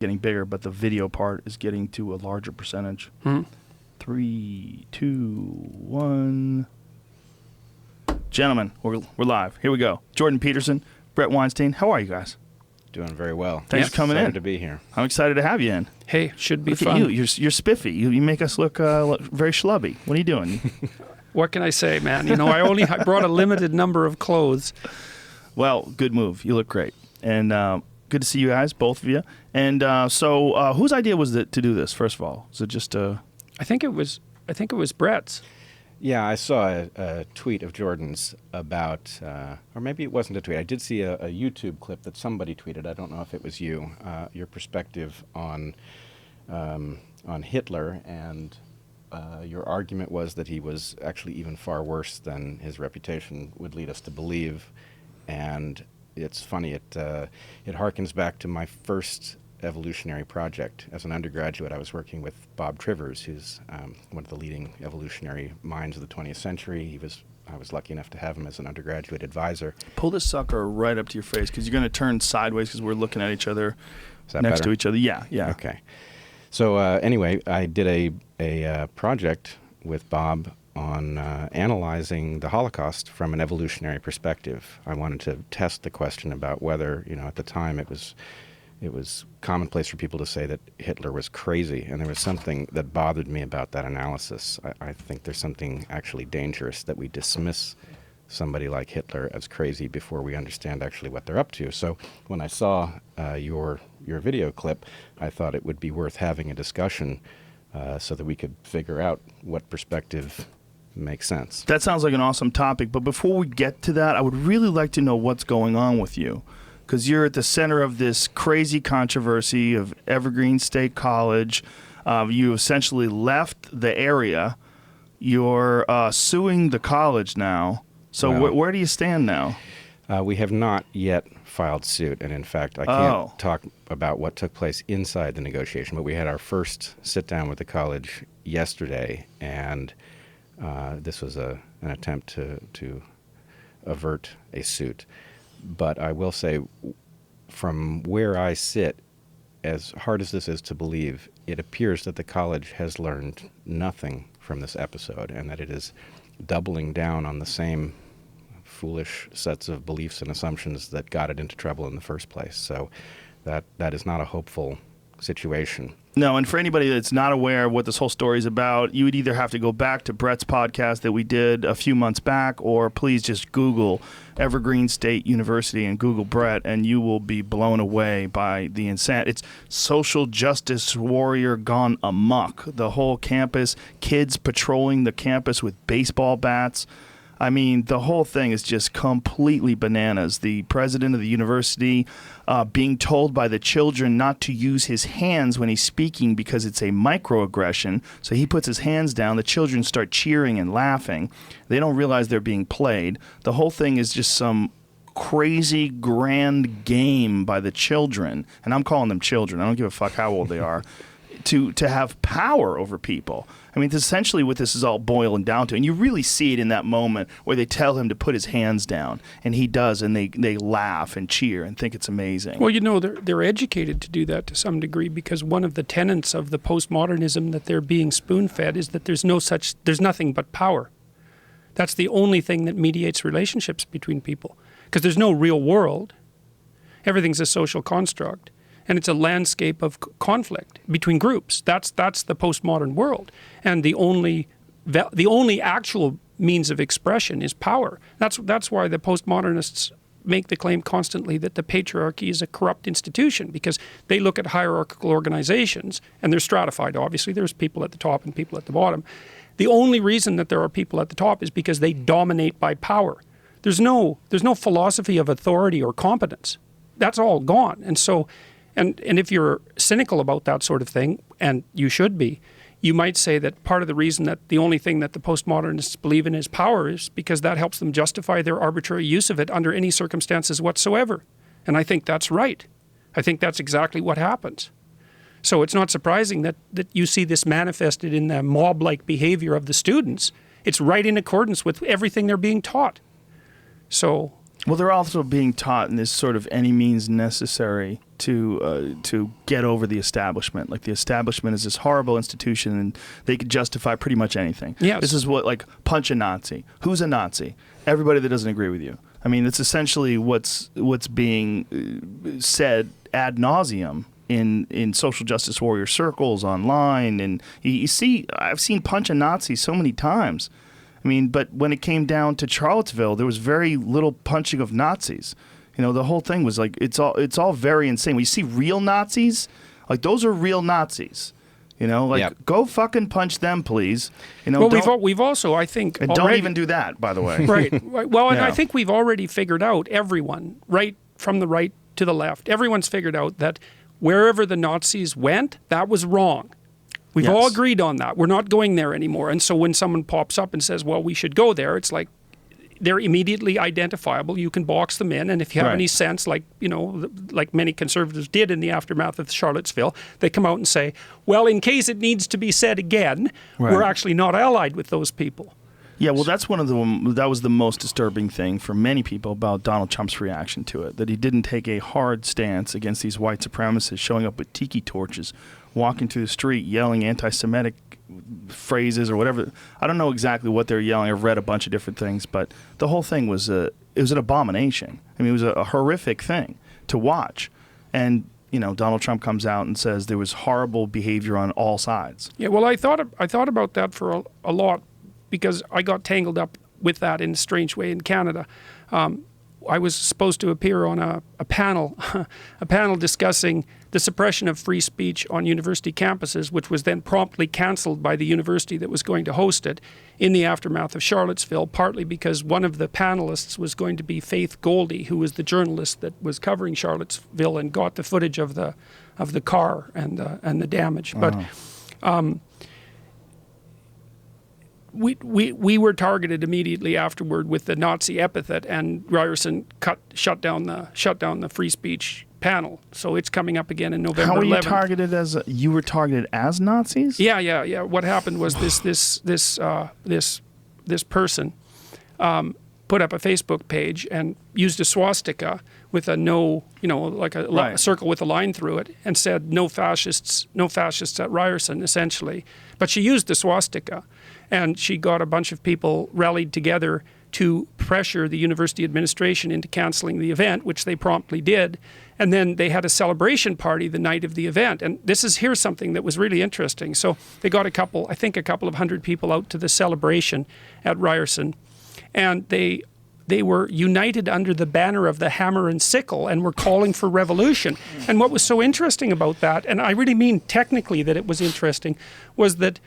getting bigger, but the video part is getting to a larger percentage. 3, 2, 1. Gentlemen, we're live. Here we go. Jordan Peterson, Brett Weinstein. How are you guys? Doing very well. Thanks for coming in. Excited to be here. I'm excited to have you in. Hey, should be Look fun. at you. You're spiffy. You make us look very schlubby. What are you doing? What can I say, man? You know, I brought a limited number of clothes. Well, good move. You look great. And good to see you guys, both of you. And so whose idea was it to do this, first of all? Was it just I think it was Brett's. Yeah, I saw a tweet of Jordan's about, or maybe it wasn't a tweet. I did see a YouTube clip that somebody tweeted. I don't know if it was you. Your perspective on Hitler, and your argument was that he was actually even far worse than his reputation would lead us to believe. And it's funny. It harkens back to my first evolutionary project. As an undergraduate, I was working with Bob Trivers, who's one of the leading evolutionary minds of the 20th century. I was lucky enough to have him as an undergraduate advisor. pull this sucker right up to your face because you're going to turn sideways because we're looking at each other Is that next better? to each other. Yeah. Okay. So anyway, I did a project with Bob on analyzing the Holocaust from an evolutionary perspective. I wanted to test the question about whether, at the time it was commonplace for people to say that Hitler was crazy, and there was something that bothered me about that analysis. I think there's something actually dangerous that we dismiss somebody like Hitler as crazy before we understand actually what they're up to. So when I saw your video clip, I thought it would be worth having a discussion so that we could figure out what perspective makes sense. That sounds like an awesome topic. But before we get to that, I would really like to know what's going on with you. Because you're at the center of this crazy controversy of Evergreen State College. You essentially left the area. You're suing the college now. So Well, where do you stand now? We have not yet filed suit, and in fact, I can't talk about what took place inside the negotiation, but we had our first sit-down with the college yesterday, and this was an attempt to avert a suit. But I will say, from where I sit, as hard as this is to believe, it appears that the college has learned nothing from this episode, and that it is doubling down on the same foolish sets of beliefs and assumptions that got it into trouble in the first place. So that is not a hopeful situation. No, and for anybody that's not aware of what this whole story is about, you would either have to go back to Brett's podcast that we did a few months back, or please just Google Evergreen State University and Google Brett, and you will be blown away by the insanity. It's social justice warrior gone amok. The whole campus, kids patrolling the campus with baseball bats. I mean, the whole thing is just completely bananas. The president of the university being told by the children not to use his hands when he's speaking because it's a microaggression. So he puts his hands down. The children start cheering and laughing. They don't realize they're being played. The whole thing is just some crazy grand game by the children. And I'm calling them children. I don't give a fuck how old they are. To have power over people. I mean, that's essentially what this is all boiling down to. And you really see it in that moment where they tell him to put his hands down. And he does, and they laugh and cheer and think it's amazing. Well, they're educated to do that to some degree, because one of the tenets of the postmodernism that they're being spoon-fed is that there's nothing but power. That's the only thing that mediates relationships between people. Because there's no real world. Everything's a social construct. And it's a landscape of conflict between groups. That's the postmodern world, and the only actual means of expression is power. That's why the postmodernists make the claim constantly that the patriarchy is a corrupt institution, because they look at hierarchical organizations, and they're stratified. Obviously, there's people at the top and people at the bottom. The only reason that there are people at the top is because they dominate by power. There's no philosophy of authority or competence. That's all gone, and so. And if you're cynical about that sort of thing, and you should be, you might say that part of the reason that the only thing that the postmodernists believe in is power is because that helps them justify their arbitrary use of it under any circumstances whatsoever. And I think that's right. I think that's exactly what happens. So it's not surprising that you see this manifested in the mob-like behavior of the students. It's right in accordance with everything they're being taught. So Well, they're also being taught in this sort of any means necessary to get over the establishment. Like the establishment is this horrible institution, and they could justify pretty much anything. Yes. This is what, like, punch a Nazi. Who's a Nazi? Everybody that doesn't agree with you. I mean, it's essentially what's being said ad nauseum in social justice warrior circles online, and you see, I've seen punch a Nazi so many times. I mean, but when it came down to Charlottesville, there was very little punching of Nazis. You know, the whole thing was like, it's all very insane. When you see real Nazis, like, those are real Nazis. You know, like, Yep. Go fucking punch them, please. You know, Well, we've also, I think, and already, don't even do that, by the way. right. Well, and Yeah. I think we've already figured out, everyone, right from the right to the left, everyone's figured out that wherever the Nazis went, that was wrong. We've all Yes. agreed on that. We're not going there anymore. And so when someone pops up and says, well, we should go there, it's like, they're immediately identifiable. You can box them in, and if you have Right. any sense, like, you know, like many conservatives did in the aftermath of Charlottesville, they come out and say, well, in case it needs to be said again, Right. we're actually not allied with those people. Yeah, well, that was the most disturbing thing for many people about Donald Trump's reaction to it, that he didn't take a hard stance against these white supremacists showing up with tiki torches, walking through the street, yelling anti-Semitic phrases or whatever. I don't know exactly what they're yelling. I've read a bunch of different things, but the whole thing was it was an abomination. I mean, it was a horrific thing to watch. And, you know, Donald Trump comes out and says there was horrible behavior on all sides. Yeah, well, I thought about that for a lot, because I got tangled up with that in a strange way in Canada. I was supposed to appear on a panel, a panel discussing the suppression of free speech on university campuses, which was then promptly canceled by the university that was going to host it in the aftermath of Charlottesville, partly because one of the panelists was going to be Faith Goldie, who was the journalist that was covering Charlottesville and got the footage of the car and the damage. But we were targeted immediately afterward with the Nazi epithet, and Ryerson shut down the free speech panel. So it's coming up again in November 11th. How were you targeted as you were targeted as Nazis? Yeah. What happened was this person put up a Facebook page and used a swastika with a no, you know, like a Right. circle with a line through it, and said no fascists at Ryerson, essentially. But she used the swastika, and she got a bunch of people rallied together to pressure the university administration into canceling the event, which they promptly did. And then they had a celebration party the night of the event. And here's something that was really interesting. So they got a couple of hundred people out to the celebration at Ryerson, and they were united under the banner of the hammer and sickle and were calling for revolution. And what was so interesting about that, and I really mean technically that it was interesting, was that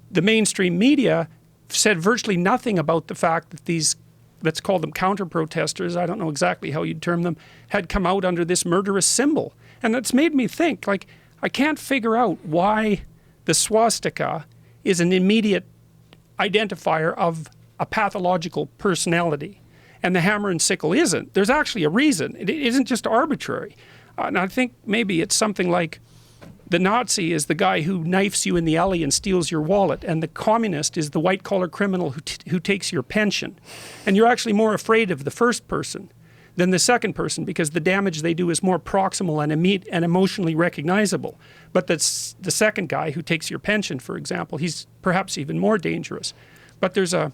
the mainstream media said virtually nothing about the fact that these, let's call them counter-protesters, I don't know exactly how you'd term them, had come out under this murderous symbol. And that's made me think, like, I can't figure out why the swastika is an immediate identifier of a pathological personality, and the hammer and sickle isn't. There's actually a reason. It isn't just arbitrary. And I think maybe it's something like the Nazi is the guy who knifes you in the alley and steals your wallet, and the communist is the white-collar criminal who takes your pension. And you're actually more afraid of the first person than the second person, because the damage they do is more proximal and immediate and emotionally recognizable. But the second guy who takes your pension, for example, he's perhaps even more dangerous. But there's a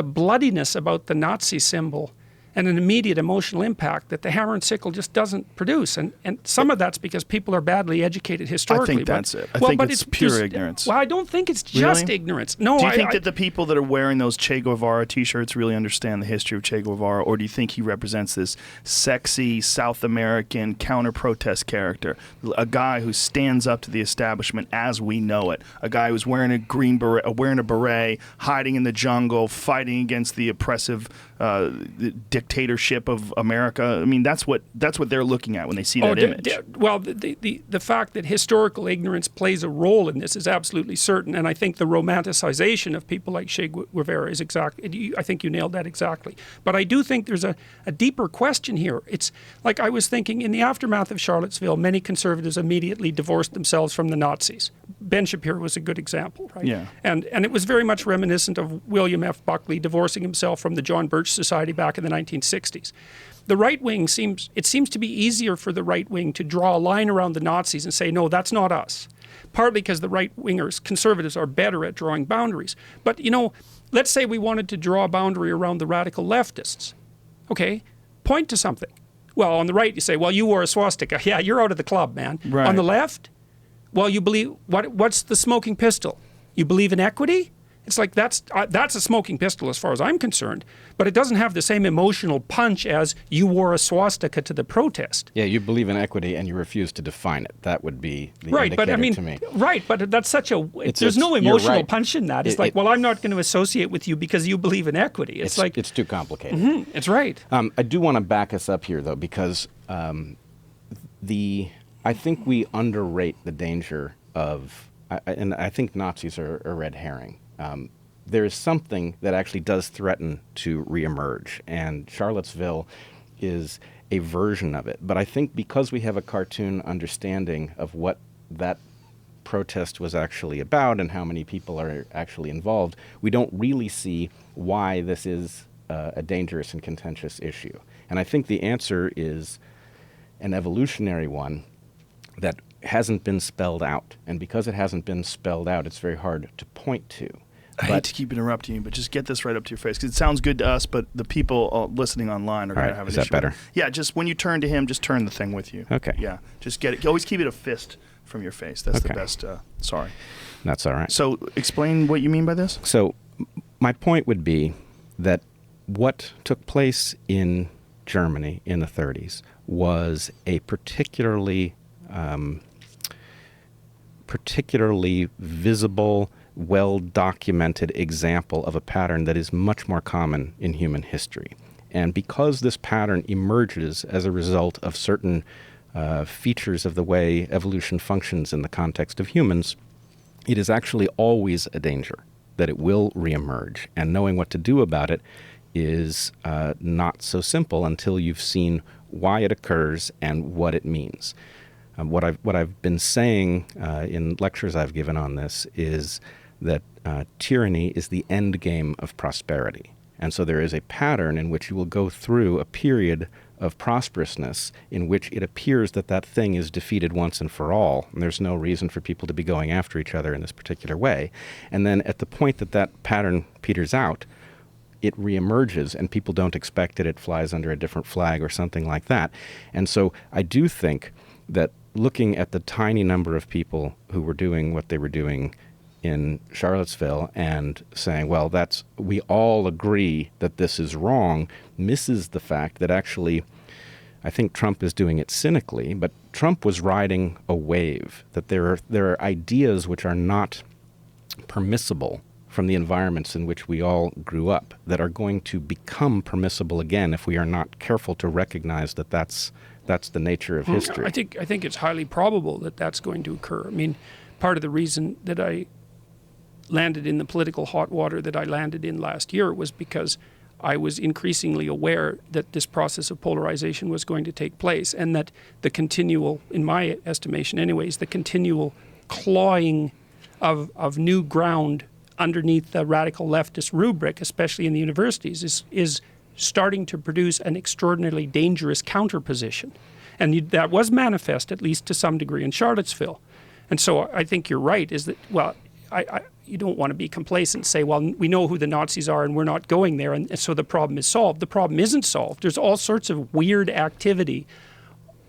bloodiness about the Nazi symbol and an immediate emotional impact that the hammer and sickle just doesn't produce. And some of that's because people are badly educated historically. I think that's it. I think it's pure ignorance. Well, I don't think it's just Really? ignorance. No, Do you think that the people that are wearing those Che Guevara t-shirts really understand the history of Che Guevara, or do you think he represents this sexy South American counter-protest character, a guy who stands up to the establishment as we know it, a guy who's wearing a green beret, wearing a beret, hiding in the jungle, fighting against the oppressive dictatorship of America? I mean, that's what they're looking at when they see that image. Well, the fact that historical ignorance plays a role in this is absolutely certain, and I think the romanticization of people like Che Guevara is exactly. I think you nailed that exactly. But I do think there's a deeper question here. It's like I was thinking in the aftermath of Charlottesville, many conservatives immediately divorced themselves from the Nazis. Ben Shapiro was a good example, right? Yeah. And it was very much reminiscent of William F. Buckley divorcing himself from the John Birch Society back in the 1960s. The right wing seems to be easier for the right wing to draw a line around the Nazis and say, no, that's not us. Partly because the right wingers, conservatives, are better at drawing boundaries. But, let's say we wanted to draw a boundary around the radical leftists. Okay, point to something. Well, on the right, you say, well, you wore a swastika. Yeah, you're out of the club, man. Right. On the left, well, you believe, what's the smoking pistol? You believe in equity? It's like that's a smoking pistol as far as I'm concerned, but it doesn't have the same emotional punch as you wore a swastika to the protest. Yeah, you believe in equity and you refuse to define it. That would be the right, indicator but I mean, to me. Right, but that's such a there's no you're emotional right. punch in that. It's like, well, I'm not going to associate with you because you believe in equity. It's like it's too complicated. It's right. I do want to back us up here though, because I think we underrate the danger of, and I think Nazis are a red herring. There is something that actually does threaten to reemerge, and Charlottesville is a version of it. But I think because we have a cartoon understanding of what that protest was actually about and how many people are actually involved, we don't really see why this is a dangerous and contentious issue. And I think the answer is an evolutionary one that hasn't been spelled out. And because it hasn't been spelled out, it's very hard to point to. I hate to keep interrupting you, but just get this right up to your face, because it sounds good to us, but the people listening online are going to have an issue. Is that better? Yeah, just when you turn to him, just turn the thing with you. Okay. Yeah, just get it. Always keep it a fist from your face. That's the best. Sorry. That's all right. So explain what you mean by this. So my point would be that what took place in Germany in the 30s was a particularly visible, well-documented example of a pattern that is much more common in human history. And because this pattern emerges as a result of certain features of the way evolution functions in the context of humans, it is actually always a danger that it will reemerge. And knowing what to do about it is not so simple until you've seen why it occurs and what it means. What I've been saying in lectures I've given on this is that tyranny is the end game of prosperity. And so there is a pattern in which you will go through a period of prosperousness in which it appears that that thing is defeated once and for all, and there's no reason for people to be going after each other in this particular way. And then at the point that that pattern peters out, it reemerges, and people don't expect it. It flies under a different flag or something like that. And so I do think that looking at the tiny number of people who were doing what they were doing in Charlottesville and saying, well, we all agree that this is wrong, misses the fact that actually I think Trump is doing it cynically, but Trump was riding a wave, that there are ideas which are not permissible from the environments in which we all grew up that are going to become permissible again if we are not careful to recognize that that's the nature of history. I think it's highly probable that that's going to occur. I mean, part of the reason that I landed in the political hot water that I landed in last year was because I was increasingly aware that this process of polarization was going to take place, and that the continual, in my estimation anyways, the continual clawing of new ground underneath the radical leftist rubric, especially in the universities, is starting to produce an extraordinarily dangerous counterposition. And that was manifest, at least to some degree, in Charlottesville. And so I think you're right, is that, well, you don't want to be complacent and say, well, we know who the Nazis are and we're not going there, and so the problem is solved. The problem isn't solved. There's all sorts of weird activity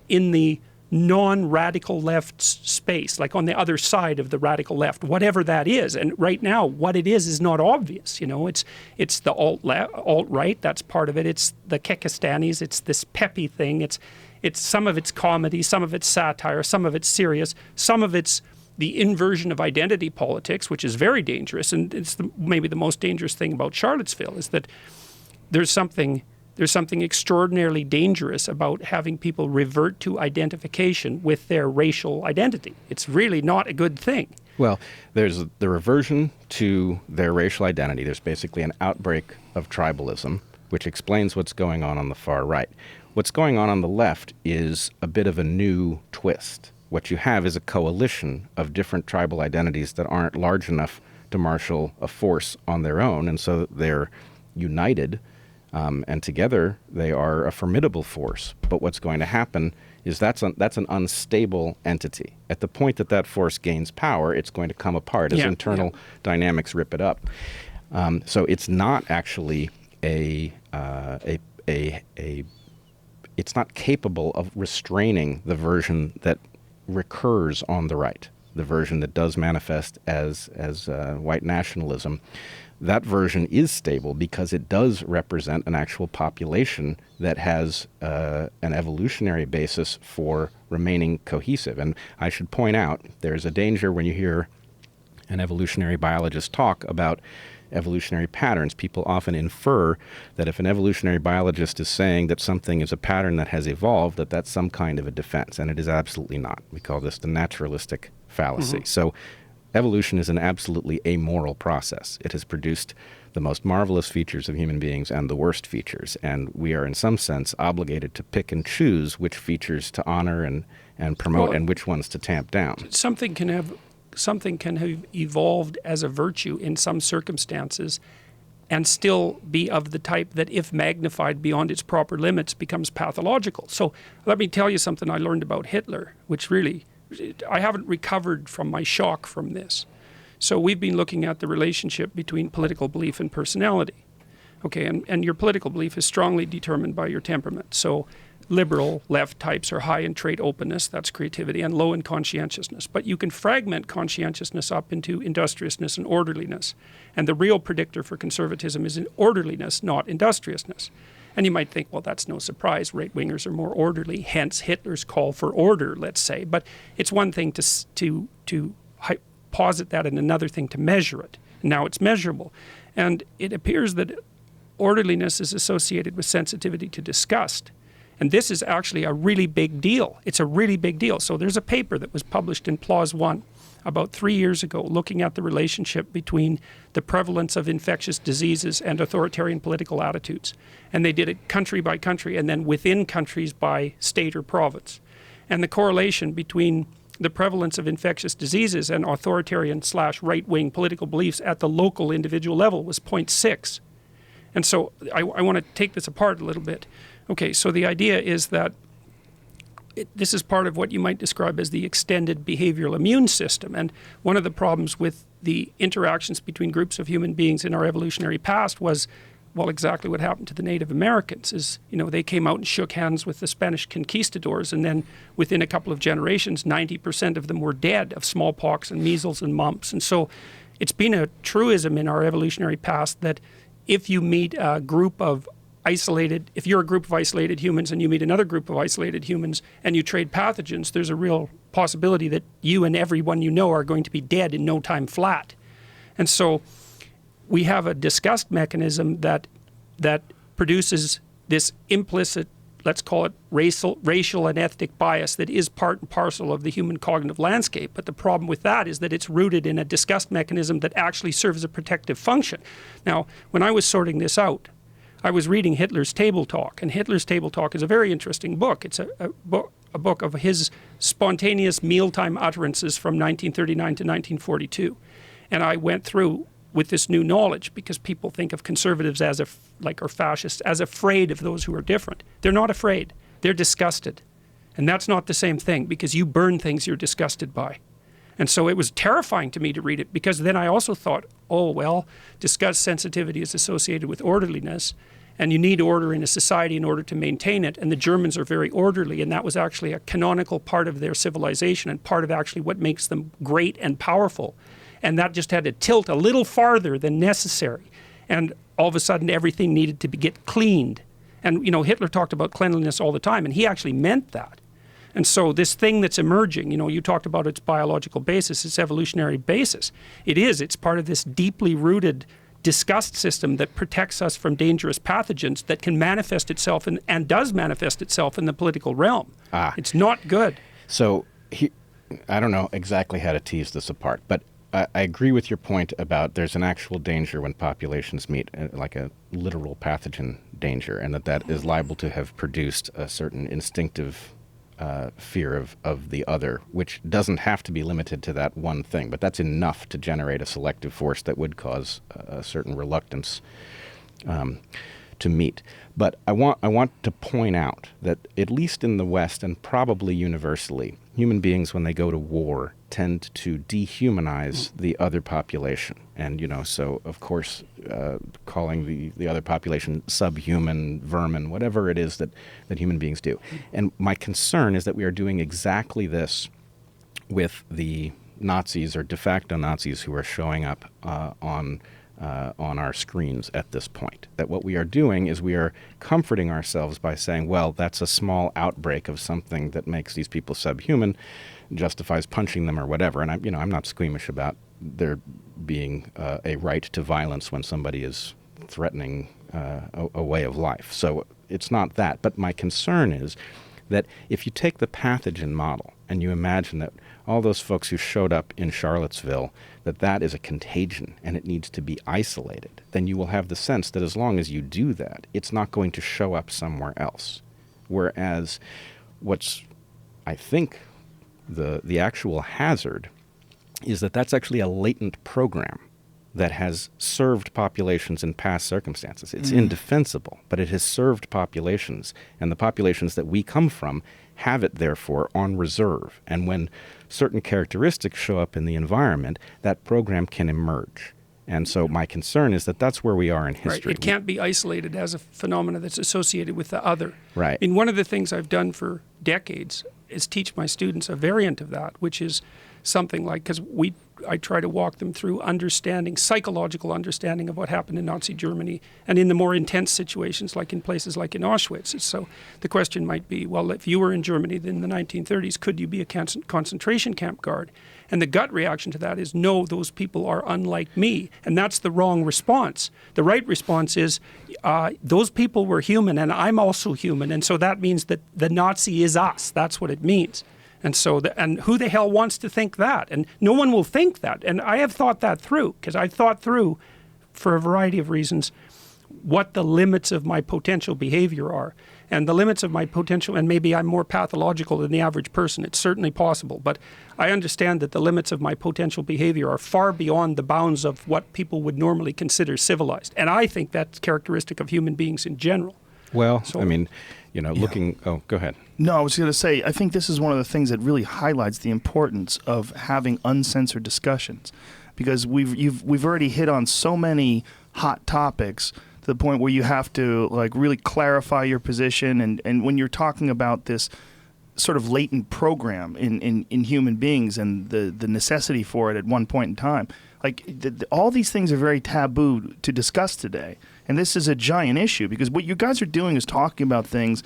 in the non-radical left space, like on the other side of the radical left, whatever that is. And right now, what it is not obvious. It's the alt-right, that's part of it. It's the Kekastanis, it's this peppy thing. It's some of it's comedy, some of it's satire, some of it's serious, some of it's the inversion of identity politics, which is very dangerous. And it's maybe the most dangerous thing about Charlottesville is that there's something extraordinarily dangerous about having people revert to identification with their racial identity. It's really not a good thing. Well, there's the reversion to their racial identity. There's basically an outbreak of tribalism, which explains what's going on the far right. What's going on the left is a bit of a new twist. What you have is a coalition of different tribal identities that aren't large enough to marshal a force on their own, and so they're united And together, they are a formidable force. But what's going to happen is that's an unstable entity. At the point that that force gains power, it's going to come apart as internal dynamics rip it up. So it's not actually it's not capable of restraining the version that recurs on the right, the version that does manifest as white nationalism. That version is stable because it does represent an actual population that has an evolutionary basis for remaining cohesive. And I should point out, there's a danger when you hear an evolutionary biologist talk about evolutionary patterns. People often infer that if an evolutionary biologist is saying that something is a pattern that has evolved, that that's some kind of a defense, and it is absolutely not. We call this the naturalistic fallacy. Mm-hmm. So evolution is an absolutely amoral process. It has produced the most marvelous features of human beings and the worst features, and we are in some sense obligated to pick and choose which features to honor and promote and which ones to tamp down. Something can have evolved as a virtue in some circumstances and still be of the type that, if magnified beyond its proper limits, becomes pathological. So let me tell you something I learned about Hitler, which really, I haven't recovered from my shock from this. So we've been looking at the relationship between political belief and personality. Okay, and your political belief is strongly determined by your temperament. So liberal left types are high in trait openness, that's creativity, and low in conscientiousness. But you can fragment conscientiousness up into industriousness and orderliness. And the real predictor for conservatism is in orderliness, not industriousness. And you might think, well, that's no surprise. Right-wingers are more orderly, hence Hitler's call for order, let's say. But it's one thing to posit that and another thing to measure it. Now it's measurable. And it appears that orderliness is associated with sensitivity to disgust. And this is actually a really big deal. It's a really big deal. So there's a paper that was published in PLOS One about 3 years ago looking at the relationship between the prevalence of infectious diseases and authoritarian political attitudes. And they did it country by country and then within countries by state or province. And the correlation between the prevalence of infectious diseases and authoritarian / right-wing political beliefs at the local individual level was 0.6. And so I want to take this apart a little bit. Okay, so the idea is that this is part of what you might describe as the extended behavioral immune system. And one of the problems with the interactions between groups of human beings in our evolutionary past was, well, exactly what happened to the Native Americans is, they came out and shook hands with the Spanish conquistadors, and then within a couple of generations, 90% of them were dead of smallpox and measles and mumps. And so it's been a truism in our evolutionary past that if you meet a group of if you're a group of isolated humans and you meet another group of isolated humans and you trade pathogens, there's a real possibility that you and everyone you know are going to be dead in no time flat. And so we have a disgust mechanism that produces this implicit, let's call it racial and ethnic bias that is part and parcel of the human cognitive landscape. But the problem with that is that it's rooted in a disgust mechanism that actually serves a protective function. Now, when I was sorting this out, I was reading Hitler's Table Talk, and Hitler's Table Talk is a very interesting book. It's a book of his spontaneous mealtime utterances from 1939 to 1942. And I went through with this new knowledge because people think of conservatives as or fascists as afraid of those who are different. They're not afraid. They're disgusted. And that's not the same thing because you burn things you're disgusted by. And so it was terrifying to me to read it because then I also thought, oh, well, disgust sensitivity is associated with orderliness, and you need order in a society in order to maintain it. And the Germans are very orderly, and that was actually a canonical part of their civilization and part of actually what makes them great and powerful. And that just had to tilt a little farther than necessary. And all of a sudden, everything needed to get cleaned. And, Hitler talked about cleanliness all the time, and he actually meant that. And so this thing that's emerging, you talked about its biological basis, its evolutionary basis. It's part of this deeply rooted disgust system that protects us from dangerous pathogens that can manifest itself and does manifest itself in the political realm. It's not good. So I don't know exactly how to tease this apart, but I agree with your point about there's an actual danger when populations meet, like a literal pathogen danger, and that is liable to have produced a certain instinctive fear of the other, which doesn't have to be limited to that one thing, but that's enough to generate a selective force that would cause a certain reluctance to meet. But I want to point out that at least in the West, and probably universally, human beings, when they go to war, tend to dehumanize the other population. And, so of course, calling the other population subhuman, vermin, whatever it is that human beings do. And my concern is that we are doing exactly this with the Nazis or de facto Nazis who are showing up on our screens at this point. That what we are doing is we are comforting ourselves by saying, well, that's a small outbreak of something that makes these people subhuman, justifies punching them or whatever. And I'm not squeamish about there being a right to violence when somebody is threatening a way of life. So it's not that. But my concern is that if you take the pathogen model and you imagine that all those folks who showed up in Charlottesville, that is a contagion and it needs to be isolated, then you will have the sense that as long as you do that, it's not going to show up somewhere else. Whereas what's, I think, the actual hazard is that that's actually a latent program that has served populations in past circumstances. It's indefensible, but it has served populations, and the populations that we come from have it, therefore, on reserve. And when certain characteristics show up in the environment, that program can emerge. And so my concern is that that's where we are in history. Right. It can't be isolated as a phenomena that's associated with the other. Right. And one of the things I've done for decades is teach my students a variant of that, which is something like, because I try to walk them through psychological understanding of what happened in Nazi Germany and in the more intense situations like in places like in Auschwitz. So the question might be, well, if you were in Germany in the 1930s, could you be a concentration camp guard? And the gut reaction to that is, no, those people are unlike me. And that's the wrong response. The right response is, those people were human and I'm also human. And so that means that the Nazi is us. That's what it means. And so, and who the hell wants to think that? And no one will think that. And I have thought that through, because I've thought through, for a variety of reasons, what the limits of my potential behavior are. And the limits of my potential, and maybe I'm more pathological than the average person, it's certainly possible, but I understand that the limits of my potential behavior are far beyond the bounds of what people would normally consider civilized. And I think that's characteristic of human beings in general. Well, so, looking... Oh, go ahead. No, I was going to say, I think this is one of the things that really highlights the importance of having uncensored discussions, because we've already hit on so many hot topics to the point where you have to really clarify your position, and when you're talking about this sort of latent program in human beings and the necessity for it at one point in time, all these things are very taboo to discuss today. And this is a giant issue, because what you guys are doing is talking about things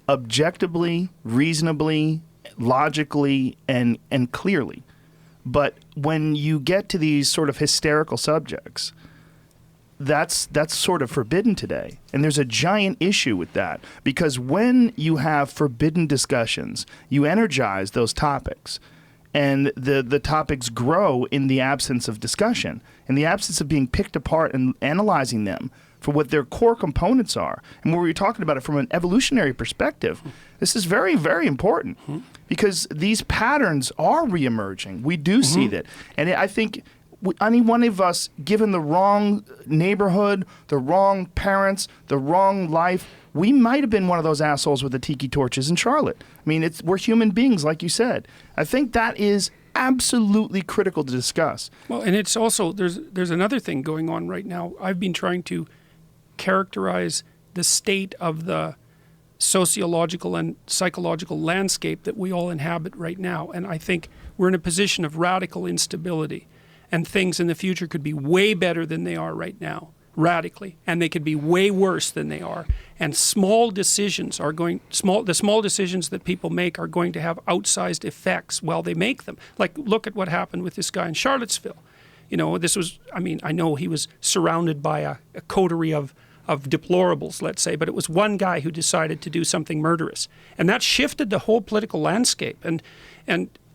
objectively, reasonably, logically, and clearly. But when you get to these sort of hysterical subjects, that's sort of forbidden today. And there's a giant issue with that, because when you have forbidden discussions, you energize those topics. And the topics grow in the absence of discussion, in the absence of being picked apart and analyzing them for what their core components are. And when we're talking about it from an evolutionary perspective, this is very, very important, because these patterns are reemerging. We do see that. And I think any one of us, given the wrong neighborhood, the wrong parents, the wrong life, we might have been one of those assholes with the tiki torches in Charlotte. I mean, we're human beings, like you said. I think that is absolutely critical to discuss. Well, and it's also, there's another thing going on right now. I've been trying to characterize the state of the sociological and psychological landscape that we all inhabit right now. And I think we're in a position of radical instability, and things in the future could be way better than they are right now, radically, and they could be way worse than they are. And the small decisions that people make are going to have outsized effects while they make them. Like, look at what happened with this guy in Charlottesville. I know he was surrounded by a coterie of deplorables, let's say, but it was one guy who decided to do something murderous. And that shifted the whole political landscape. And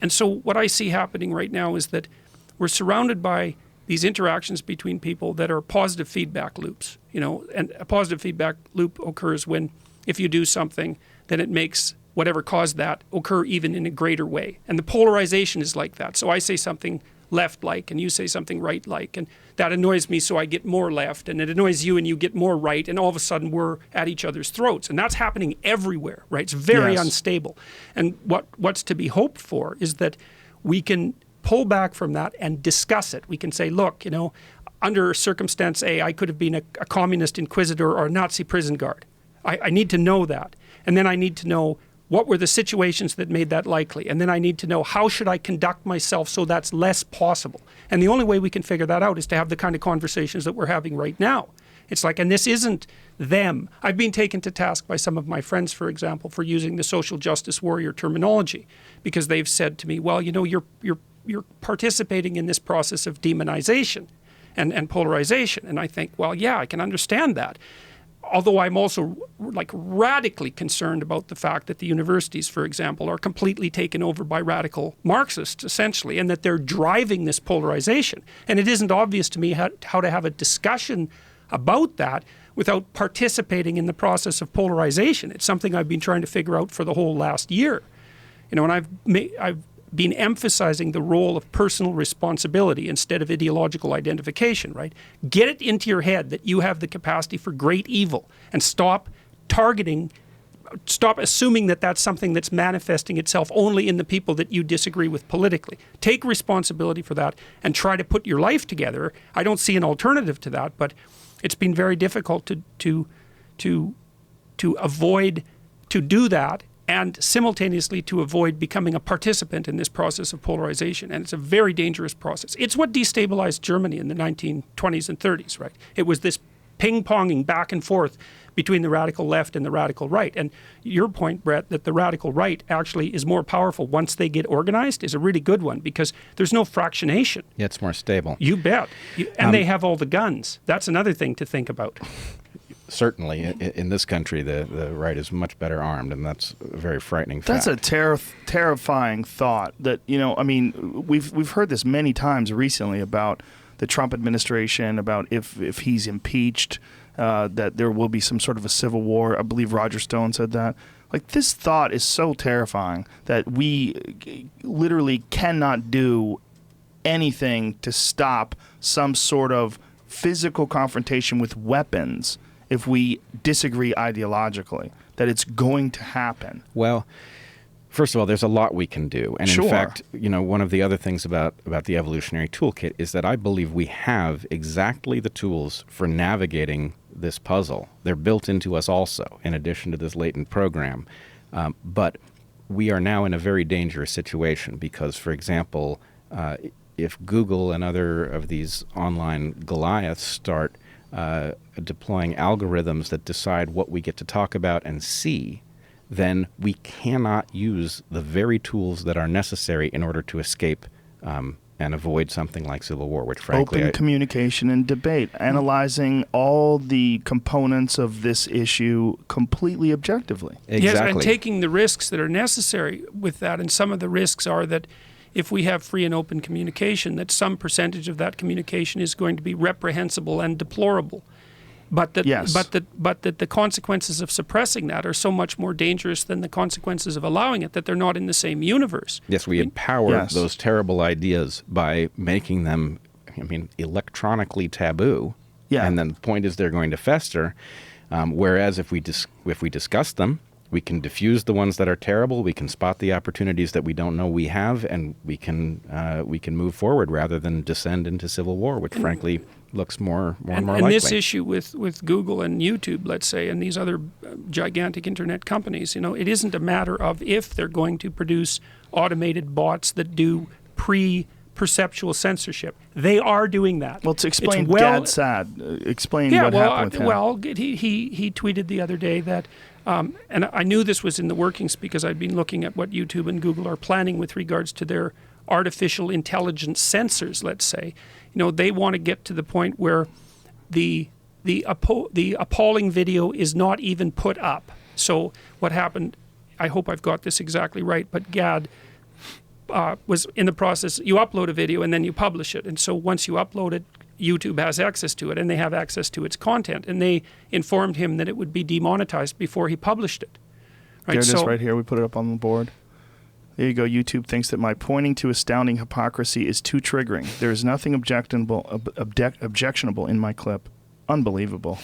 so what I see happening right now is that we're surrounded by these interactions between people that are positive feedback loops, and a positive feedback loop occurs when, if you do something, then it makes whatever caused that occur even in a greater way. And the polarization is like that. So I say something left-like and you say something right-like, and that annoys me, so I get more left, and it annoys you and you get more right, and all of a sudden we're at each other's throats. And that's happening everywhere, right? It's very unstable. And what's to be hoped for is that we can pull back from that and discuss it. We can say, look, under circumstance A, I could have been a communist inquisitor or a Nazi prison guard. I need to know that. And then I need to know what were the situations that made that likely. And then I need to know how should I conduct myself so that's less possible. And the only way we can figure that out is to have the kind of conversations that we're having right now. It's like, and this isn't them. I've been taken to task by some of my friends, for example, for using the social justice warrior terminology, because they've said to me, well, you're participating in this process of demonization and polarization. And I think, well, yeah, I can understand that. Although I'm also radically concerned about the fact that the universities, for example, are completely taken over by radical Marxists, essentially, and that they're driving this polarization. And it isn't obvious to me how to have a discussion about that without participating in the process of polarization. It's something I've been trying to figure out for the whole last year. And I've been emphasizing the role of personal responsibility instead of ideological identification, right? Get it into your head that you have the capacity for great evil, and stop assuming that that's something that's manifesting itself only in the people that you disagree with politically. Take responsibility for that and try to put your life together. I don't see an alternative to that, but it's been very difficult to avoid to do that, and simultaneously to avoid becoming a participant in this process of polarization. And it's a very dangerous process. It's what destabilized Germany in the 1920s and 30s, right? It was this ping-ponging back and forth between the radical left and the radical right. And your point, Brett, that the radical right actually is more powerful once they get organized is a really good one, because there's no fractionation. Yeah, it's more stable. You bet. And they have all the guns. That's another thing to think about. Certainly, in this country, the right is much better armed, and that's a very frightening fact. That's a terrifying thought. That we've heard this many times recently about the Trump administration, about if he's impeached, that there will be some sort of a civil war. I believe Roger Stone said that. Like, this thought is so terrifying that we literally cannot do anything to stop some sort of physical confrontation with weapons if we disagree ideologically, that it's going to happen. Well, first of all, there's a lot we can do. And sure. In fact, one of the other things about the evolutionary toolkit is that I believe we have exactly the tools for navigating this puzzle. They're built into us also, in addition to this latent program. But we are now in a very dangerous situation because, for example, if Google and other of these online Goliaths start deploying algorithms that decide what we get to talk about and see, then we cannot use the very tools that are necessary in order to escape and avoid something like civil war, which frankly... Open communication and debate, analyzing all the components of this issue completely objectively. Exactly. Yes, and taking the risks that are necessary with that. And some of the risks are that if we have free and open communication, that some percentage of that communication is going to be reprehensible and deplorable. But that, yes. but that the consequences of suppressing that are so much more dangerous than the consequences of allowing it, that they're not in the same universe. Yes, we empower yes. those terrible ideas by making them, electronically taboo. Yeah. And then the point is they're going to fester. Whereas if we discuss them, we can diffuse the ones that are terrible. We can spot the opportunities that we don't know we have, and we can move forward rather than descend into civil war, which frankly looks more and more likely. And this issue with Google and YouTube, let's say, and these other gigantic internet companies, it isn't a matter of if they're going to produce automated bots that do perceptual censorship. They are doing that. Well, to explain Gad Saad, explain what happened with him. Well, he tweeted the other day that, and I knew this was in the workings because I'd been looking at what YouTube and Google are planning with regards to their artificial intelligence sensors, let's say. They want to get to the point where the appalling video is not even put up. So what happened, I hope I've got this exactly right, but Gad was in the process, you upload a video and then you publish it. And so once you upload it, YouTube has access to it and they have access to its content. And they informed him that it would be demonetized before he published it. Right? There it is right here. We put it up on the board. There you go. YouTube thinks that my pointing to astounding hypocrisy is too triggering. There is nothing objectionable in my clip. Unbelievable.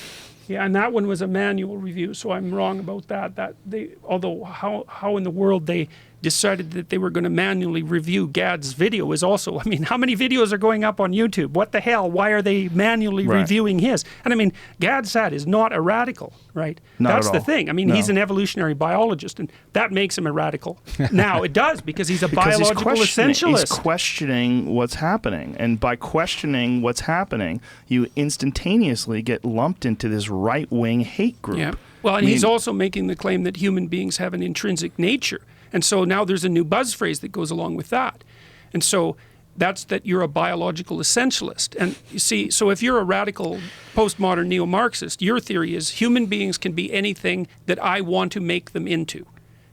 Yeah, and that one was a manual review, so I'm wrong about that. Although how in the world they decided that they were going to manually review Gad's video is also, I mean, how many videos are going up on YouTube? What the hell? Why are they manually reviewing his? And I mean, Gad Saad is not a radical, right? That's the thing. I mean, he's an evolutionary biologist, and that makes him a radical. Now, it does, because he's a biological essentialist. He's questioning what's happening. And by questioning what's happening, you instantaneously get lumped into this right-wing hate group. Yeah. Well, and he's also making the claim that human beings have an intrinsic nature. And so now there's a new buzz phrase that goes along with that. And so that's that you're a biological essentialist. And you see, so if you're a radical postmodern neo-Marxist, your theory is human beings can be anything that I want to make them into.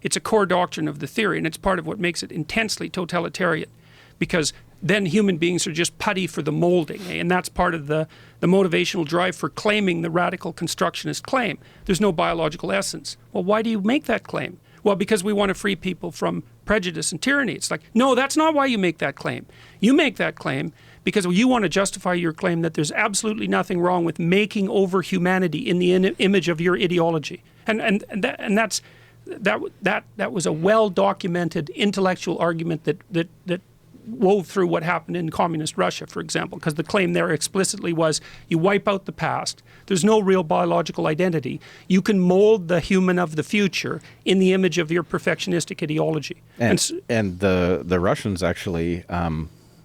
It's a core doctrine of the theory, and it's part of what makes it intensely totalitarian, because then human beings are just putty for the molding, and that's part of the motivational drive for claiming the radical constructionist claim. There's no biological essence. Well, why do you make that claim? Well, because we want to free people from prejudice and tyranny. It's like, no, that's not why you make that claim. You make that claim because you want to justify your claim that there's absolutely nothing wrong with making over humanity in the image of your ideology. And that was a well-documented intellectual argument that wove through what happened in communist Russia, for example, because the claim there explicitly was you wipe out the past. There's no real biological identity. You can mold the human of the future in the image of your perfectionistic ideology. And the Russians actually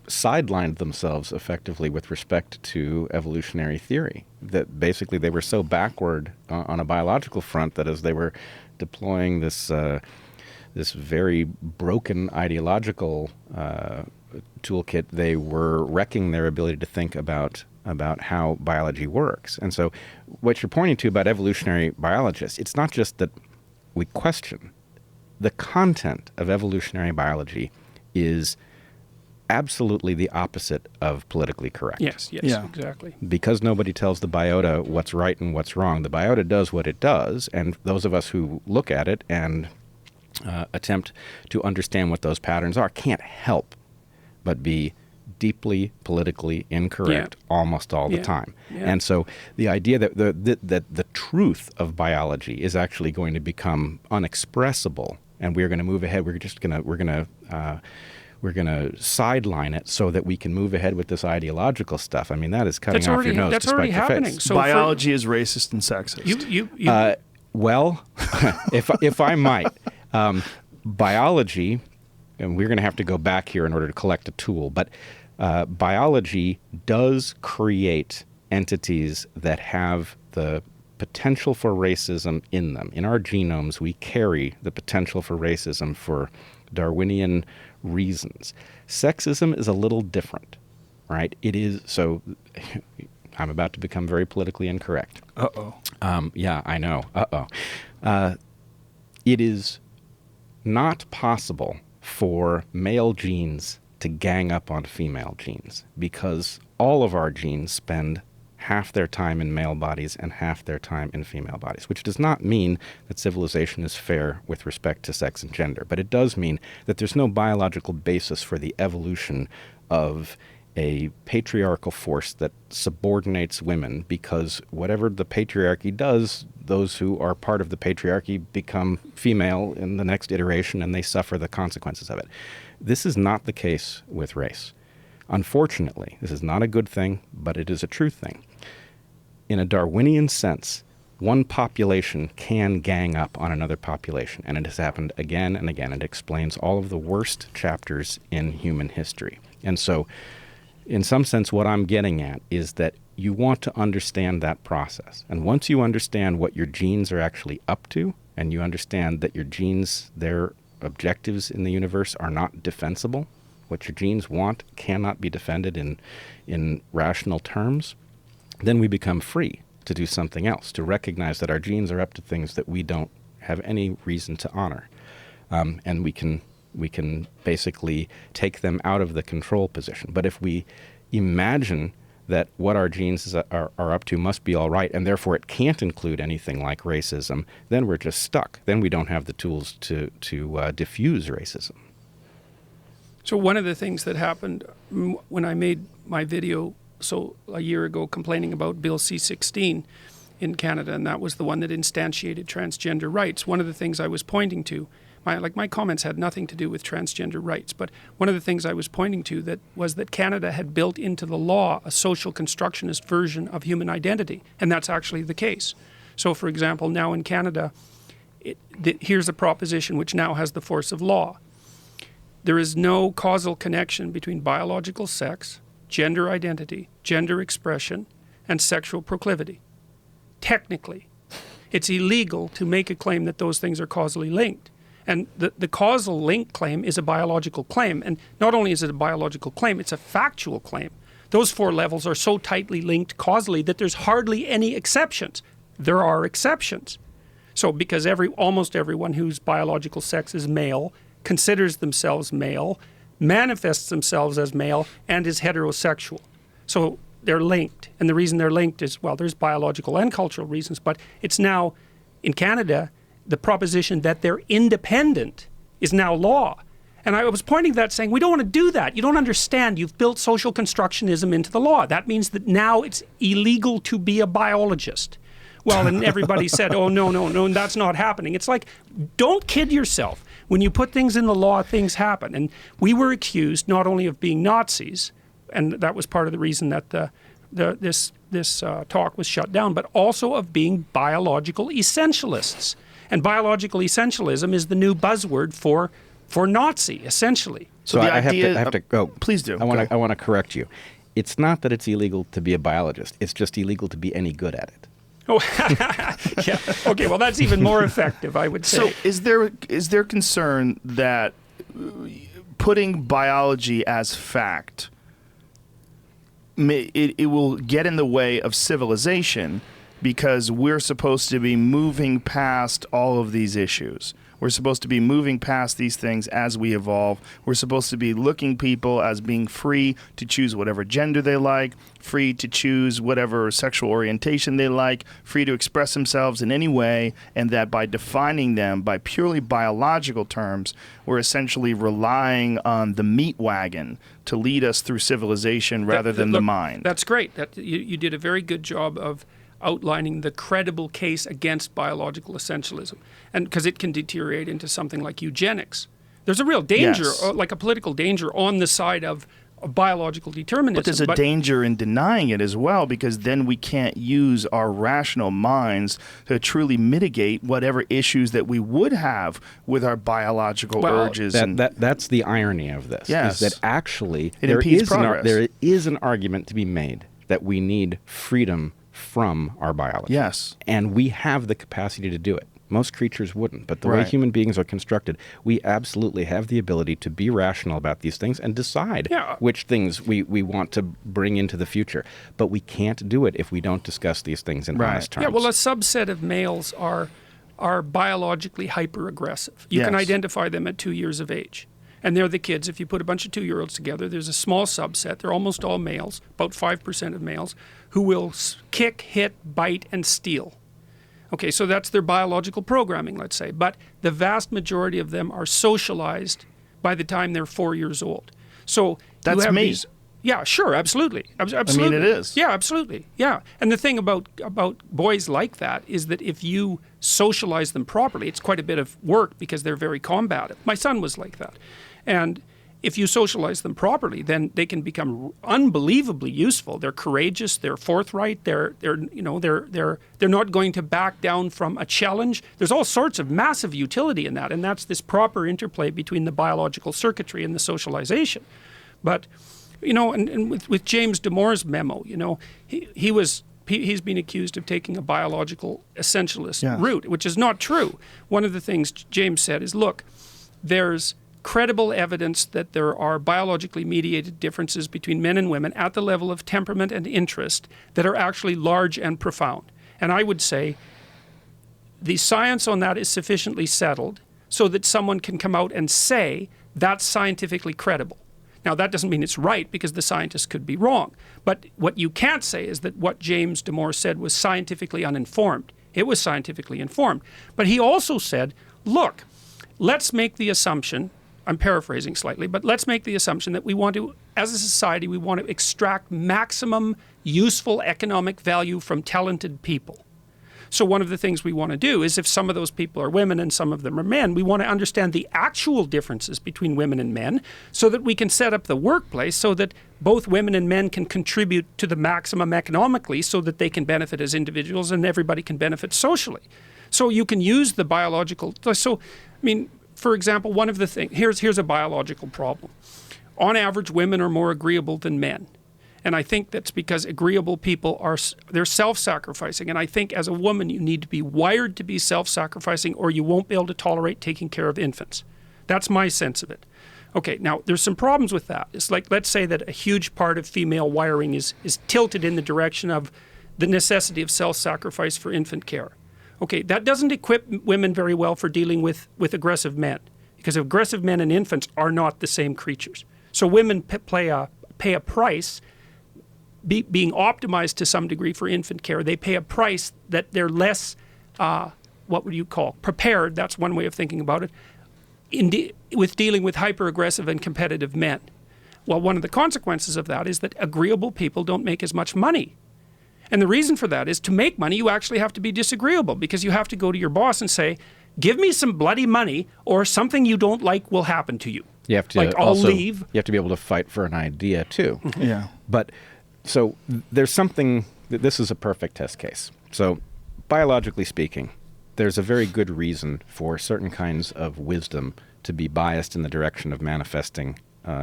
sidelined themselves effectively with respect to evolutionary theory. That basically they were so backward on a biological front that as they were deploying this very broken ideological toolkit, they were wrecking their ability to think about how biology works. And so what you're pointing to about evolutionary biologists, it's not just that we question. The content of evolutionary biology is absolutely the opposite of politically correct. Yes, yeah. Exactly. Because nobody tells the biota what's right and what's wrong. The biota does what it does, and those of us who look at it and attempt to understand what those patterns are can't help but be deeply politically incorrect almost all the time. Yeah. And so the idea that the truth of biology is actually going to become unexpressible, and we're going to move ahead. We're going to sideline it so that we can move ahead with this ideological stuff. I mean, that is cutting off your nose. That's already happening. So biology is racist and sexist. Well, if I might. Biology, and we're going to have to go back here in order to collect a tool, but biology does create entities that have the potential for racism in them. In our genomes, we carry the potential for racism for Darwinian reasons. Sexism is a little different, right? It is, so I'm about to become very politically incorrect. Uh-oh. Yeah, I know. Uh-oh. It is not possible for male genes to gang up on female genes because all of our genes spend half their time in male bodies and half their time in female bodies, which does not mean that civilization is fair with respect to sex and gender, but it does mean that there's no biological basis for the evolution of a patriarchal force that subordinates women, because whatever the patriarchy does, those who are part of the patriarchy become female in the next iteration and they suffer the consequences of it. This is not the case with race. Unfortunately, this is not a good thing, but it is a true thing. In a Darwinian sense, one population can gang up on another population, and it has happened again and again. It explains all of the worst chapters in human history. And so, in some sense, what I'm getting at is that you want to understand that process. And once you understand what your genes are actually up to, and you understand that your genes, their objectives in the universe are not defensible, what your genes want cannot be defended in rational terms, then we become free to do something else, to recognize that our genes are up to things that we don't have any reason to honor. And we can basically take them out of the control position. But if we imagine that what our genes are up to must be all right, and therefore it can't include anything like racism, then we're just stuck. Then we don't have the tools to diffuse racism. So one of the things that happened when I made my video a year ago complaining about Bill C-16 in Canada, and that was the one that instantiated transgender rights, one of the things I was pointing to, my comments had nothing to do with transgender rights, but one of the things I was pointing to was that Canada had built into the law a social constructionist version of human identity, and that's actually the case. So, for example, now in Canada, here's a proposition which now has the force of law. There is no causal connection between biological sex, gender identity, gender expression, and sexual proclivity. Technically, it's illegal to make a claim that those things are causally linked. And the causal link claim is a biological claim. And not only is it a biological claim, it's a factual claim. Those 4 levels are so tightly linked causally that there's hardly any exceptions. There are exceptions. So because almost everyone whose biological sex is male considers themselves male, manifests themselves as male, and is heterosexual. So they're linked. And the reason they're linked is, well, there's biological and cultural reasons, but it's now, in Canada, the proposition that they're independent is now law. And I was pointing to that saying, we don't want to do that. You don't understand. You've built social constructionism into the law. That means that now it's illegal to be a biologist. Well, and everybody said, oh, no, that's not happening. It's like, don't kid yourself. When you put things in the law, things happen. And we were accused not only of being Nazis, and that was part of the reason that this talk was shut down, but also of being biological essentialists. And biological essentialism is the new buzzword for Nazi, essentially. So I have to go. Please do. I want to correct you. It's not that it's illegal to be a biologist. It's just illegal to be any good at it. Oh, yeah. Okay, well, that's even more effective, I would say. So is there concern that putting biology as fact, it will get in the way of civilization because we're supposed to be moving past all of these issues? We're supposed to be moving past these things as we evolve. We're supposed to be looking people as being free to choose whatever gender they like, free to choose whatever sexual orientation they like, free to express themselves in any way, and that by defining them by purely biological terms, we're essentially relying on the meat wagon to lead us through civilization rather than the mind. That's great. You did a very good job of outlining the credible case against biological essentialism, and because it can deteriorate into something like eugenics. There's a real danger, like a political danger, on the side of biological determinism. But there's a danger in denying it as well, because then we can't use our rational minds to truly mitigate whatever issues that we would have with our biological urges. That's the irony of this. Yes. Is that actually there is an argument to be made that we need freedom from our biology. Yes. And we have the capacity to do it. Most creatures wouldn't, but the way human beings are constructed, we absolutely have the ability to be rational about these things and decide which things we want to bring into the future. But we can't do it if we don't discuss these things in honest terms. Yeah, well, a subset of males are biologically hyper-aggressive. You can identify them at 2 years of age. And they're the kids. If you put a bunch of 2-year-olds together, there's a small subset. They're almost all males, about 5% of males, who will kick, hit, bite, and steal. Okay, so that's their biological programming, let's say. But the vast majority of them are socialized by the time they're 4 years old. So that's me. Yeah, sure, absolutely. Absolutely. I mean, it is. Yeah, absolutely. Yeah. And the thing about boys like that is that if you socialize them properly, it's quite a bit of work because they're very combative. My son was like that. And if you socialize them properly, then they can become unbelievably useful. They're courageous, they're forthright, they're not going to back down from a challenge. There's all sorts of massive utility in that, and that's this proper interplay between the biological circuitry and the socialization. But and with James Damore's memo, he's been accused of taking a biological essentialist route, which is not true. One of the things James said is, look, there's credible evidence that there are biologically mediated differences between men and women at the level of temperament and interest that are actually large and profound. And I would say the science on that is sufficiently settled so that someone can come out and say that's scientifically credible. Now, that doesn't mean it's right, because the scientists could be wrong. But what you can't say is that what James Damore said was scientifically uninformed. It was scientifically informed. But he also said, look, let's make the assumption, I'm paraphrasing slightly, but let's make the assumption that we want to, as a society, we want to extract maximum useful economic value from talented people. So one of the things we want to do is, if some of those people are women and some of them are men, we want to understand the actual differences between women and men so that we can set up the workplace so that both women and men can contribute to the maximum economically so that they can benefit as individuals and everybody can benefit socially. So you can use the biological, so, I mean, for example, one of the things, here's a biological problem. On average, women are more agreeable than men. And I think that's because agreeable people they're self-sacrificing. And I think as a woman, you need to be wired to be self-sacrificing or you won't be able to tolerate taking care of infants. That's my sense of it. Okay, now there's some problems with that. It's like, let's say that a huge part of female wiring is tilted in the direction of the necessity of self-sacrifice for infant care. Okay, that doesn't equip women very well for dealing with aggressive men, because aggressive men and infants are not the same creatures. So women pay a price. Being optimized to some degree for infant care, they pay a price that they're less, what would you call, prepared, that's one way of thinking about it, with dealing with hyper-aggressive and competitive men. Well, one of the consequences of that is that agreeable people don't make as much money. And the reason for that is, to make money, you actually have to be disagreeable, because you have to go to your boss and say, give me some bloody money or something you don't like will happen to you. You have to like, I'll leave. You have to be able to fight for an idea, too. Yeah. But so there's something, this is a perfect test case. So biologically speaking, there's a very good reason for certain kinds of wisdom to be biased in the direction of manifesting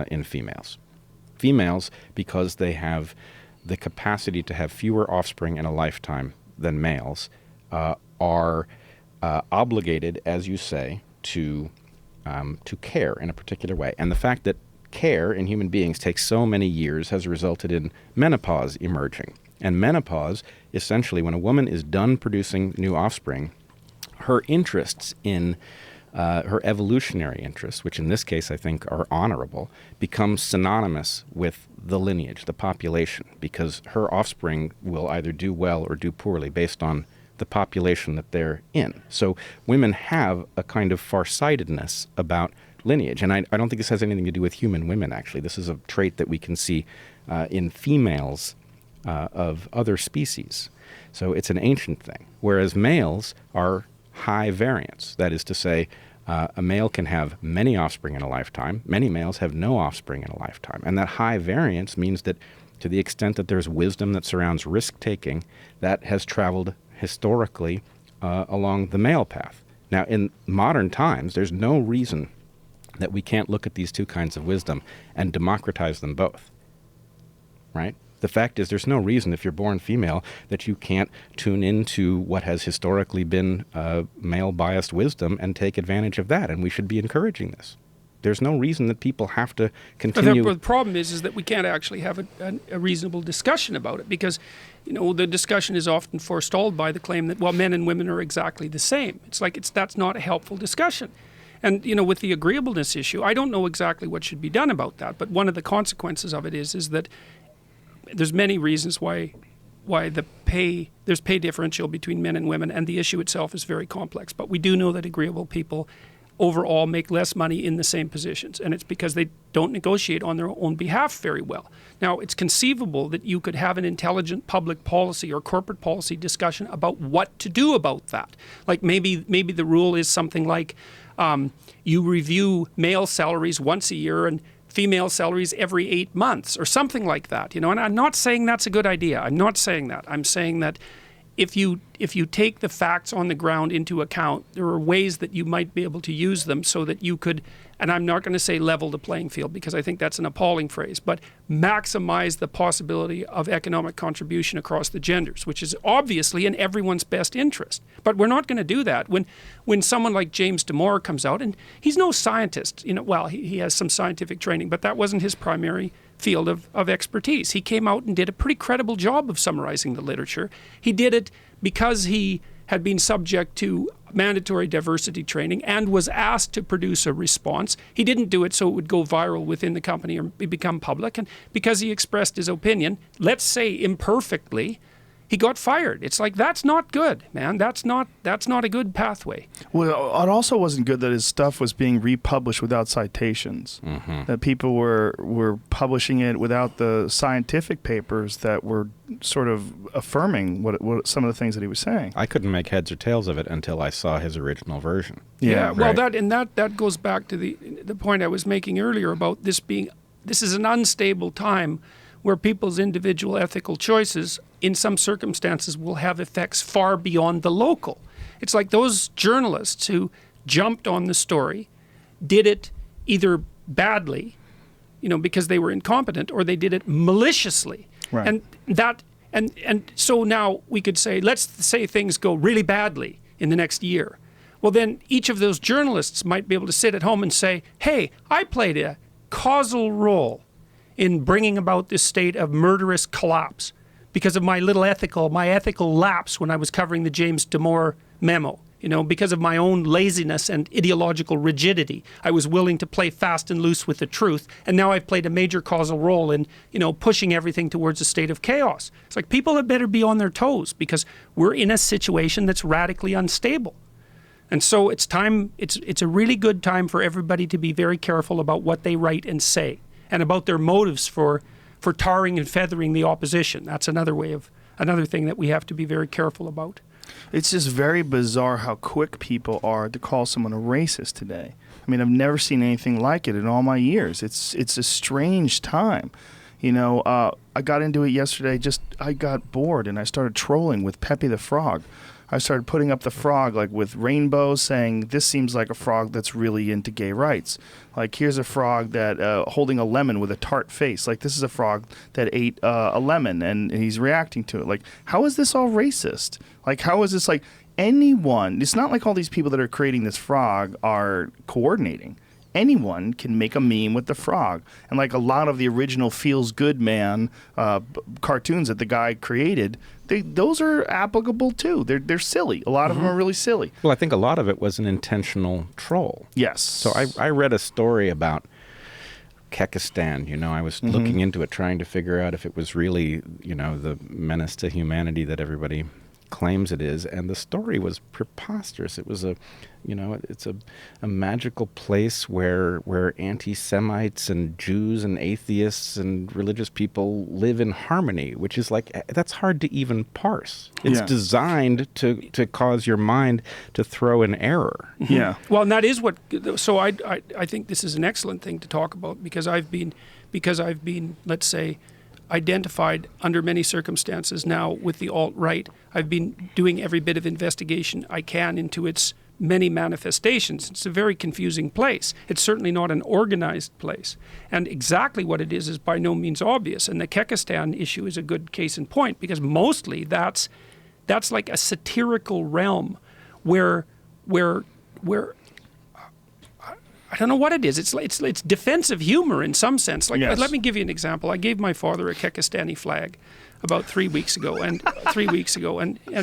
in females. Females, because they have the capacity to have fewer offspring in a lifetime than males, are obligated, as you say, to care in a particular way. And the fact that care in human beings takes so many years has resulted in menopause emerging. And menopause, essentially, when a woman is done producing new offspring, her interests in her evolutionary interests, which in this case I think are honorable, become synonymous with the lineage, the population, because her offspring will either do well or do poorly based on the population that they're in. So women have a kind of farsightedness about lineage. And I don't think this has anything to do with human women, actually. This is a trait that we can see in females of other species. So it's an ancient thing. Whereas males are high variance. That is to say, a male can have many offspring in a lifetime. Many males have no offspring in a lifetime. And that high variance means that to the extent that there's wisdom that surrounds risk-taking, that has traveled historically along the male path. Now, in modern times, there's no reason that we can't look at these two kinds of wisdom and democratize them both, right? The fact is, there's no reason, if you're born female, that you can't tune into what has historically been male-biased wisdom and take advantage of that, and we should be encouraging this. There's no reason that people have to continue. But the problem is that we can't actually have a reasonable discussion about it, because, you know, the discussion is often forestalled by the claim that, well, men and women are exactly the same. It's like that's not a helpful discussion. And, you know, with the agreeableness issue, I don't know exactly what should be done about that, but one of the consequences of it is that there's many reasons why there's pay differential between men and women, and the issue itself is very complex. But we do know that agreeable people overall make less money in the same positions, and it's because they don't negotiate on their own behalf very well. Now, it's conceivable that you could have an intelligent public policy or corporate policy discussion about what to do about that. Like maybe the rule is something like you review male salaries once a year and female salaries every 8 months, or something like that. You know, and I'm not saying that's a good idea. I'm not saying that. I'm saying that if you take the facts on the ground into account, there are ways that you might be able to use them so that you could, and I'm not going to say level the playing field because I think that's an appalling phrase, but maximize the possibility of economic contribution across the genders, which is obviously in everyone's best interest. But we're not going to do that. When someone like James Damore comes out, and he's no scientist, you know, well, he has some scientific training, but that wasn't his primary field of expertise. He came out and did a pretty credible job of summarizing the literature. He did it because he had been subject to mandatory diversity training and was asked to produce a response. He didn't do it so it would go viral within the company or become public. And because he expressed his opinion, let's say imperfectly, he got fired. It's like, that's not good, man. That's not a good pathway. Well, it also wasn't good that his stuff was being republished without citations. That people were publishing it without the scientific papers that were sort of affirming what some of the things that he was saying. I couldn't make heads or tails of it until I saw his original version. Yeah, well, right. that goes back to the point I was making earlier about this is an unstable time where people's individual ethical choices in some circumstances will have effects far beyond the local. It's like those journalists who jumped on the story, did it either badly, because they were incompetent, or they did it maliciously. Right. And so now we could say, let's say things go really badly in the next year. Well, then each of those journalists might be able to sit at home and say, hey, I played a causal role in bringing about this state of murderous collapse because of my ethical lapse when I was covering the James Damore memo. Because of my own laziness and ideological rigidity, I was willing to play fast and loose with the truth, and now I've played a major causal role in, pushing everything towards a state of chaos. It's like, people had better be on their toes because we're in a situation that's radically unstable. And so it's a really good time for everybody to be very careful about what they write and say, and about their motives for tarring and feathering the opposition. That's another thing that we have to be very careful about. It's just very bizarre how quick people are to call someone a racist today. I mean, I've never seen anything like it in all my years. It's a strange time. I got into it yesterday. I got bored and I started trolling with Pepe the Frog. I started putting up the frog with rainbows, saying this seems like a frog that's really into gay rights. Like, here's a frog that holding a lemon with a tart face. Like, this is a frog that ate a lemon and he's reacting to it. Like, how is this all racist? Like, how is this anyone? It's not like all these people that are creating this frog are coordinating. Anyone can make a meme with the frog. And a lot of the original Feels Good Man cartoons that the guy created, those are applicable too. They're silly. A lot of them are really silly. Well, I think a lot of it was an intentional troll. Yes. So I read a story about Kekistan. I was looking into it, trying to figure out if it was really, the menace to humanity that everybody claims it is, and the story was preposterous. It was it's a magical place where anti-Semites and Jews and atheists and religious people live in harmony, which is that's hard to even parse. It's designed to cause your mind to throw an error. Yeah. Well, and that is what. So I think this is an excellent thing to talk about because I've been, let's say, identified under many circumstances now with the alt-right. I've been doing every bit of investigation I can into its many manifestations. It's a very confusing place. It's certainly not an organized place. And exactly what it is by no means obvious. And the Kekistan issue is a good case in point because mostly that's like a satirical realm where I don't know what it is. It's defensive humor in some sense. Let me give you an example. I gave my father a Kekistani flag about 3 weeks ago, and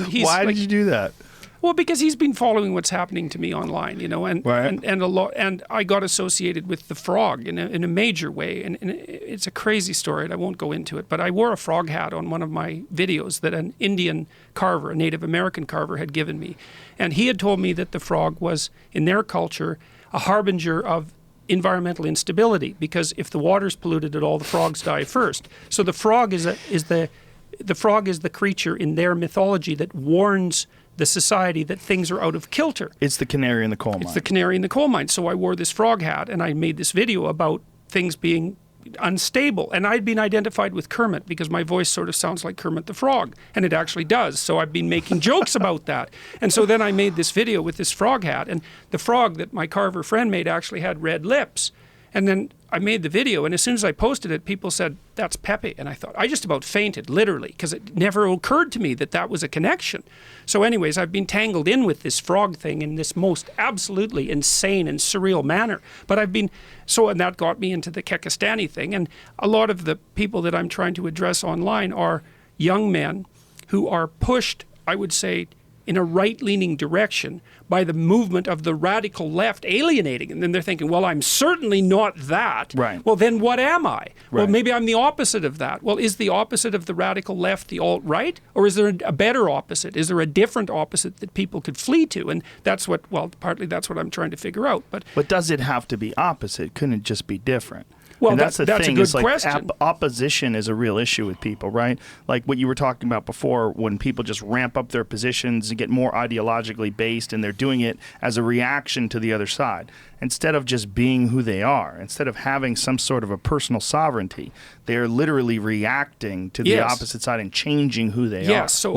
he's. Why did you do that? Well, because he's been following what's happening to me online, Right. and a lot, and I got associated with the frog in a major way, and it's a crazy story, and I won't go into it. But I wore a frog hat on one of my videos that an Indian carver, a Native American carver, had given me, and he had told me that the frog was in their culture a harbinger of environmental instability because if the water's polluted at all, the frogs die first. So the frog is the creature in their mythology that warns the society that things are out of kilter. It's the canary in the coal mine. It's the canary in the coal mine. So I wore this frog hat and I made this video about things being unstable. And I'd been identified with Kermit because my voice sort of sounds like Kermit the Frog. And it actually does. So I've been making jokes about that. And so then I made this video with this frog hat. And the frog that my carver friend made actually had red lips. And then I made the video, and as soon as I posted it, people said, that's Pepe. And I thought, I just about fainted, literally, because it never occurred to me that that was a connection. So anyways, I've been tangled in with this frog thing in this most absolutely insane and surreal manner. But and that got me into the Kekistani thing. And a lot of the people that I'm trying to address online are young men who are pushed, I would say, in a right-leaning direction by the movement of the radical left alienating. And then they're thinking, well, I'm certainly not that. Right. Well, then what am I? Well, Right. maybe I'm the opposite of that. Well, is the opposite of the radical left the alt-right? Or is there a better opposite? Is there a different opposite that people could flee to? And that's what, well, partly that's what I'm trying to figure out. But does it have to be opposite? Couldn't it just be different? Well, and that's the that's a thing. good Is like question. opposition is a real issue with people, right? Like what you were talking about before, when people just ramp up their positions and get more ideologically based, and they're doing it as a reaction to the other side instead of just being who they are. Instead of having some sort of a personal sovereignty, they're literally reacting to the Yes. opposite side and changing who they are. yes, so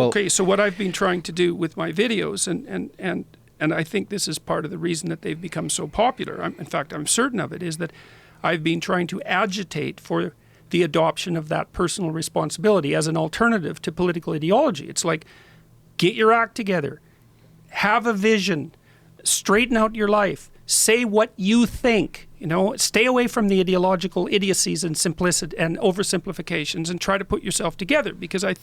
what I've been trying to do with my videos, and I think this is part of the reason that they've become so popular. In fact, I'm certain of it, is that I've been trying to agitate for the adoption of that personal responsibility as an alternative to political ideology. It's like, get your act together, have a vision, straighten out your life, say what you think, stay away from the ideological idiocies and simplicity and oversimplifications, and try to put yourself together. Because I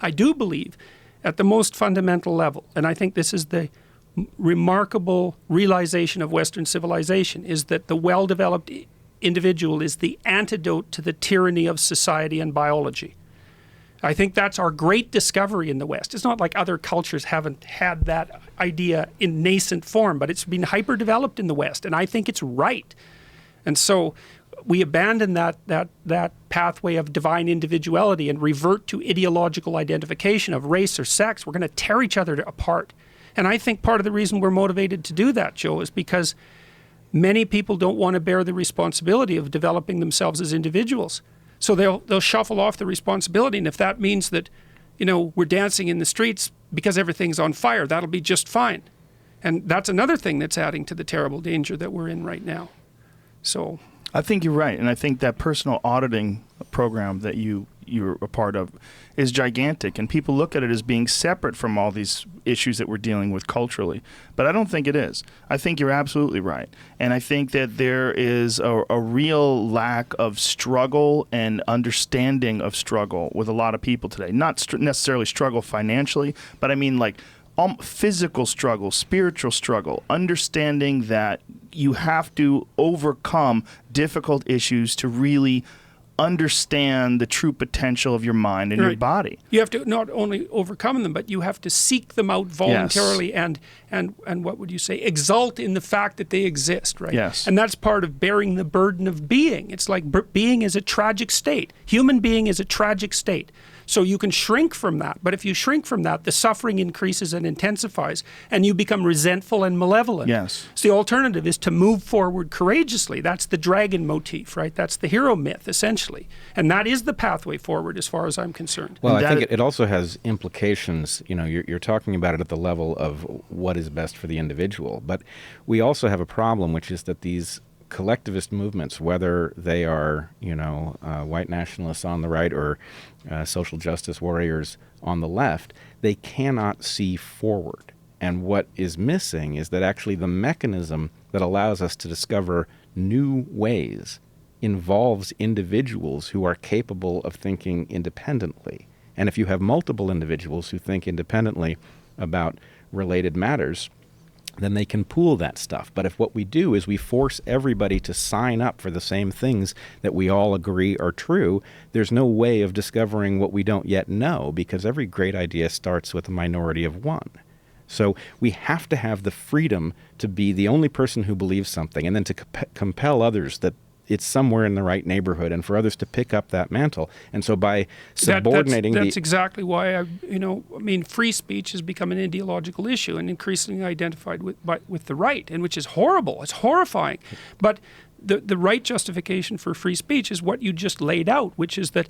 do believe at the most fundamental level, and I think this is the remarkable realization of Western civilization, is that the well-developed individual is the antidote to the tyranny of society and biology. I think that's our great discovery in the West. It's not like other cultures haven't had that idea in nascent form, but it's been hyper-developed in the West, and I think it's right. And so we abandon that pathway of divine individuality and revert to ideological identification of race or sex. We're going to tear each other apart. And I think part of the reason we're motivated to do that, Joe, is because many people don't want to bear the responsibility of developing themselves as individuals. So they'll shuffle off the responsibility, and if that means that, we're dancing in the streets because everything's on fire, that'll be just fine. And that's another thing that's adding to the terrible danger that we're in right now. So I think you're right, and I think that personal auditing program that you're a part of is gigantic, and people look at it as being separate from all these issues that we're dealing with culturally. But I don't think it is. I think you're absolutely right, and I think that there is a real lack of struggle and understanding of struggle with a lot of people today. Not necessarily struggle financially, but I mean like physical struggle, spiritual struggle, understanding that you have to overcome difficult issues to really understand the true potential of your mind and your body. You have to not only overcome them, but you have to seek them out voluntarily. Yes. and what would you say, exult in the fact that they exist, right? Yes. And that's part of bearing the burden of being. It's like being is a tragic state. Human being is a tragic state. So you can shrink from that. But if you shrink from that, the suffering increases and intensifies, and you become resentful and malevolent. Yes. So the alternative is to move forward courageously. That's the dragon motif, right? That's the hero myth, essentially. And that is the pathway forward as far as I'm concerned. Well, I think it also has implications. You're talking about it at the level of what is best for the individual. But we also have a problem, which is that these collectivist movements, whether they are, white nationalists on the right or social justice warriors on the left, they cannot see forward. And what is missing is that actually the mechanism that allows us to discover new ways involves individuals who are capable of thinking independently. And if you have multiple individuals who think independently about related matters, then they can pool that stuff. But if what we do is we force everybody to sign up for the same things that we all agree are true, there's no way of discovering what we don't yet know, because every great idea starts with a minority of one. So we have to have the freedom to be the only person who believes something, and then to compel others that it's somewhere in the right neighborhood, and for others to pick up that mantle. And so by subordinating that's exactly why free speech has become an ideological issue and increasingly identified with the right, and which is horrible. It's horrifying. But the right justification for free speech is what you just laid out, which is that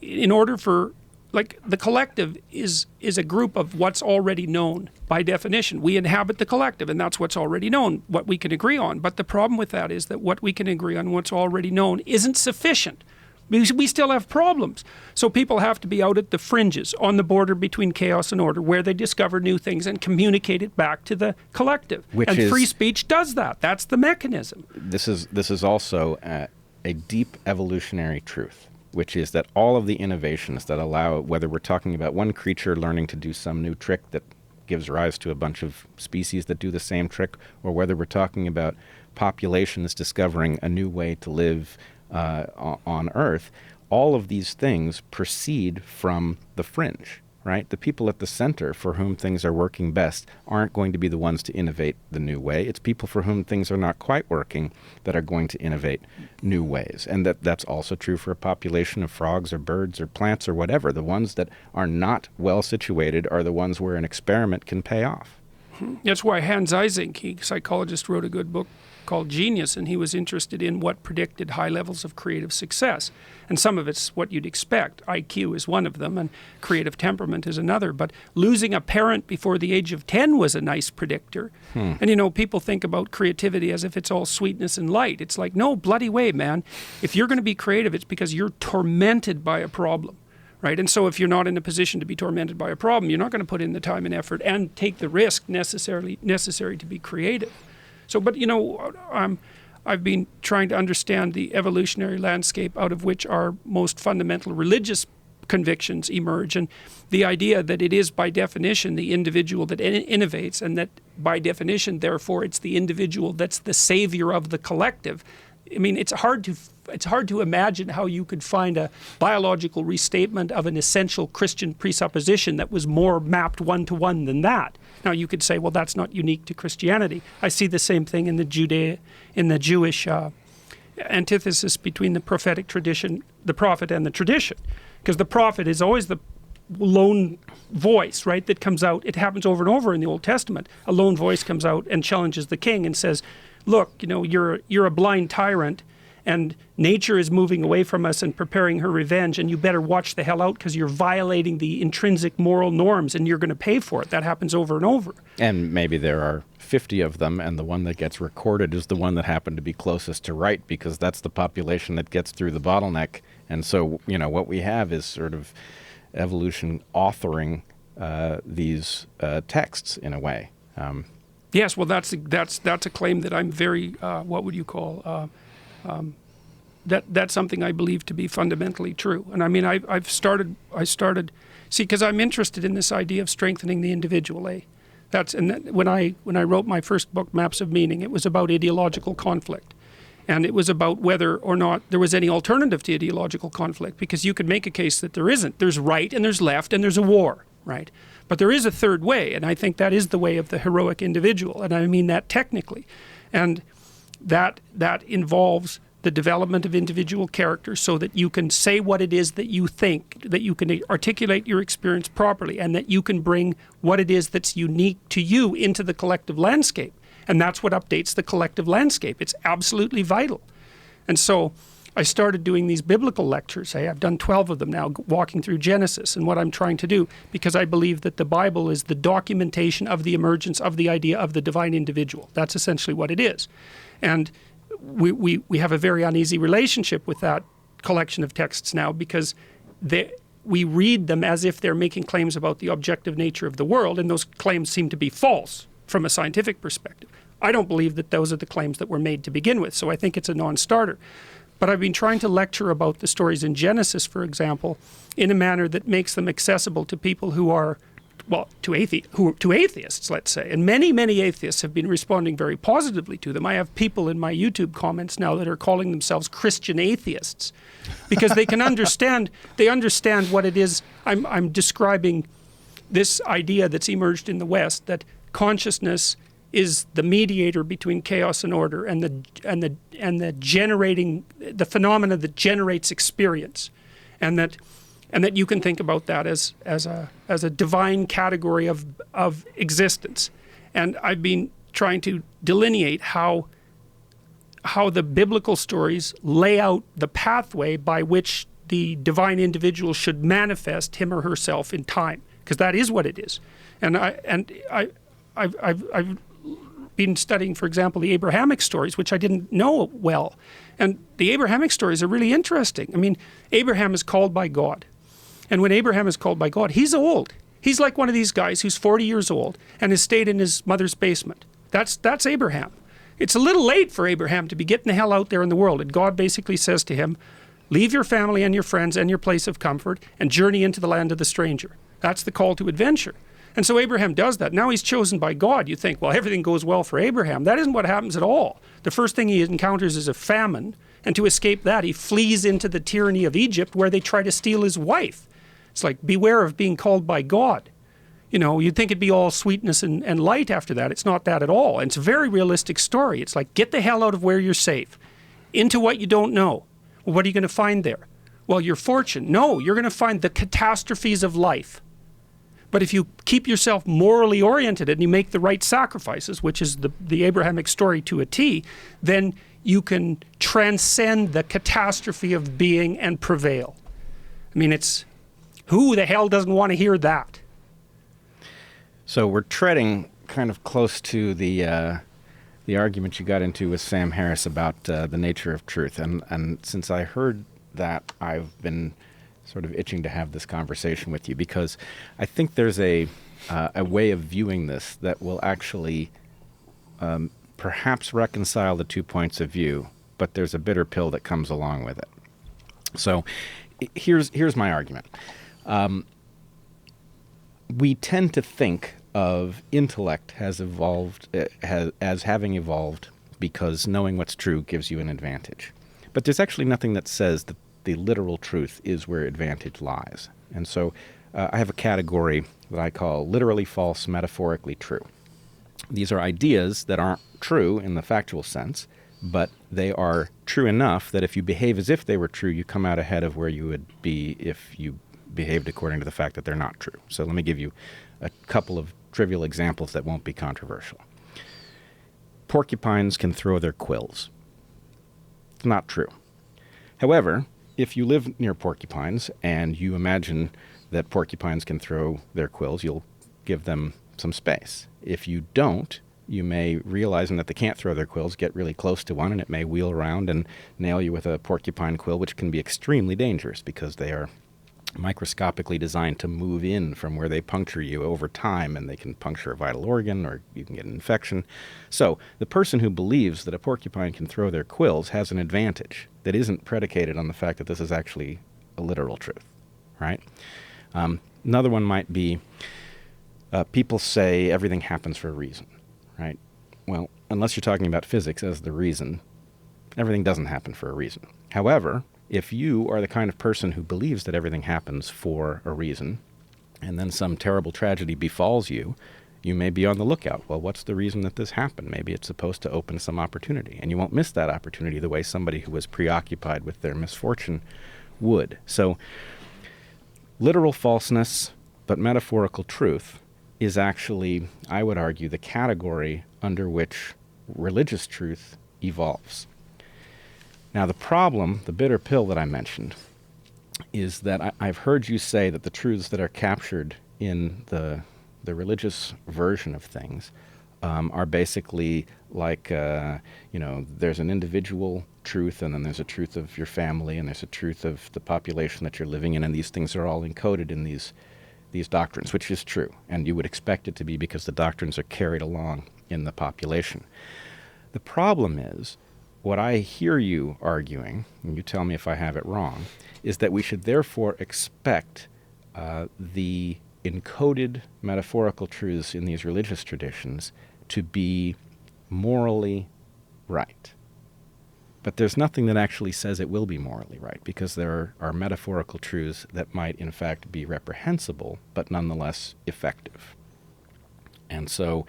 in order for, like, the collective is a group of what's already known by definition. We inhabit the collective, and that's what's already known, what we can agree on. But the problem with that is that what we can agree on, what's already known, isn't sufficient. Because we still have problems. So people have to be out at the fringes, on the border between chaos and order, where they discover new things and communicate it back to the collective. And free speech does that. That's the mechanism. This is also a deep evolutionary truth, which is that all of the innovations that allow, whether we're talking about one creature learning to do some new trick that gives rise to a bunch of species that do the same trick, or whether we're talking about populations discovering a new way to live on Earth, all of these things proceed from the fringe, right? The people at the center for whom things are working best aren't going to be the ones to innovate the new way. It's people for whom things are not quite working that are going to innovate new ways. And that's also true for a population of frogs or birds or plants or whatever. The ones that are not well situated are the ones where an experiment can pay off. That's why Hans Eysenck, a psychologist, wrote a good book called Genius, and he was interested in what predicted high levels of creative success. And some of it's what you'd expect. IQ is one of them, and creative temperament is another. But losing a parent before the age of 10 was a nice predictor. And, you know, people think about creativity as if it's all sweetness and light. It's like, no, bloody way, man. If you're going to be creative, it's because you're tormented by a problem. Right? And so if you're not in a position to be tormented by a problem, you're not going to put in the time and effort and take the risk necessary to be creative. So, but, you know, I've been trying to understand the evolutionary landscape out of which our most fundamental religious convictions emerge, and the idea that it is by definition the individual that innovates, and that by definition, therefore, it's the individual that's the savior of the collective. I mean, it's hard to imagine how you could find a biological restatement of an essential Christian presupposition that was more mapped one-to-one than that. Now, you could say, well, that's not unique to Christianity. I see the same thing in the Jewish antithesis between the prophetic tradition, the prophet, and the tradition. Because the prophet is always the lone voice, right, that comes out. It happens over and over in the Old Testament. A lone voice comes out and challenges the king and says, look, you know, you're a blind tyrant, and nature is moving away from us and preparing her revenge, and you better watch the hell out because you're violating the intrinsic moral norms, and you're going to pay for it. That happens over and over. And maybe there are 50 of them, and the one that gets recorded is the one that happened to be closest to right, because that's the population that gets through the bottleneck. And so, you know, what we have is sort of evolution authoring these texts in a way. Yes, well, that's a claim that I'm very, what would you call, that's something I believe to be fundamentally true. And I mean, I started, see, because I'm interested in this idea of strengthening the individual, eh? When I wrote my first book, Maps of Meaning, it was about ideological conflict. And it was about whether or not there was any alternative to ideological conflict, because you could make a case that there isn't. There's right and there's left and there's a war, right? But there is a third way, and I think that is the way of the heroic individual, and I mean that technically. And that involves the development of individual character so that you can say what it is that you think, that you can articulate your experience properly, and that you can bring what it is that's unique to you into the collective landscape. And that's what updates the collective landscape. It's absolutely vital. And so I started doing these biblical lectures. I've done 12 of them now, walking through Genesis, and what I'm trying to do, because I believe that the Bible is the documentation of the emergence of the idea of the divine individual. That's essentially what it is. And we have a very uneasy relationship with that collection of texts now, because we read them as if they're making claims about the objective nature of the world, and those claims seem to be false from a scientific perspective. I don't believe that those are the claims that were made to begin with, so I think it's a non-starter. But I've been trying to lecture about the stories in Genesis, for example, in a manner that makes them accessible to people who are, well, to atheists, let's say. And many, many atheists have been responding very positively to them. I have people in my YouTube comments now that are calling themselves Christian atheists, because they can understand, what it is. I'm describing this idea that's emerged in the West, that consciousness is the mediator between chaos and order, and the generating, the phenomena that generates experience, and that you can think about that as a divine category of existence. And I've been trying to delineate how the biblical stories lay out the pathway by which the divine individual should manifest him or herself in time, because that is what it is. And I've been studying, for example, the Abrahamic stories, which I didn't know well. And the Abrahamic stories are really interesting. I mean, Abraham is called by God. And when Abraham is called by God, he's old. He's like one of these guys who's 40 years old and has stayed in his mother's basement. That's Abraham. It's a little late for Abraham to be getting the hell out there in the world. And God basically says to him, leave your family and your friends and your place of comfort and journey into the land of the stranger. That's the call to adventure. And so Abraham does that. Now he's chosen by God. You think, well, everything goes well for Abraham. That isn't what happens at all. The first thing he encounters is a famine, and to escape that, he flees into the tyranny of Egypt, where they try to steal his wife. It's like, beware of being called by God. You know, you'd think it'd be all sweetness and light after that. It's not that at all. And it's a very realistic story. It's like, get the hell out of where you're safe, into what you don't know. Well, what are you going to find there? Well, your fortune. No, you're going to find the catastrophes of life. But if you keep yourself morally oriented and you make the right sacrifices, which is the Abrahamic story to a T, then you can transcend the catastrophe of being and prevail. I mean, it's, who the hell doesn't want to hear that? So we're treading kind of close to the argument you got into with Sam Harris about the nature of truth. And since I heard that, I've been sort of itching to have this conversation with you, because I think there's a way of viewing this that will actually perhaps reconcile the 2 points of view, but there's a bitter pill that comes along with it. So here's my argument. We tend to think of intellect as having evolved because knowing what's true gives you an advantage. But there's actually nothing that says that the literal truth is where advantage lies. And so I have a category that I call literally false, metaphorically true. These are ideas that aren't true in the factual sense, but they are true enough that if you behave as if they were true, you come out ahead of where you would be if you behaved according to the fact that they're not true. So let me give you a couple of trivial examples that won't be controversial. Porcupines can throw their quills. It's not true. However, if you live near porcupines and you imagine that porcupines can throw their quills, you'll give them some space. If you don't, you may, realizing that they can't throw their quills, get really close to one, and it may wheel around and nail you with a porcupine quill, which can be extremely dangerous because they are microscopically designed to move in from where they puncture you over time, and they can puncture a vital organ, or you can get an infection. So the person who believes that a porcupine can throw their quills has an advantage that isn't predicated on the fact that this is actually a literal truth, right? Another one might be people say everything happens for a reason, right? Well, unless you're talking about physics as the reason, everything doesn't happen for a reason. However, if you are the kind of person who believes that everything happens for a reason, and then some terrible tragedy befalls you, you may be on the lookout. Well, what's the reason that this happened? Maybe it's supposed to open some opportunity, and you won't miss that opportunity the way somebody who was preoccupied with their misfortune would. So, literal falseness, but metaphorical truth, is actually, I would argue, the category under which religious truth evolves. Now, the problem, the bitter pill that I mentioned, is that I've heard you say that the truths that are captured in the religious version of things are basically like, there's an individual truth, and then there's a truth of your family, and there's a truth of the population that you're living in, and these things are all encoded in these doctrines, which is true, and you would expect it to be because the doctrines are carried along in the population. The problem is, what I hear you arguing, and you tell me if I have it wrong, is that we should therefore expect the encoded metaphorical truths in these religious traditions to be morally right. But there's nothing that actually says it will be morally right, because there are metaphorical truths that might in fact be reprehensible, but nonetheless effective. And so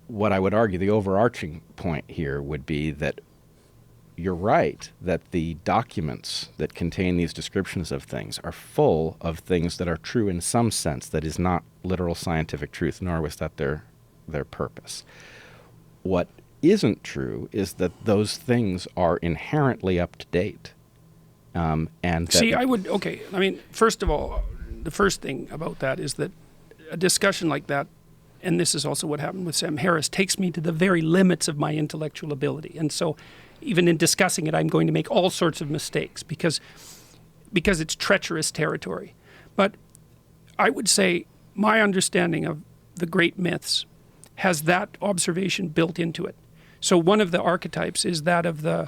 what I would argue, the overarching point here would be that you're right that the documents that contain these descriptions of things are full of things that are true in some sense that is not literal scientific truth, nor was that their purpose. What isn't true is that those things are inherently up to date. First of all, the first thing about that is that a discussion like that, and this is also what happened with Sam Harris, takes me to the very limits of my intellectual ability. And so even in discussing it, I'm going to make all sorts of mistakes because it's treacherous territory. But I would say my understanding of the great myths has that observation built into it. So one of the archetypes is that of the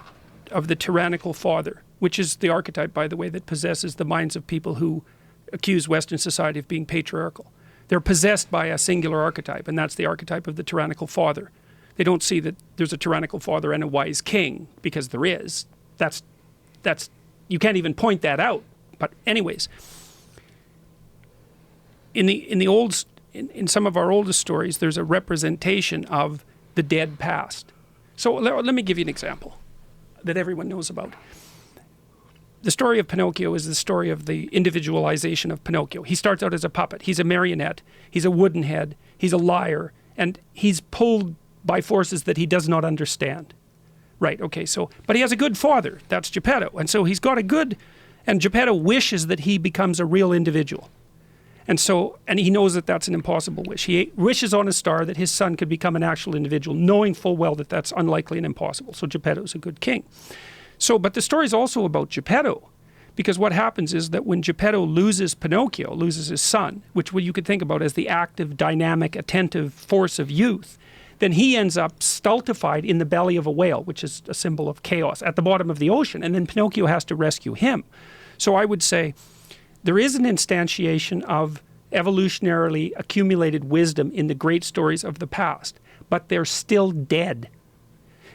tyrannical father, which is the archetype, by the way, that possesses the minds of people who accuse Western society of being patriarchal. They're possessed by a singular archetype, and that's the archetype of the tyrannical father. They don't see that there's a tyrannical father and a wise king, because there is. That's you can't even point that out. But anyways, in some of our oldest stories, there's a representation of the dead past. So let me give you an example that everyone knows about. The story of Pinocchio is the story of the individualization of Pinocchio. He starts out as a puppet. He's a marionette. He's a wooden head. He's a liar. And he's pulled by forces that he does not understand. Right, okay, but he has a good father. That's Geppetto. And so he's got and Geppetto wishes that he becomes a real individual. And he knows that that's an impossible wish. He wishes on a star that his son could become an actual individual, knowing full well that that's unlikely and impossible. So Geppetto's a good king. But the story is also about Geppetto, because what happens is that when Geppetto loses Pinocchio, loses his son, which you could think about as the active, dynamic, attentive force of youth, then he ends up stultified in the belly of a whale, which is a symbol of chaos, at the bottom of the ocean. And then Pinocchio has to rescue him. So I would say there is an instantiation of evolutionarily accumulated wisdom in the great stories of the past, but they're still dead.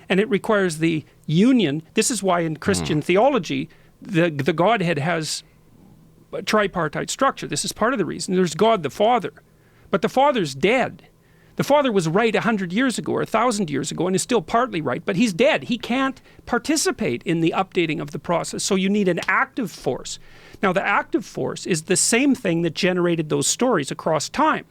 And it requires the union. This is why in Christian theology, the Godhead has a tripartite structure. This is part of the reason. There's God the Father, but the Father's dead. The Father was right 100 years ago or 1,000 years ago and is still partly right, but he's dead. He can't participate in the updating of the process. So you need an active force. Now, the active force is the same thing that generated those stories across time,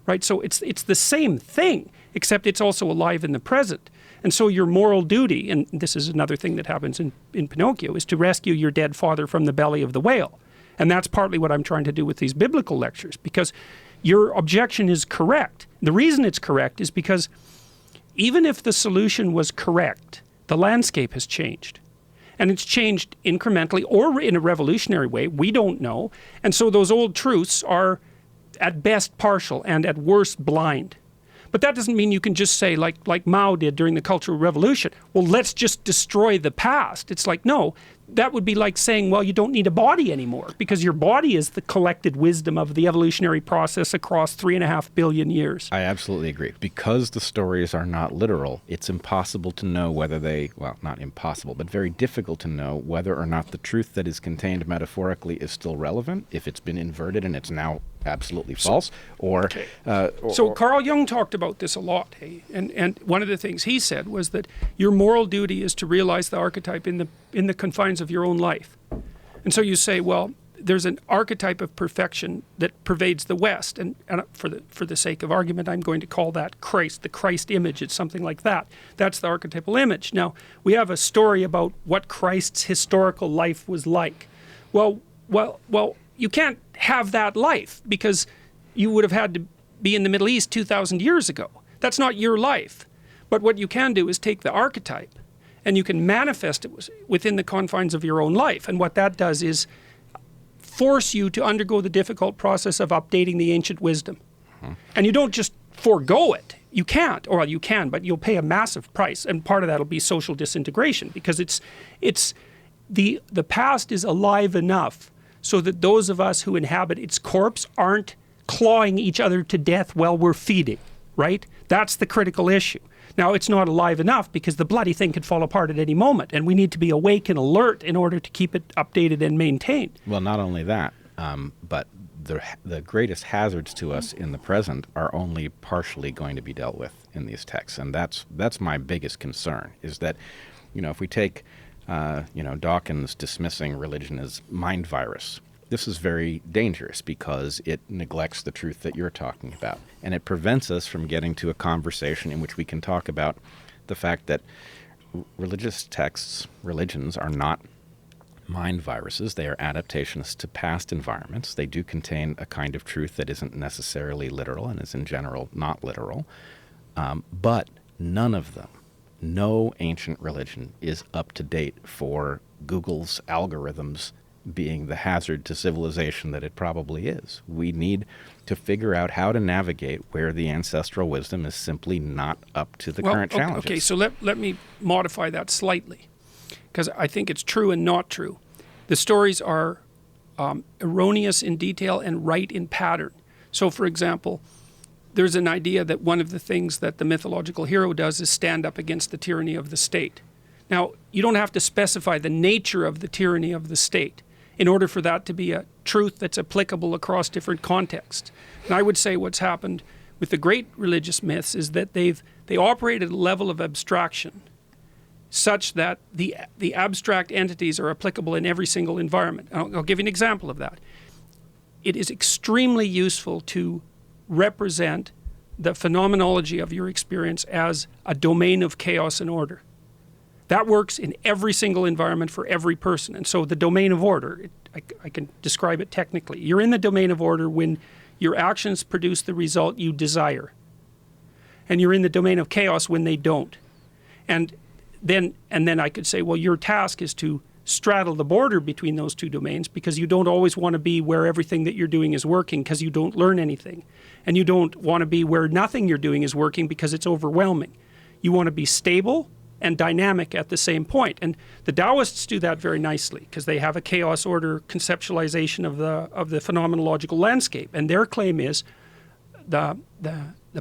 right? So it's the same thing, except it's also alive in the present. And so your moral duty, and this is another thing that happens in Pinocchio, is to rescue your dead father from the belly of the whale. And that's partly what I'm trying to do with these biblical lectures, because your objection is correct. The reason it's correct is because even if the solution was correct, the landscape has changed. And it's changed incrementally or in a revolutionary way. We don't know. And so those old truths are at best partial and at worst blind. But that doesn't mean you can just say, like Mao did during the Cultural Revolution, well, let's just destroy the past. It's like, no, that would be like saying, well, you don't need a body anymore, because your body is the collected wisdom of the evolutionary process across 3.5 billion years. I absolutely agree. Because the stories are not literal, it's impossible to know whether not impossible, but very difficult to know whether or not the truth that is contained metaphorically is still relevant, if it's been inverted and it's now absolutely false, So Carl Jung talked about this a lot, hey? And one of the things he said was that your moral duty is to realize the archetype in the confines of your own life. And so you say, well, there's an archetype of perfection that pervades the West, and for the sake of argument, I'm going to call that Christ, the Christ image. It's something like that. That's the archetypal image. Now, we have a story about what Christ's historical life was like. Well, you can't have that life, because you would have had to be in the Middle East 2,000 years ago. That's not your life. But what you can do is take the archetype and you can manifest it within the confines of your own life. And what that does is force you to undergo the difficult process of updating the ancient wisdom. And you don't just forego it. You can't, or you can, but you'll pay a massive price. And part of that will be social disintegration, because the past is alive enough so that those of us who inhabit its corpse aren't clawing each other to death while we're feeding, right? That's the critical issue. Now, it's not alive enough because the bloody thing could fall apart at any moment, and we need to be awake and alert in order to keep it updated and maintained. Well, not only that, but the greatest hazards to us in the present are only partially going to be dealt with in these texts, and that's my biggest concern, is that, if we take Dawkins dismissing religion as mind virus, this is very dangerous because it neglects the truth that you're talking about. And it prevents us from getting to a conversation in which we can talk about the fact that religions are not mind viruses. They are adaptations to past environments. They do contain a kind of truth that isn't necessarily literal and is in general not literal. But none of them, no ancient religion is up to date for Google's algorithms being the hazard to civilization that it probably is. We need to figure out how to navigate where the ancestral wisdom is simply not up to the current challenges. Okay, so let me modify that slightly, because I think it's true and not true. The stories are erroneous in detail and right in pattern. So, for example, there's an idea that one of the things that the mythological hero does is stand up against the tyranny of the state. Now, you don't have to specify the nature of the tyranny of the state in order for that to be a truth that's applicable across different contexts. And I would say what's happened with the great religious myths is that they operate at a level of abstraction such that the abstract entities are applicable in every single environment. I'll give you an example of that. It is extremely useful to represent the phenomenology of your experience as a domain of chaos and order. That works in every single environment for every person. And so the domain of order, I can describe it technically. You're in the domain of order when your actions produce the result you desire. And you're in the domain of chaos when they don't. And then I could say, well, your task is to straddle the border between those two domains, because you don't always want to be where everything that you're doing is working because you don't learn anything. And you don't want to be where nothing you're doing is working because it's overwhelming. You want to be stable and dynamic at the same point. And the Taoists do that very nicely because they have a chaos order conceptualization of the phenomenological landscape. And their claim is the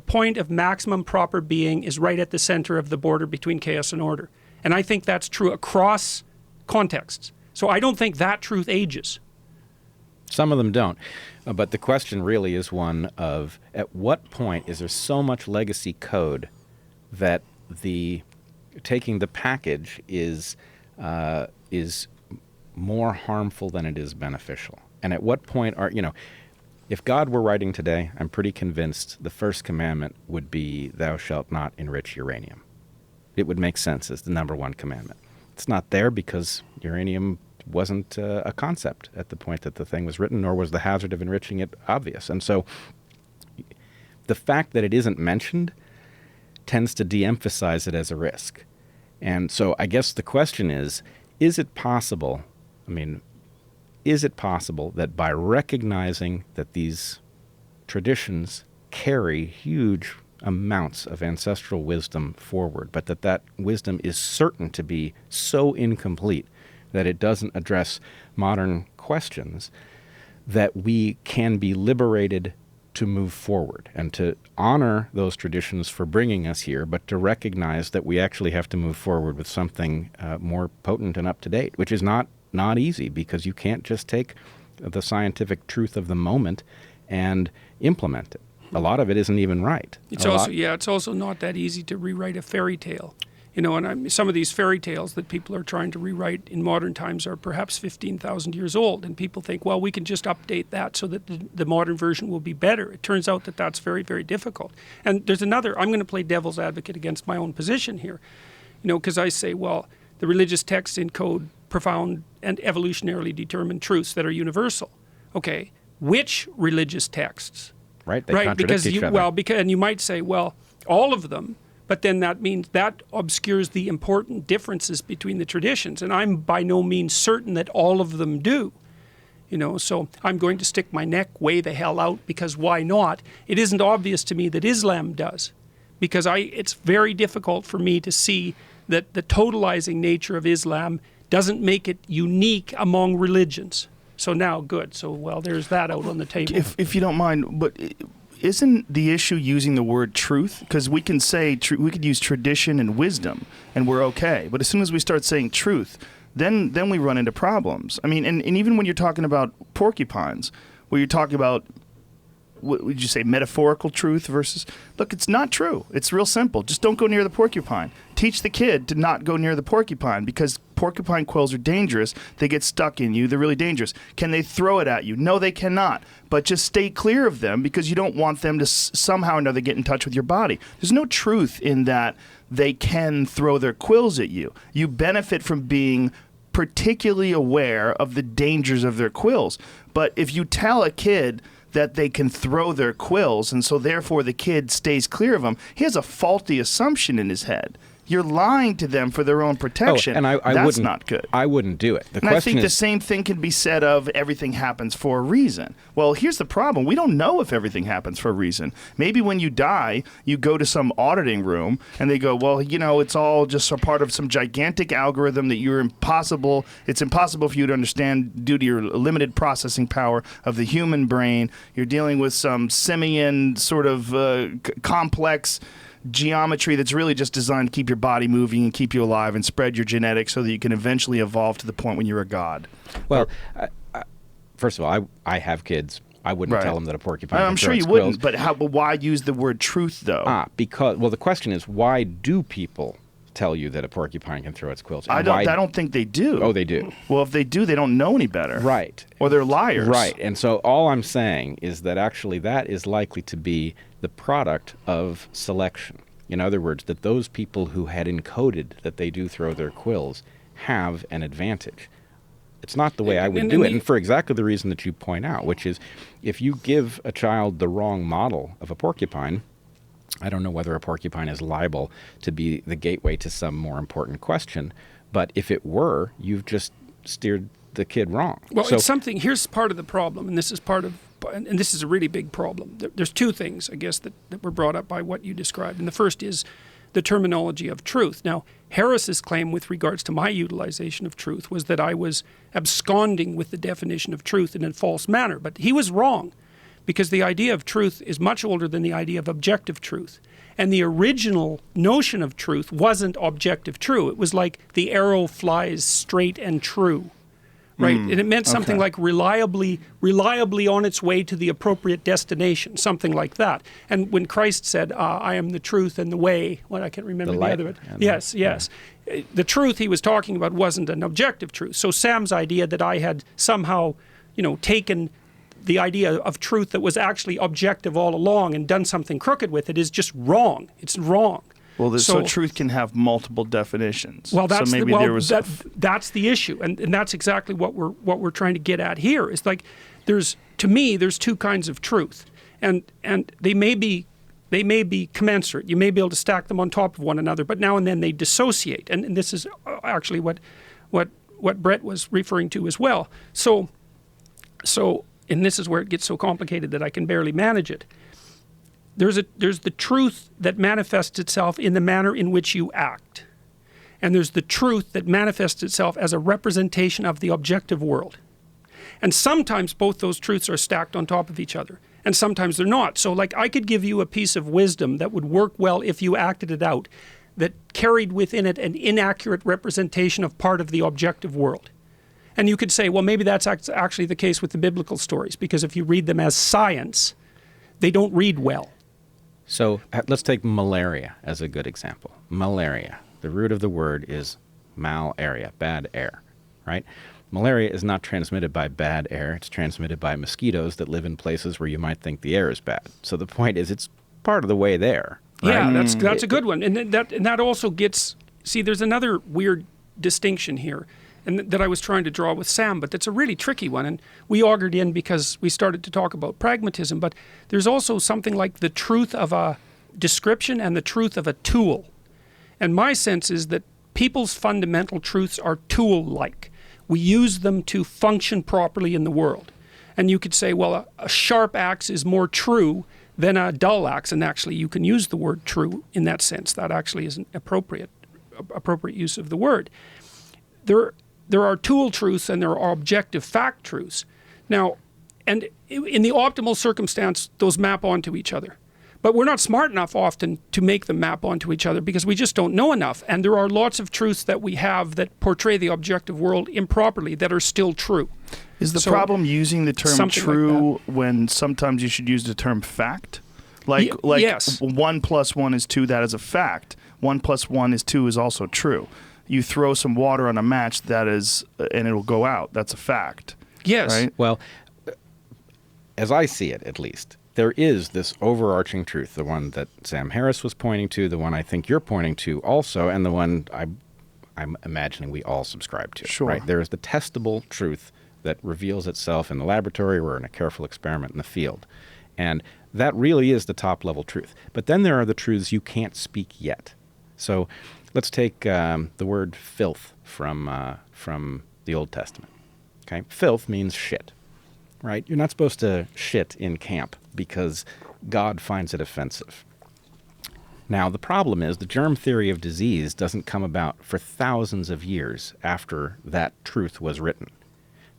point of maximum proper being is right at the center of the border between chaos and order. And I think that's true across contexts. So I don't think that truth ages. Some of them don't. But the question really is one of, at what point is there so much legacy code that taking the package is more harmful than it is beneficial? And at what point if God were writing today, I'm pretty convinced the first commandment would be, thou shalt not enrich uranium. It would make sense as the number one commandment. It's not there because uranium wasn't a concept at the point that the thing was written, nor was the hazard of enriching it obvious. And so the fact that it isn't mentioned tends to de-emphasize it as a risk. And so I guess the question is it possible, that by recognizing that these traditions carry huge amounts of ancestral wisdom forward, but that wisdom is certain to be so incomplete that it doesn't address modern questions, that we can be liberated to move forward and to honor those traditions for bringing us here, but to recognize that we actually have to move forward with something more potent and up to date, which is not easy, because you can't just take the scientific truth of the moment and implement it. A lot of it isn't even right. It's also not that easy to rewrite a fairy tale. And some of these fairy tales that people are trying to rewrite in modern times are perhaps 15,000 years old. And people think, well, we can just update that so that the modern version will be better. It turns out that that's very, very difficult. And there's another, I'm going to play devil's advocate against my own position here. Because I say, well, the religious texts encode profound and evolutionarily determined truths that are universal. Okay, which religious texts? Right, they contradict each other. And you might say, well, all of them. But then that means that obscures the important differences between the traditions. And I'm by no means certain that all of them do. So I'm going to stick my neck way the hell out, because why not? It isn't obvious to me that Islam does, because it's very difficult for me to see that the totalizing nature of Islam doesn't make it unique among religions. So now, good. So, well, there's that out on the table. If you don't mind, but isn't the issue using the word truth? Because we can say we could use tradition and wisdom, and we're okay. But as soon as we start saying truth, then we run into problems. And even when you're talking about porcupines, where you're talking about, what would you say, metaphorical truth versus, look, it's not true. It's real simple. Just don't go near the porcupine. Teach the kid to not go near the porcupine, because porcupine quills are dangerous. They get stuck in you. They're really dangerous. Can they throw it at you? No, they cannot. But just stay clear of them, because you don't want them to somehow or another get in touch with your body. There's no truth in that they can throw their quills at you. You benefit from being particularly aware of the dangers of their quills. But if you tell a kid that they can throw their quills, and so therefore the kid stays clear of them, he has a faulty assumption in his head. You're lying to them for their own protection. And that's not good. I wouldn't do it. I think the same thing can be said of everything happens for a reason. Well, here's the problem. We don't know if everything happens for a reason. Maybe when you die, you go to some auditing room and they go, well, it's all just a part of some gigantic algorithm that it's impossible for you to understand due to your limited processing power of the human brain. You're dealing with some simian sort of complex geometry that's really just designed to keep your body moving and keep you alive and spread your genetics so that you can eventually evolve to the point when you're a god. Well, first of all, I have kids. I wouldn't tell them that a porcupine can I'm throw sure its you quills. wouldn't, but why use the word truth, though? The question is, why do people tell you that a porcupine can throw its quills? I don't think they do. Oh, they do. Well, if they do, they don't know any better. Right. Or they're liars. Right. And so all I'm saying is that actually that is likely to be the product of selection. In other words, that those people who had encoded that they do throw their quills have an advantage. It's not the way I would do it, and for exactly the reason that you point out, which is if you give a child the wrong model of a porcupine, I don't know whether a porcupine is liable to be the gateway to some more important question, but if it were, you've just steered the kid wrong. Well, here's part of the problem, and this is a really big problem. There's two things, I guess, that were brought up by what you described, and the first is the terminology of truth. Now, Harris's claim with regards to my utilization of truth was that I was absconding with the definition of truth in a false manner, but he was wrong, because the idea of truth is much older than the idea of objective truth. And the original notion of truth wasn't objective true. It was like the arrow flies straight and true. Right, and it meant something like reliably on its way to the appropriate destination, something like that. And when Christ said, "I am the truth and the way," I can't remember the other one. Yes. The truth he was talking about wasn't an objective truth. So Sam's idea that I had somehow, taken the idea of truth that was actually objective all along and done something crooked with it is just wrong. It's wrong. Well, so truth can have multiple definitions. Well, that's so that's the issue, and that's exactly what we're trying to get at here. It's like there's two kinds of truth, and they may be commensurate. You may be able to stack them on top of one another, but now and then they dissociate, and this is actually what Brett was referring to as well. So, and this is where it gets so complicated that I can barely manage it. There's the truth that manifests itself in the manner in which you act. And there's the truth that manifests itself as a representation of the objective world. And sometimes both those truths are stacked on top of each other. And sometimes they're not. So I could give you a piece of wisdom that would work well if you acted it out, that carried within it an inaccurate representation of part of the objective world. And you could say, well, maybe that's actually the case with the biblical stories, because if you read them as science, they don't read well. So let's take malaria as a good example. Malaria, the root of the word is mal-area, bad air, right? Malaria is not transmitted by bad air. It's transmitted by mosquitoes that live in places where you might think the air is bad. So the point is it's part of the way there. Right? Yeah, that's a good one. And that also gets, there's another weird distinction here, and that I was trying to draw with Sam, but that's a really tricky one. And we augured in because we started to talk about pragmatism, but there's also something like the truth of a description and the truth of a tool. And my sense is that people's fundamental truths are tool-like. We use them to function properly in the world. And you could say, well, a sharp axe is more true than a dull axe. And actually, you can use the word true in that sense. That actually is an appropriate use of the word. There are tool truths and there are objective fact truths. Now, and in the optimal circumstance, those map onto each other. But we're not smart enough often to make them map onto each other because we just don't know enough. And there are lots of truths that we have that portray the objective world improperly that are still true. Is the problem using the term true when sometimes you should use the term fact? Yes. 1 + 1 is 2, that is a fact. 1 + 1 is 2 is also true. You throw some water on a match, and it'll go out. That's a fact. Yes. Right? Well, as I see it, at least, there is this overarching truth, the one that Sam Harris was pointing to, the one I think you're pointing to also, and the one I'm imagining we all subscribe to. Sure. Right? There is the testable truth that reveals itself in the laboratory or in a careful experiment in the field. And that really is the top-level truth. But then there are the truths you can't speak yet. So let's take the word filth from the Old Testament. Okay, filth means shit, right? You're not supposed to shit in camp because God finds it offensive. Now, the problem is the germ theory of disease doesn't come about for thousands of years after that truth was written.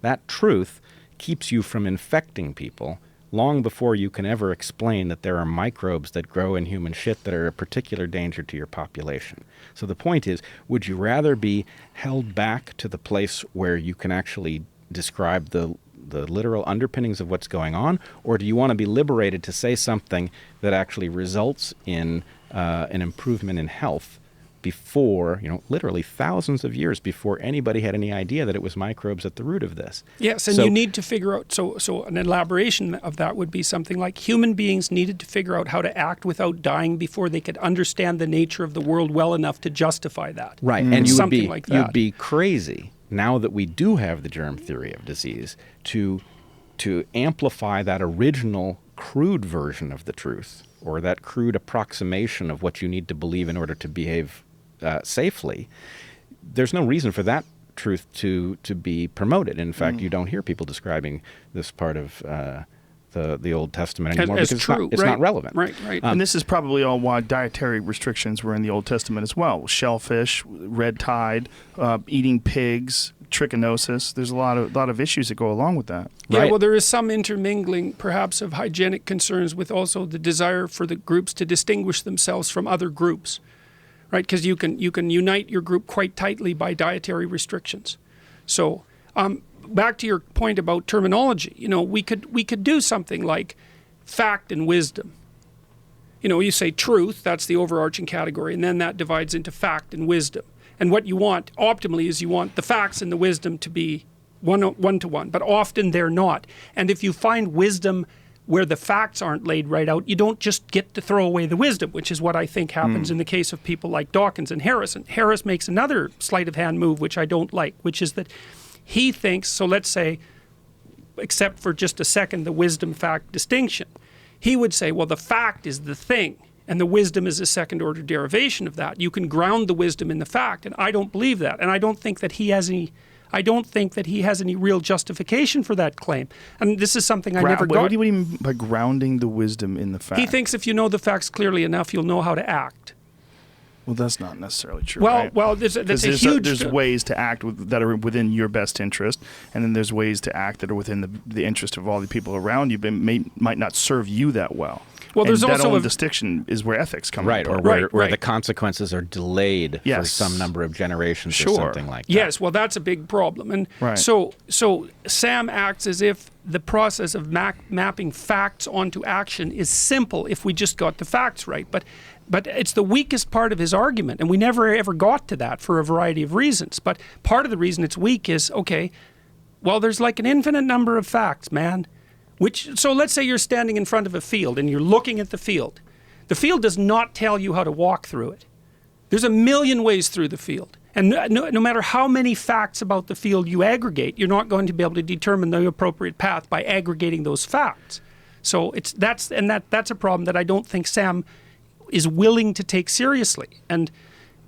That truth keeps you from infecting people long before you can ever explain that there are microbes that grow in human shit that are a particular danger to your population. So the point is, would you rather be held back to the place where you can actually describe the literal underpinnings of what's going on, or do you want to be liberated to say something that actually results in an improvement in health before, literally thousands of years before anybody had any idea that it was microbes at the root of this? Yes, and you need to figure out, so an elaboration of that would be something like human beings needed to figure out how to act without dying before they could understand the nature of the world well enough to justify that. Right, and something like that. You'd be crazy, now that we do have the germ theory of disease, to amplify that original crude version of the truth, or that crude approximation of what you need to believe in order to behave safely. There's no reason for that truth to be promoted. In fact, you don't hear people describing this part of the Old Testament anymore as because true. It's not relevant. Right. And this is probably all why dietary restrictions were in the Old Testament as well. Shellfish, red tide, eating pigs, trichinosis. There's a lot of issues that go along with that. Yeah, Right. well, there is some intermingling, perhaps, of hygienic concerns with also the desire for the groups to distinguish themselves from other groups, right? Because you can unite your group quite tightly by dietary restrictions. So, back to your point about terminology, we could do something like fact and wisdom. You say truth, that's the overarching category, and then that divides into fact and wisdom. And what you want, optimally, is you want the facts and the wisdom to be one to one, but often they're not. And if you find wisdom where the facts aren't laid right out, you don't just get to throw away the wisdom, which is what I think happens in the case of people like Dawkins and Harris. And Harris makes another sleight of hand move, which I don't like, which is that he thinks, so let's say, except for just a second, the wisdom-fact distinction, he would say, well, the fact is the thing, and the wisdom is a second-order derivation of that. You can ground the wisdom in the fact, and I don't believe that, and I don't think that he has any real justification for that claim. And this is something I never got. What do you mean by grounding the wisdom in the fact? He thinks if you know the facts clearly enough, you'll know how to act. Well, that's not necessarily true. Well, right? that's a huge. There's ways to act that are within your best interest, and then there's ways to act that are within the interest of all the people around you, but might not serve you that well. Well, there's and also that distinction is where ethics come right, in. Or where the consequences are delayed for Yes. some number of generations Sure. or something like that. Yes, well, that's a big problem. And Right. so Sam acts as if the process of mapping facts onto action is simple if we just got the facts right. But it's the weakest part of his argument, and we never ever got to that for a variety of reasons. But part of the reason it's weak is, okay, well, there's like an infinite number of facts, man. So let's say you're standing in front of a field and you're looking at the field. The field does not tell you how to walk through it. There's a million ways through the field. And no matter how many facts about the field you aggregate, you're not going to be able to determine the appropriate path by aggregating those facts. So that's a problem that I don't think Sam is willing to take seriously. And,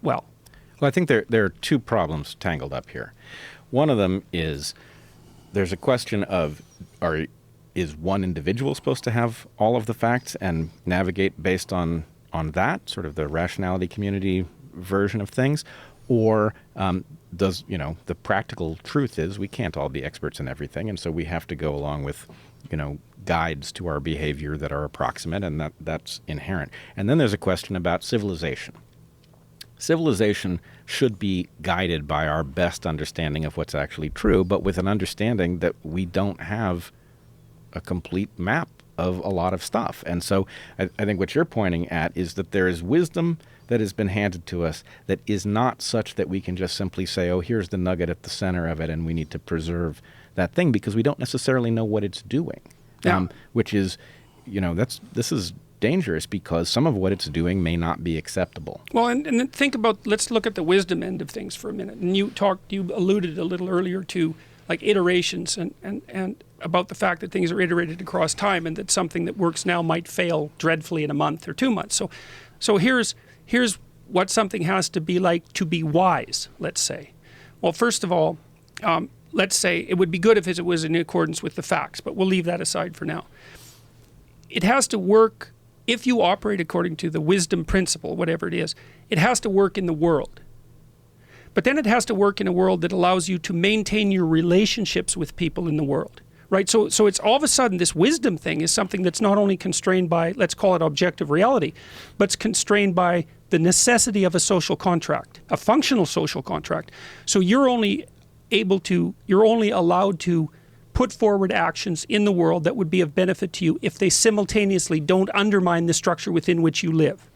well, I think there are two problems tangled up here. One of them is there's a question of is one individual supposed to have all of the facts and navigate based on that, sort of the rationality community version of things? Or does, the practical truth is we can't all be experts in everything, and so we have to go along with, guides to our behavior that are approximate, and that's inherent. And then there's a question about civilization. Civilization should be guided by our best understanding of what's actually true, but with an understanding that we don't have a complete map of a lot of stuff. And so I think what you're pointing at is that there is wisdom that has been handed to us that is not such that we can just simply say, oh, here's the nugget at the center of it, and we need to preserve that thing because we don't necessarily know what it's doing. Yeah. Which is, this is dangerous because some of what it's doing may not be acceptable. Well, and then let's look at the wisdom end of things for a minute. And you alluded a little earlier to like iterations and about the fact that things are iterated across time and that something that works now might fail dreadfully in a month or 2 months. So here's what something has to be like to be wise, let's say. Well, first of all, let's say it would be good if it was in accordance with the facts, but we'll leave that aside for now. It has to work, if you operate according to the wisdom principle, whatever it is, it has to work in the world. But then it has to work in a world that allows you to maintain your relationships with people in the world, right? So it's all of a sudden this wisdom thing is something that's not only constrained by, let's call it objective reality, but it's constrained by the necessity of a social contract, a functional social contract. So you're only allowed to put forward actions in the world that would be of benefit to you if they simultaneously don't undermine the structure within which you live.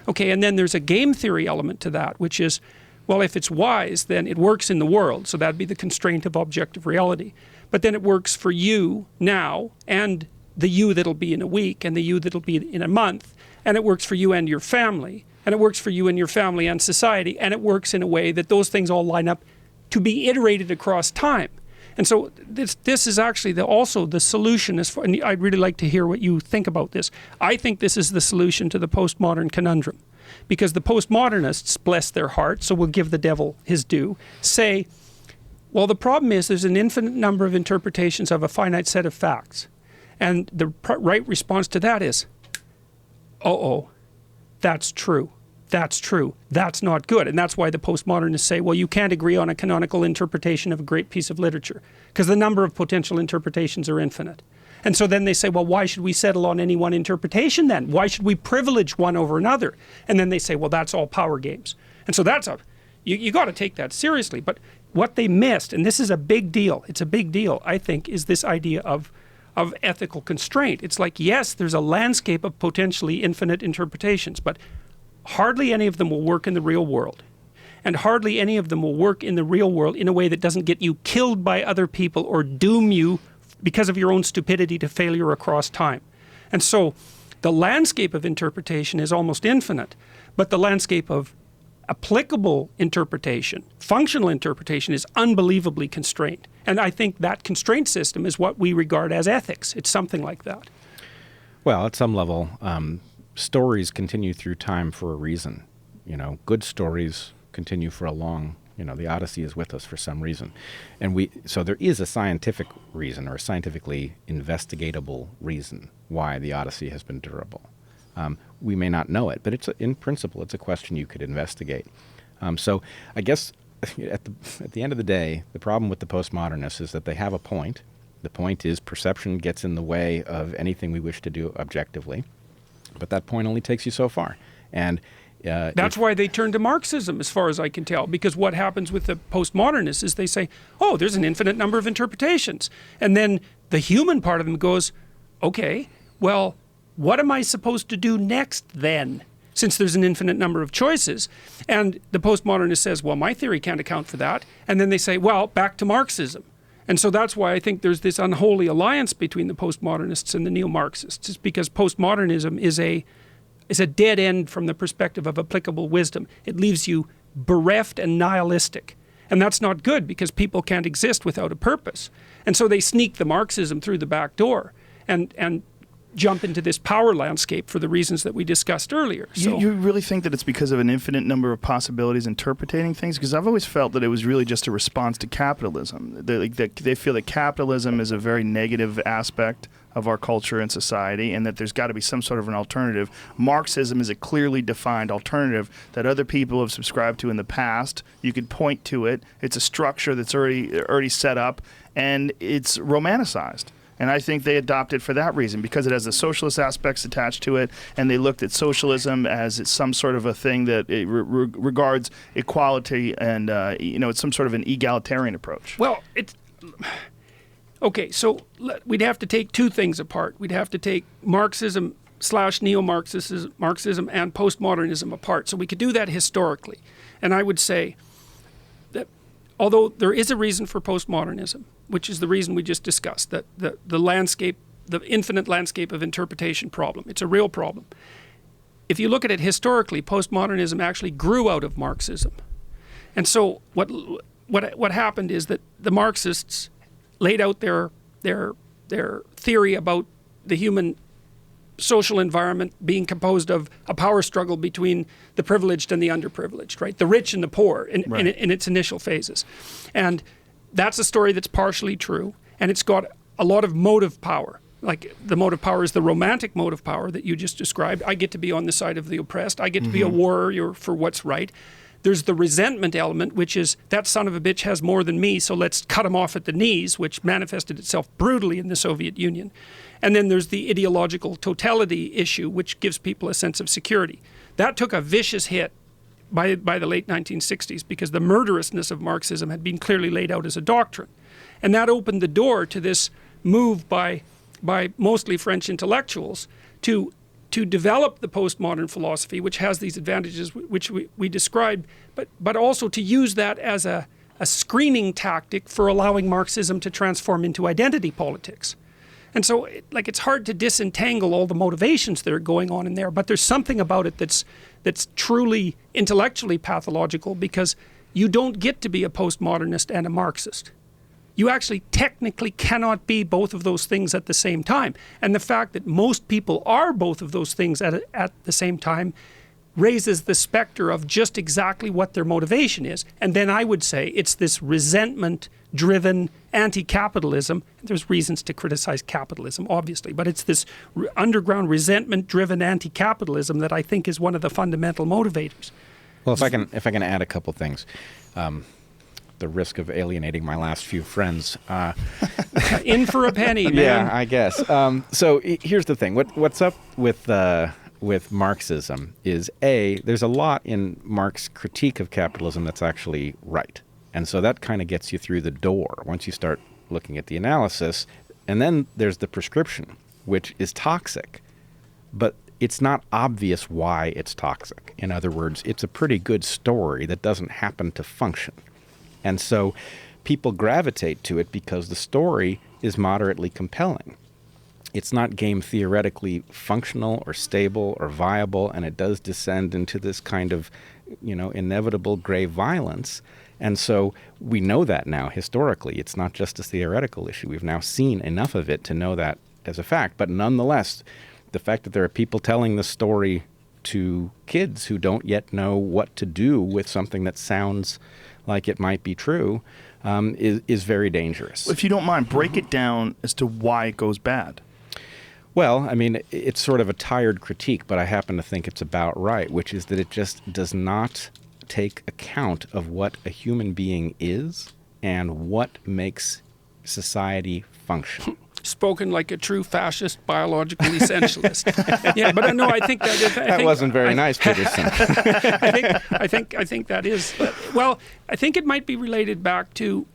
Okay, and then there's a game theory element to that, which is, well, if it's wise, then it works in the world. So that'd be the constraint of objective reality. But then it works for you now, and the you that'll be in a week, and the you that'll be in a month, and it works for you and your family, and it works for you and your family and society, and it works in a way that those things all line up to be iterated across time. And so this is actually also the solution, and I'd really like to hear what you think about this. I think this is the solution to the postmodern conundrum, because the postmodernists, bless their hearts, so we'll give the devil his due, say, well, the problem is there's an infinite number of interpretations of a finite set of facts. And the right response to that is, that's true. That's true. That's not good. And that's why the postmodernists say, well, you can't agree on a canonical interpretation of a great piece of literature because the number of potential interpretations are infinite. And so then they say, well, why should we settle on any one interpretation then? Why should we privilege one over another? And then they say, well, that's all power games. And so you got to take that seriously. But what they missed, and this is a big deal, it's a big deal, I think, is this idea of ethical constraint. It's like, yes, there's a landscape of potentially infinite interpretations, but hardly any of them will work in the real world. And hardly any of them will work in the real world in a way that doesn't get you killed by other people or doom you because of your own stupidity to failure across time. And so the landscape of interpretation is almost infinite, but the landscape of applicable interpretation, functional interpretation, is unbelievably constrained. And I think that constraint system is what we regard as ethics. It's something like that. Well, at some level, stories continue through time for a reason. You know, good stories continue for a long, the Odyssey is with us for some reason. And so there is a scientific reason or a scientifically investigatable reason why the Odyssey has been durable. We may not know it, but in principle, it's a question you could investigate. So I guess at the end of the day, the problem with the postmodernists is that they have a point. The point is perception gets in the way of anything we wish to do objectively. But that point only takes you so far. And that's why they turn to Marxism, as far as I can tell, because what happens with the postmodernists is they say, oh, there's an infinite number of interpretations. And then the human part of them goes, okay, well, what am I supposed to do next then, since there's an infinite number of choices? And the postmodernist says, well, my theory can't account for that. And then they say, well, back to Marxism. And so that's why I think there's this unholy alliance between the postmodernists and the neo-Marxists. It's because postmodernism is a dead end from the perspective of applicable wisdom. It leaves you bereft and nihilistic. And that's not good because people can't exist without a purpose. And so they sneak the Marxism through the back door and jump into this power landscape for the reasons that we discussed earlier. So you really think that it's because of an infinite number of possibilities interpreting things? Because I've always felt that it was really just a response to capitalism. They feel that capitalism is a very negative aspect of our culture and society, and that there's got to be some sort of an alternative. Marxism is a clearly defined alternative that other people have subscribed to in the past. You could point to it. It's a structure that's already set up, and it's romanticized. And I think they adopted for that reason, because it has the socialist aspects attached to it, and they looked at socialism as it's some sort of a thing that it regards equality, and it's some sort of an egalitarian approach. Well, okay, so we'd have to take two things apart. We'd have to take Marxism / Marxism and postmodernism apart. So we could do that historically. And I would say that although there is a reason for postmodernism, which is the reason we just discussed, that the landscape, the infinite landscape of interpretation problem, it's a real problem. If you look at it historically, postmodernism actually grew out of Marxism. And so what happened is that the Marxists laid out their theory about the human social environment being composed of a power struggle between the privileged and the underprivileged, right? The rich and the poor in its initial phases. And that's a story that's partially true, and it's got a lot of motive power. Like the motive power is the romantic motive power that you just described. I get to be on the side of the oppressed. I get to be a warrior for what's right. There's the resentment element, which is that son of a bitch has more than me, so let's cut him off at the knees, which manifested itself brutally in the Soviet Union. And then there's the ideological totality issue, which gives people a sense of security. That took a vicious hit by the late 1960s because the murderousness of Marxism had been clearly laid out as a doctrine. And that opened the door to this move by mostly French intellectuals to develop the postmodern philosophy, which has these advantages which we described, but also to use that as a screening tactic for allowing Marxism to transform into identity politics. And so it's hard to disentangle all the motivations that are going on in there, but there's something about it that's truly intellectually pathological, because you don't get to be a postmodernist and a Marxist. You actually technically cannot be both of those things at the same time. And the fact that most people are both of those things at the same time raises the specter of just exactly what their motivation is. And then I would say it's this resentment-driven anti-capitalism. There's reasons to criticize capitalism, obviously, but it's this underground resentment-driven anti-capitalism that I think is one of the fundamental motivators. Well, if I can add a couple things. The risk of alienating my last few friends. In for a penny, man. Yeah, I guess. So here's the thing. What's up with Marxism is, there's a lot in Marx's critique of capitalism that's actually right. And so that kind of gets you through the door once you start looking at the analysis. And then there's the prescription, which is toxic. But it's not obvious why it's toxic. In other words, it's a pretty good story that doesn't happen to function. And so people gravitate to it because the story is moderately compelling. It's not game theoretically functional or stable or viable, and it does descend into this kind of, inevitable gray violence. And so we know that now historically. It's not just a theoretical issue. We've now seen enough of it to know that as a fact. But nonetheless, the fact that there are people telling the story to kids who don't yet know what to do with something that sounds like it might be true, is very dangerous. If you don't mind, break it down as to why it goes bad. Well, I mean, it's sort of a tired critique, but I happen to think it's about right, which is that it just does not take account of what a human being is and what makes society function. Spoken like a true fascist biological essentialist. Yeah, but no, I think that wasn't very nice, Peterson. I think that is. Well, I think it might be related back to.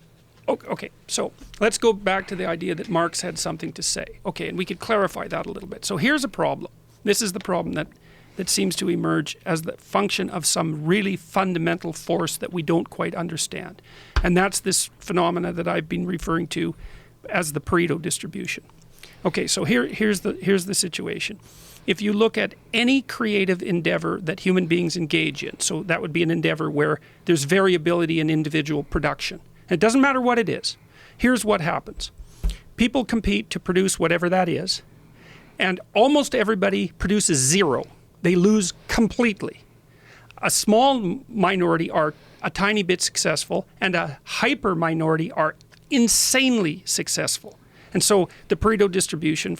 Okay, so let's go back to the idea that Marx had something to say. Okay, and we could clarify that a little bit. So here's a problem. This is the problem that seems to emerge as the function of some really fundamental force that we don't quite understand, and that's this phenomena that I've been referring to as the Pareto distribution. Okay, so here's the situation. If you look at any creative endeavor that human beings engage in, so that would be an endeavor where there's variability in individual production. It doesn't matter what it is. Here's what happens. People compete to produce whatever that is, and almost everybody produces zero. They lose completely. A small minority are a tiny bit successful, and a hyper minority are insanely successful. And so the Pareto distribution,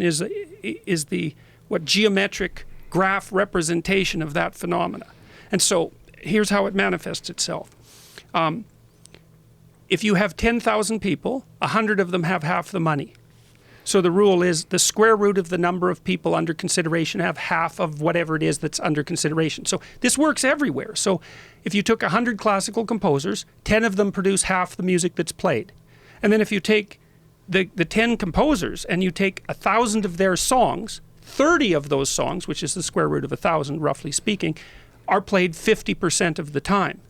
is the geometric graph representation of that phenomena. And so here's how it manifests itself. If you have 10,000 people, 100 of them have half the money. So the rule is the square root of the number of people under consideration have half of whatever it is that's under consideration. So this works everywhere. So if you took 100 classical composers, 10 of them produce half the music that's played. And then if you take the 10 composers and you take 1,000 of their songs, 30 of those songs, which is the square root of 1,000 roughly speaking, are played 50% of the time.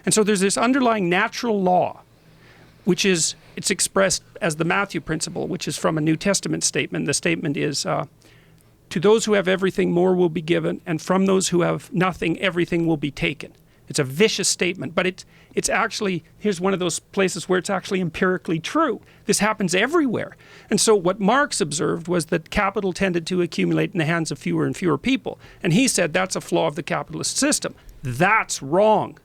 And so there's this underlying natural law, which is, it's expressed as the Matthew principle, which is from a New Testament statement. The statement is, to those who have everything, more will be given, and from those who have nothing, everything will be taken. It's a vicious statement, but it's actually, here's one of those places where it's actually empirically true. This happens everywhere. And so what Marx observed was that capital tended to accumulate in the hands of fewer and fewer people. And he said that's a flaw of the capitalist system. That's wrong.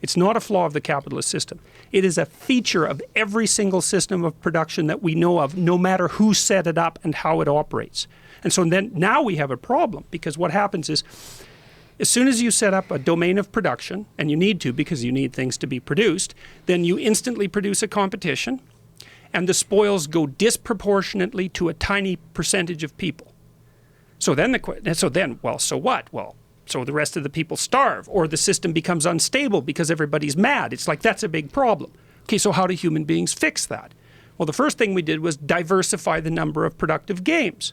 It's not a flaw of the capitalist system. It is a feature of every single system of production that we know of, no matter who set it up and how it operates. And so then now we have a problem, because what happens is, as soon as you set up a domain of production, and you need to because you need things to be produced, then you instantly produce a competition, and the spoils go disproportionately to a tiny percentage of people. So then so what? Well, so the rest of the people starve, or the system becomes unstable because everybody's mad. It's like, that's a big problem. Okay, so how do human beings fix that? Well, the first thing we did was diversify the number of productive games.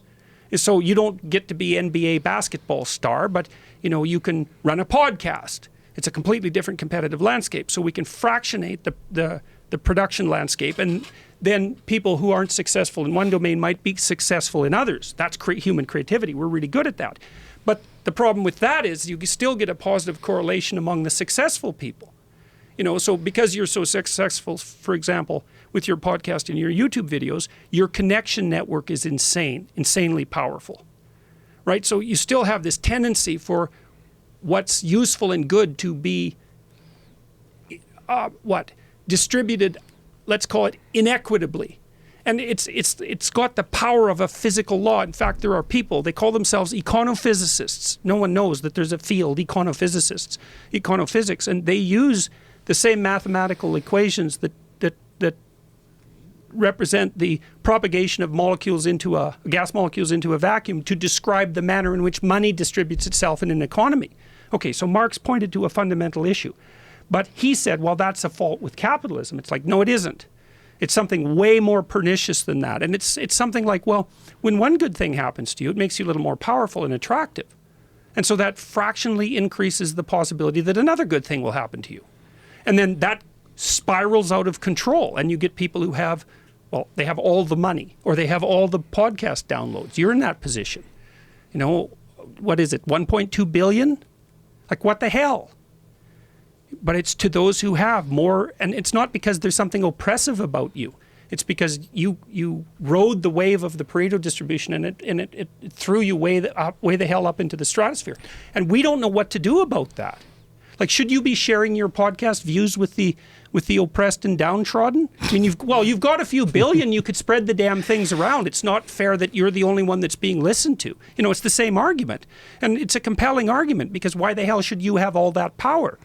So you don't get to be NBA basketball star, but you can run a podcast. It's a completely different competitive landscape. So we can fractionate the production landscape, and then people who aren't successful in one domain might be successful in others. That's human creativity. We're really good at that. But the problem with that is you still get a positive correlation among the successful people. So because you're so successful, for example, with your podcast and your YouTube videos, your connection network is insanely powerful, right? So you still have this tendency for what's useful and good to be, distributed, let's call it inequitably. And it's got the power of a physical law. In fact, there are people, they call themselves econophysicists. No one knows that there's a field, econophysicists, econophysics, and they use the same mathematical equations that represent the propagation of gas molecules into a vacuum to describe the manner in which money distributes itself in an economy. Okay, so Marx pointed to a fundamental issue. But he said, well, that's a fault with capitalism. It's like, no, it isn't. It's something way more pernicious than that. And it's something like, well, when one good thing happens to you, it makes you a little more powerful and attractive. And so that fractionally increases the possibility that another good thing will happen to you. And then that spirals out of control, and you get people who have, they have all the money, or they have all the podcast downloads. You're in that position. What is it, 1.2 billion? Like, what the hell? But it's to those who have more, and it's not because there's something oppressive about you. It's because you rode the wave of the Pareto distribution, and it threw you way the hell up into the stratosphere. And we don't know what to do about that. Like, should you be sharing your podcast views with the oppressed and downtrodden? I mean, you've got a few billion. You could spread the damn things around. It's not fair that you're the only one that's being listened to. It's the same argument, and it's a compelling argument, because why the hell should you have all that power?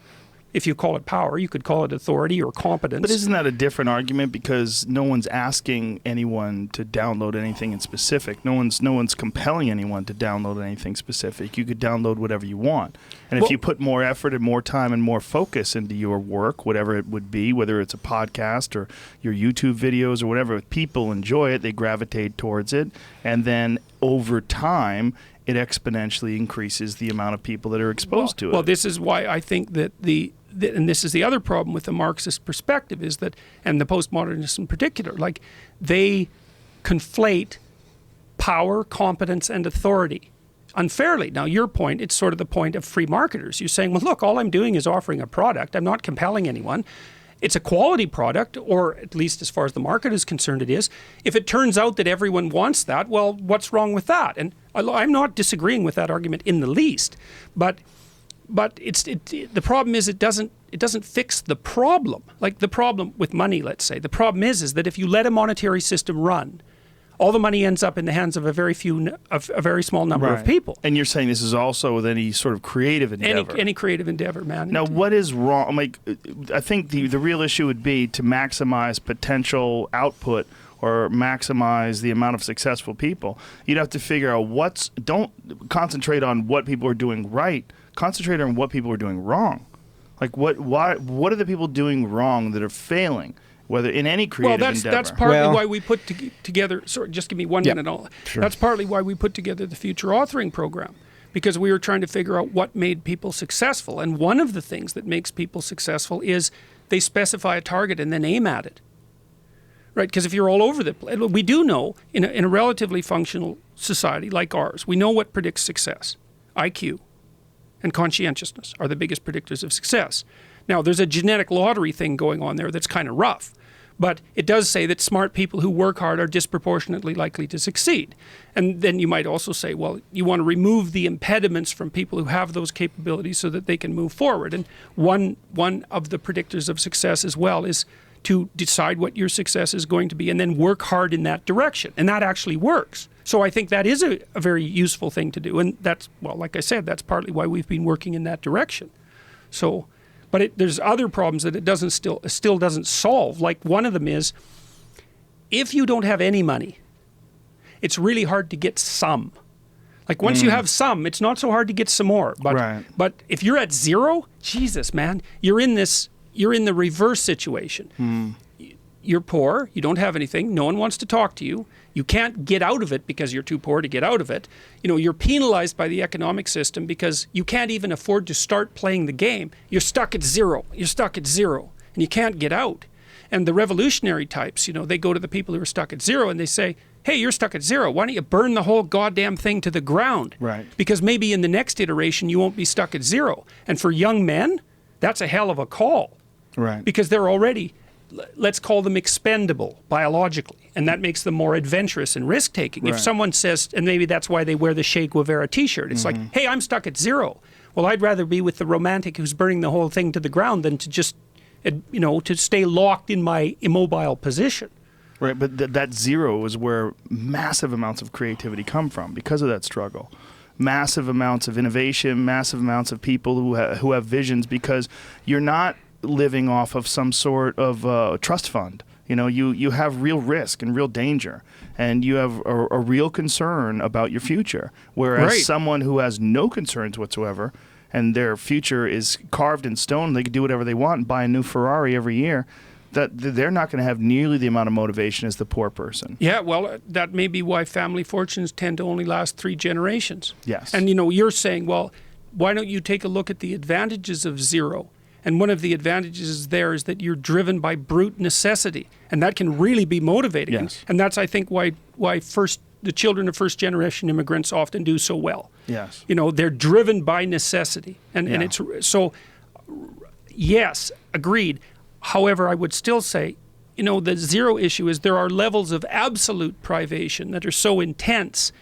If you call it power, you could call it authority or competence. But isn't that a different argument? Because no one's asking anyone to download anything in specific. No one's compelling anyone to download anything specific. You could download whatever you want. And if you put more effort and more time and more focus into your work, whatever it would be, whether it's a podcast or your YouTube videos or whatever, if people enjoy it, they gravitate towards it. And then over time, it exponentially increases the amount of people that are exposed to it. Well, this is why I think that and this is the other problem with the Marxist perspective, is that, and the postmodernists in particular, like, they conflate power, competence, and authority unfairly. Now, your point, it's sort of the point of free marketers. You're saying, well, look, all I'm doing is offering a product. I'm not compelling anyone. It's a quality product, or at least as far as the market is concerned, it is. If it turns out that everyone wants that, well, what's wrong with that? And I'm not disagreeing with that argument in the least, but the problem is it doesn't fix the problem. Like the problem with money, let's say. The problem is that if you let a monetary system run, all the money ends up in the hands of a very small number of people. And you're saying this is also with any sort of creative endeavor. Any creative endeavor, man. Now, what is wrong? Like, I think the real issue would be to maximize potential output or maximize the amount of successful people. You'd have to figure out don't concentrate on what people are doing right. Concentrate on what people are doing wrong. Like, what are the people doing wrong that are failing? Whether in any creative endeavor. That's partly why we put together. Sorry, just give me 1 minute. Sure. That's partly why we put together the Future Authoring Program, because we were trying to figure out what made people successful. And one of the things that makes people successful is they specify a target and then aim at it. Right? Because if you're all over the place, we do know in a relatively functional society like ours, we know what predicts success: IQ, and conscientiousness are the biggest predictors of success. Now, there's a genetic lottery thing going on there that's kind of rough. But it does say that smart people who work hard are disproportionately likely to succeed. And then you might also say, well, you want to remove the impediments from people who have those capabilities so that they can move forward. And one of the predictors of success as well is to decide what your success is going to be and then work hard in that direction. And that actually works. So I think that is a very useful thing to do. And that's, well, like I said, that's partly why we've been working in that direction. So... But there's other problems that it still doesn't solve. Like one of them is, if you don't have any money, it's really hard to get some. Like once you have some, it's not so hard to get some more. But if you're at zero, Jesus, man, you're in the reverse situation. You're poor, you don't have anything, no one wants to talk to you. You can't get out of it because you're too poor to get out of it. You know, you're penalized by the economic system because you can't even afford to start playing the game. You're stuck at zero. You're stuck at zero, and you can't get out. And the revolutionary types, you know, they go to the people who are stuck at zero and they say, hey, you're stuck at zero. Why don't you burn the whole goddamn thing to the ground? Right. Because maybe in the next iteration you won't be stuck at zero. And for young men, that's a hell of a call. Right. Because they're already, let's call them expendable biologically, and that makes them more adventurous and risk-taking. Right. If someone says, and maybe that's why they wear the Che Guevara t-shirt, it's like, hey, I'm stuck at zero. Well, I'd rather be with the romantic who's burning the whole thing to the ground than to just, you know, to stay locked in my immobile position. Right, but that zero is where massive amounts of creativity come from because of that struggle. Massive amounts of innovation, massive amounts of people who have visions, because you're not living off of some sort of trust fund. You know, you have real risk and real danger, and you have a real concern about your future. Whereas someone who has no concerns whatsoever, and their future is carved in stone, they can do whatever they want and buy a new Ferrari every year, that they're not going to have nearly the amount of motivation as the poor person. Yeah, well, that may be why family fortunes tend to only last 3 generations. Yes. And, you know, you're saying, well, why don't you take a look at the advantages of zero? And one of the advantages there is that you're driven by brute necessity, and that can really be motivating. Yes. And that's, I think, why the children of first-generation immigrants often do so well. Yes. You know, they're driven by necessity, and it's so. Yes, agreed. However, I would still say, you know, the zero issue is there are levels of absolute privation that are so intense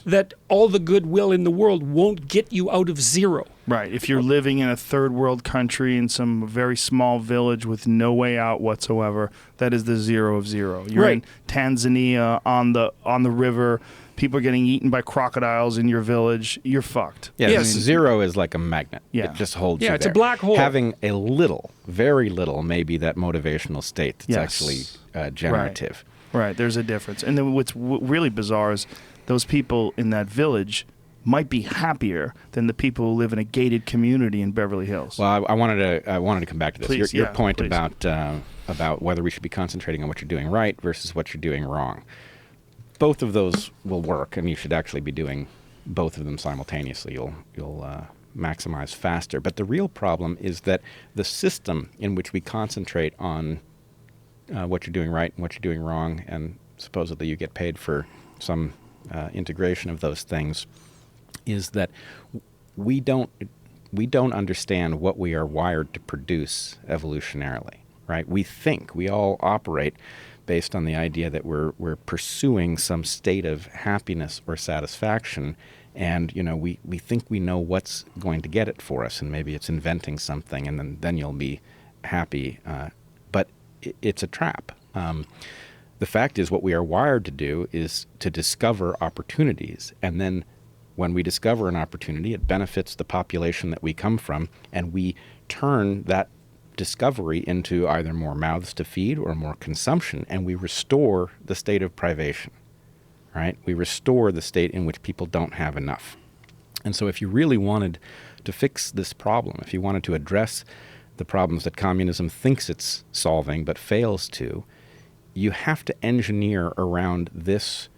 that all the goodwill in the world won't get you out of zero. Right. If you're living in a third world country in some very small village with no way out whatsoever, that is the zero of zero. You're in Tanzania on the river. People are getting eaten by crocodiles in your village. You're fucked. Yeah, yes. Zero is like a magnet. Yeah. It just holds you there. Yeah, it's there. a black hole. Having a little, very little, maybe that motivational state that's actually generative. Right. There's a difference. And then what's really bizarre is those people in that village might be happier than the people who live in a gated community in Beverly Hills. Well, I wanted to come back to this. Please, Your point about whether we should be concentrating on what you're doing right versus what you're doing wrong. Both of those will work, and you should actually be doing both of them simultaneously. You'll maximize faster. But the real problem is that the system in which we concentrate on what you're doing right and what you're doing wrong, and supposedly you get paid for some integration of those things, is that we don't understand what we are wired to produce evolutionarily, right? We all operate based on the idea that we're pursuing some state of happiness or satisfaction, and you know we think we know what's going to get it for us, and maybe it's inventing something, and then you'll be happy. But it's a trap. The fact is, what we are wired to do is to discover opportunities, and then when we discover an opportunity, it benefits the population that we come from, and we turn that discovery into either more mouths to feed or more consumption, and we restore the state of privation, right? We restore the state in which people don't have enough. And so if you really wanted to fix this problem, if you wanted to address the problems that communism thinks it's solving but fails to, you have to engineer around this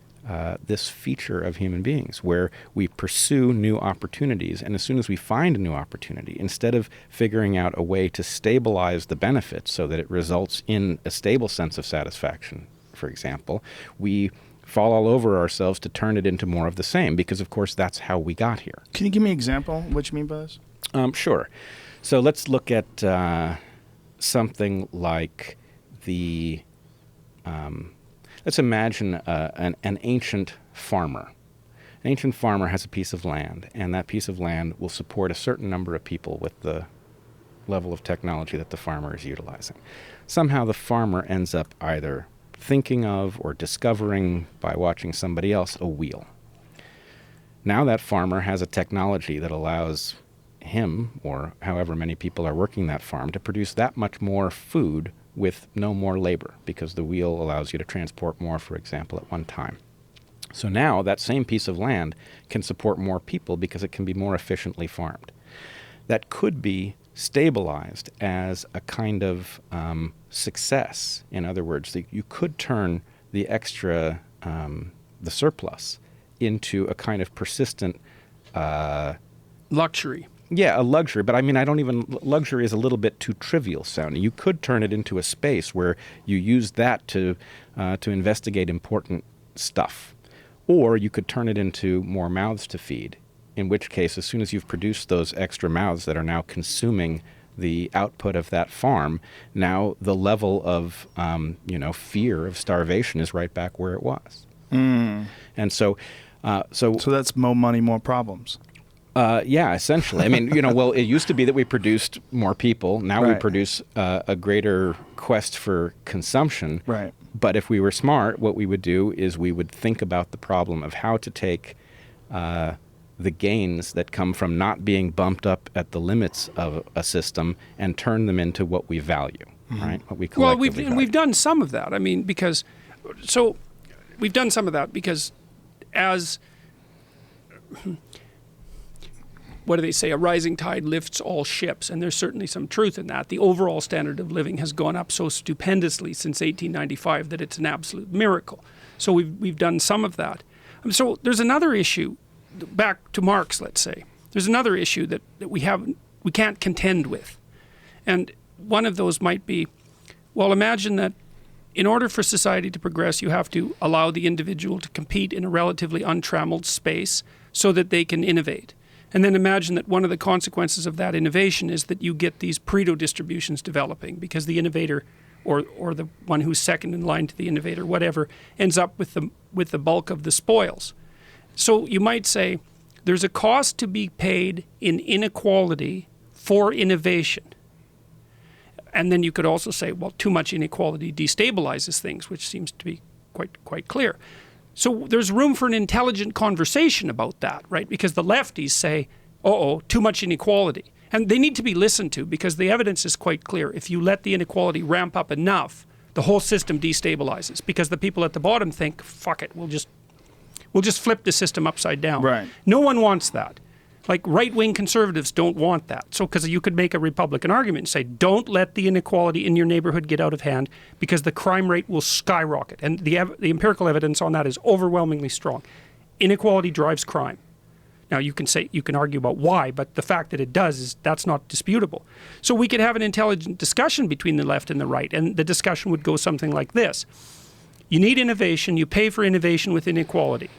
feature of human beings, where we pursue new opportunities. And as soon as we find a new opportunity, instead of figuring out a way to stabilize the benefits so that it results in a stable sense of satisfaction, for example, we fall all over ourselves to turn it into more of the same, because, of course, that's how we got here. Can you give me an example of what you mean by this? Sure. So let's look at something like the. Let's imagine an ancient farmer. An ancient farmer has a piece of land, and that piece of land will support a certain number of people with the level of technology that the farmer is utilizing. Somehow the farmer ends up either thinking of or discovering by watching somebody else a wheel. Now that farmer has a technology that allows him, or however many people are working that farm, to produce that much more food with no more labor, because the wheel allows you to transport more, for example, at one time. So now that same piece of land can support more people because it can be more efficiently farmed. That could be stabilized as a kind of success. In other words, you could turn the extra, the surplus, into a kind of persistent luxury. Yeah, a luxury. But I mean, luxury is a little bit too trivial sounding. You could turn it into a space where you use that to investigate important stuff. Or you could turn it into more mouths to feed, in which case, as soon as you've produced those extra mouths that are now consuming the output of that farm, now the level of, fear of starvation is right back where it was. And so that's more money, more problems. Yeah, essentially. I mean, well, it used to be that we produced more people. Now we produce a greater quest for consumption. Right. But if we were smart, what we would do is we would think about the problem of how to take the gains that come from not being bumped up at the limits of a system and turn them into what we value, right? What we collectively value. We've done some of that. I mean, we've done some of that because as... what do they say? A rising tide lifts all ships, and there's certainly some truth in that. The overall standard of living has gone up so stupendously since 1895 that it's an absolute miracle. So we've done some of that. So there's another issue, back to Marx, let's say. There's another issue that we can't contend with. And one of those might be, well, imagine that in order for society to progress, you have to allow the individual to compete in a relatively untrammeled space so that they can innovate. And then imagine that one of the consequences of that innovation is that you get these Pareto distributions developing because the innovator or the one who's second in line to the innovator, whatever, ends up with the bulk of the spoils. So you might say there's a cost to be paid in inequality for innovation. And then you could also say, well, too much inequality destabilizes things, which seems to be quite clear. So there's room for an intelligent conversation about that, right? Because the lefties say, too much inequality. And they need to be listened to because the evidence is quite clear. If you let the inequality ramp up enough, the whole system destabilizes because the people at the bottom think, fuck it, we'll just flip the system upside down. Right. No one wants that. Like right-wing conservatives don't want that. So because you could make a Republican argument and say, don't let the inequality in your neighborhood get out of hand because the crime rate will skyrocket. And the empirical evidence on that is overwhelmingly strong. Inequality drives crime. Now you can argue about why, but the fact that it does that's not disputable. So we could have an intelligent discussion between the left and the right, and the discussion would go something like this. You need innovation, you pay for innovation with inequality.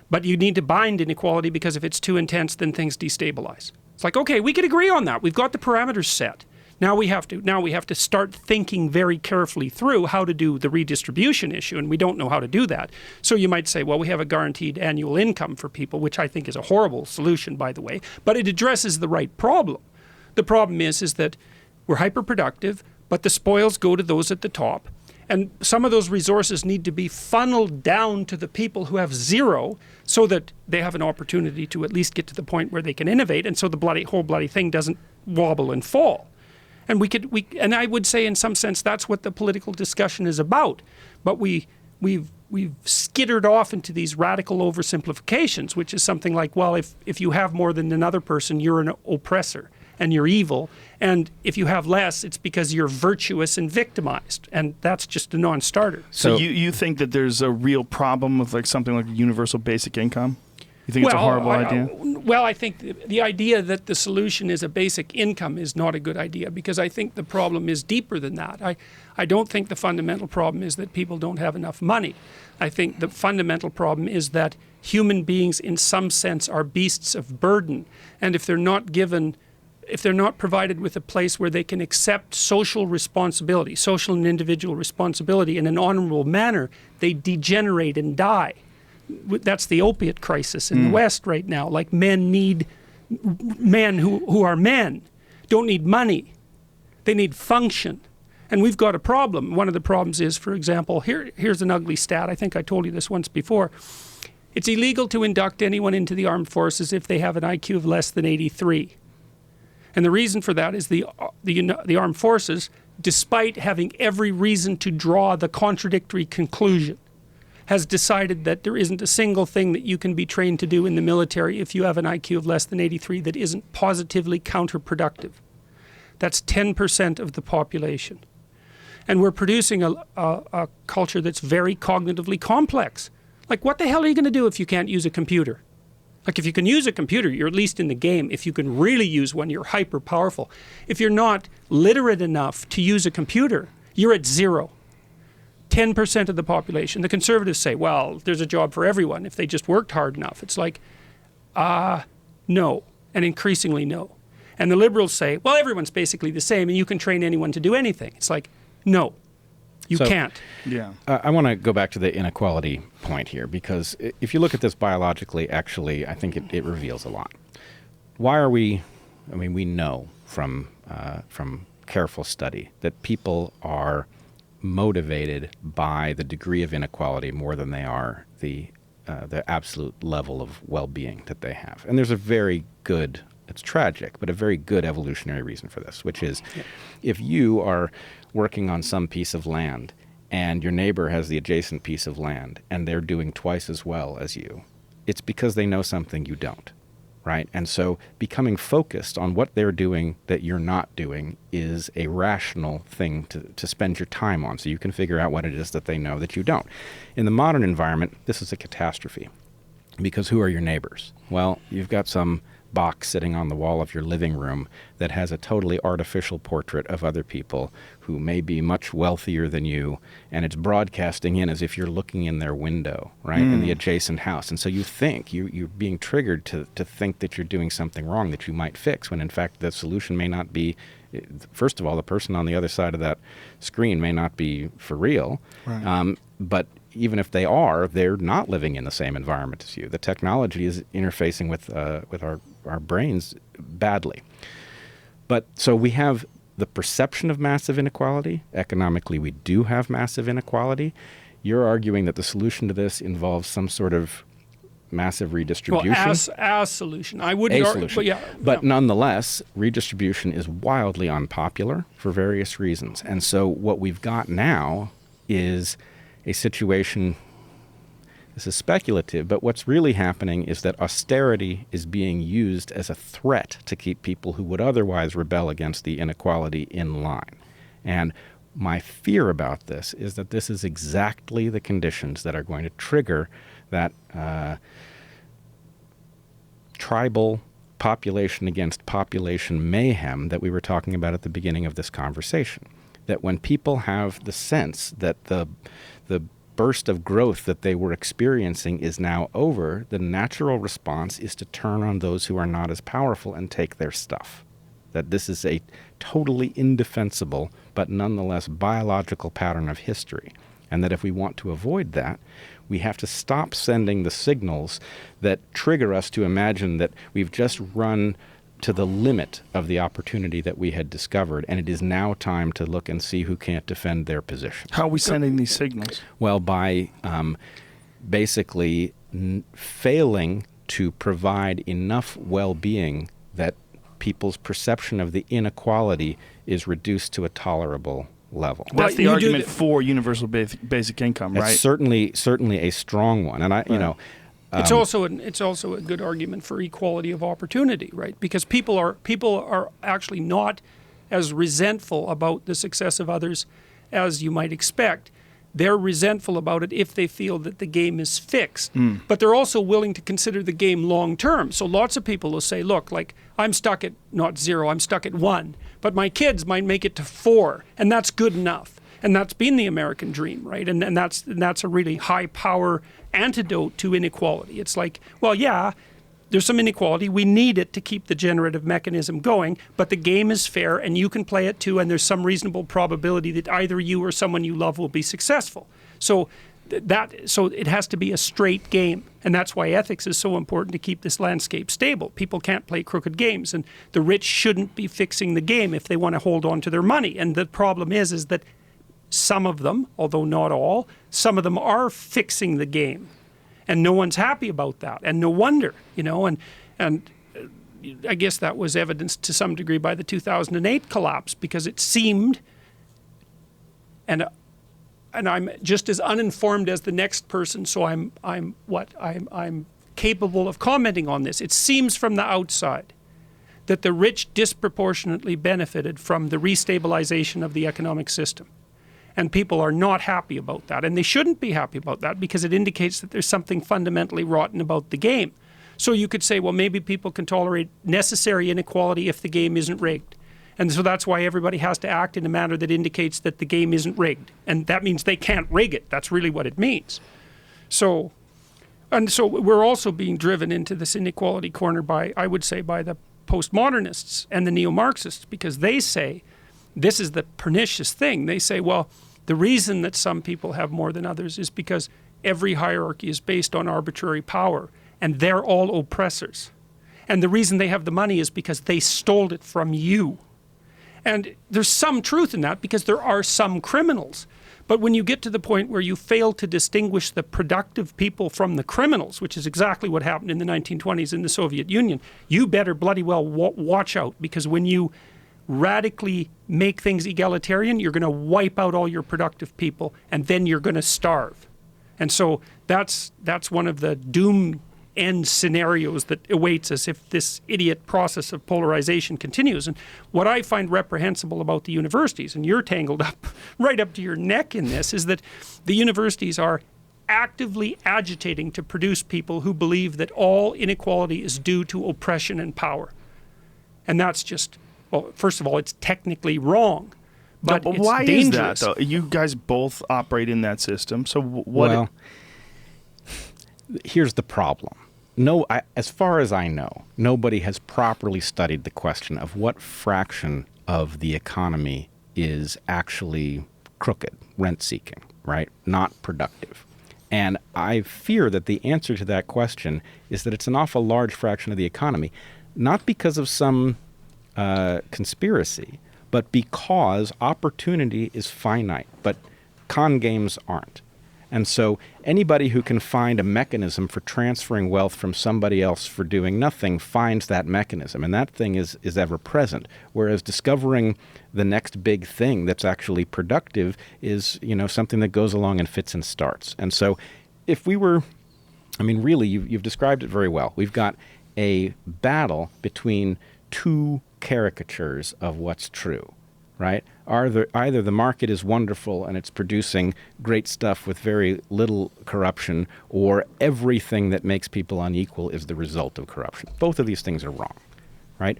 But you need to bind inequality because if it's too intense, then things destabilize. It's like, okay, we could agree on that. We've got the parameters set. Now we have to start thinking very carefully through how to do the redistribution issue, and we don't know how to do that. So you might say, well, we have a guaranteed annual income for people, which I think is a horrible solution, by the way, but it addresses the right problem. The problem is that we're hyperproductive, but the spoils go to those at the top. And some of those resources need to be funneled down to the people who have zero so that they have an opportunity to at least get to the point where they can innovate, and so the whole bloody thing doesn't wobble and fall. And and I would say in some sense that's what the political discussion is about. But we've skittered off into these radical oversimplifications, which is something like, well, if you have more than another person, you're an oppressor and you're evil. And if you have less, it's because you're virtuous and victimized. And that's just a non-starter. So you think that there's a real problem with like something like a universal basic income? You think it's a horrible idea? Well, I think the idea that the solution is a basic income is not a good idea because I think the problem is deeper than that. I don't think the fundamental problem is that people don't have enough money. I think the fundamental problem is that human beings in some sense are beasts of burden. And if they're not given provided with a place where they can accept social responsibility, social and individual responsibility in an honorable manner, they degenerate and die. That's the opiate crisis in the West right now. Like men who are men don't need money. They need function. And we've got a problem. One of the problems is, for example, here's an ugly stat. I think I told you this once before. It's illegal to induct anyone into the armed forces if they have an IQ of less than 83. And the reason for that is the armed forces, despite having every reason to draw the contradictory conclusion, has decided that there isn't a single thing that you can be trained to do in the military if you have an IQ of less than 83 that isn't positively counterproductive. That's 10% of the population. And we're producing a culture that's very cognitively complex. Like, what the hell are you going to do if you can't use a computer? Like, if you can use a computer, you're at least in the game. If you can really use one, you're hyper powerful. If you're not literate enough to use a computer, you're at zero. 10% of the population. The conservatives say, well, there's a job for everyone if they just worked hard enough. It's like, no, and increasingly no. And the liberals say, well, everyone's basically the same and you can train anyone to do anything. It's like, no, you can't. Yeah. I want to go back to the inequality point here, because if you look at this biologically, actually, I think it reveals a lot. Why are we know from careful study that people are motivated by the degree of inequality more than they are the absolute level of well-being that they have. And there's a very good, it's tragic, but a very good evolutionary reason for this, which is if you are working on some piece of land and your neighbor has the adjacent piece of land and they're doing twice as well as you, it's because they know something you don't, right? And so becoming focused on what they're doing that you're not doing is a rational thing to spend your time on, so you can figure out what it is that they know that you don't. In the modern environment, this is a catastrophe, because who are your neighbors? Well, you've got some box sitting on the wall of your living room that has a totally artificial portrait of other people who may be much wealthier than you, and it's broadcasting in as if you're looking in their window, right, in the adjacent house. And so you think, you're being triggered to think that you're doing something wrong that you might fix, when in fact the solution may not be, first of all, the person on the other side of that screen may not be for real, right. But even if they are, they're not living in the same environment as you. The technology is interfacing with our brains badly. But so we have the perception of massive inequality. Economically, we do have massive inequality. You're arguing that the solution to this involves some sort of massive redistribution. Well, as solution. I wouldn't argue, but yeah. But nonetheless, redistribution is wildly unpopular for various reasons. And so what we've got now is a situation, this is speculative, but what's really happening is that austerity is being used as a threat to keep people who would otherwise rebel against the inequality in line. And my fear about this is that this is exactly the conditions that are going to trigger that tribal population against population mayhem that we were talking about at the beginning of this conversation. That when people have the sense that the burst of growth that they were experiencing is now over, the natural response is to turn on those who are not as powerful and take their stuff. That this is a totally indefensible but nonetheless biological pattern of history. And that if we want to avoid that, we have to stop sending the signals that trigger us to imagine that we've just run to the limit of the opportunity that we had discovered, and it is now time to look and see who can't defend their position. How are we sending these signals? Well, by basically failing to provide enough well-being that people's perception of the inequality is reduced to a tolerable level. That's the argument for universal basic income, right? It's certainly a strong one, and it's also a good argument for equality of opportunity, right? Because people are actually not as resentful about the success of others as you might expect. They're resentful about it if they feel that the game is fixed. But they're also willing to consider the game long term. So lots of people will say, look, like, I'm stuck at not 0, I'm stuck at 1. But my kids might make it to 4, and that's good enough. And that's been the American dream, right? And that's a really high power antidote to inequality. It's like, well, yeah, there's some inequality. We need it to keep the generative mechanism going, but the game is fair and you can play it too, and there's some reasonable probability that either you or someone you love will be successful. So it has to be a straight game, and that's why ethics is so important to keep this landscape stable. People can't play crooked games, and the rich shouldn't be fixing the game if they want to hold on to their money. And the problem is that some of them, although not all, some of them are fixing the game. And no one's happy about that, and no wonder, and I guess that was evidenced to some degree by the 2008 collapse, because it seemed, and I'm just as uninformed as the next person, so I'm capable of commenting on this. It seems from the outside that the rich disproportionately benefited from the restabilization of the economic system. And people are not happy about that. And they shouldn't be happy about that, because it indicates that there's something fundamentally rotten about the game. So you could say, well, maybe people can tolerate necessary inequality if the game isn't rigged. And so that's why everybody has to act in a manner that indicates that the game isn't rigged. And that means they can't rig it. That's really what it means. So we're also being driven into this inequality corner by, I would say, by the postmodernists and the neo-Marxists, because they say, this is the pernicious thing. They say, well, the reason that some people have more than others is because every hierarchy is based on arbitrary power, and they're all oppressors. And the reason they have the money is because they stole it from you. And there's some truth in that, because there are some criminals. But when you get to the point where you fail to distinguish the productive people from the criminals, which is exactly what happened in the 1920s in the Soviet Union, you better bloody well watch out, because when you radically make things egalitarian, you're going to wipe out all your productive people, and then you're going to starve. And so that's one of the doom end scenarios that awaits us if this idiot process of polarization continues. And what I find reprehensible about the universities, and you're tangled up right up to your neck in this, is that the universities are actively agitating to produce people who believe that all inequality is due to oppression and power. And that's just, well, first of all, it's technically wrong, but it's why dangerous. Is that, though? You guys both operate in that system, so what? Well, here's the problem. As far as I know, nobody has properly studied the question of what fraction of the economy is actually crooked, rent-seeking, right? Not productive. And I fear that the answer to that question is that it's an awful large fraction of the economy, not because of some conspiracy, but because opportunity is finite, but con games aren't. And so anybody who can find a mechanism for transferring wealth from somebody else for doing nothing finds that mechanism, and that thing is ever present. Whereas discovering the next big thing that's actually productive is, something that goes along and fits and starts. And so if we were, really, you've described it very well. We've got a battle between two caricatures of what's true, right? Either the market is wonderful and it's producing great stuff with very little corruption, or everything that makes people unequal is the result of corruption. Both of these things are wrong, right?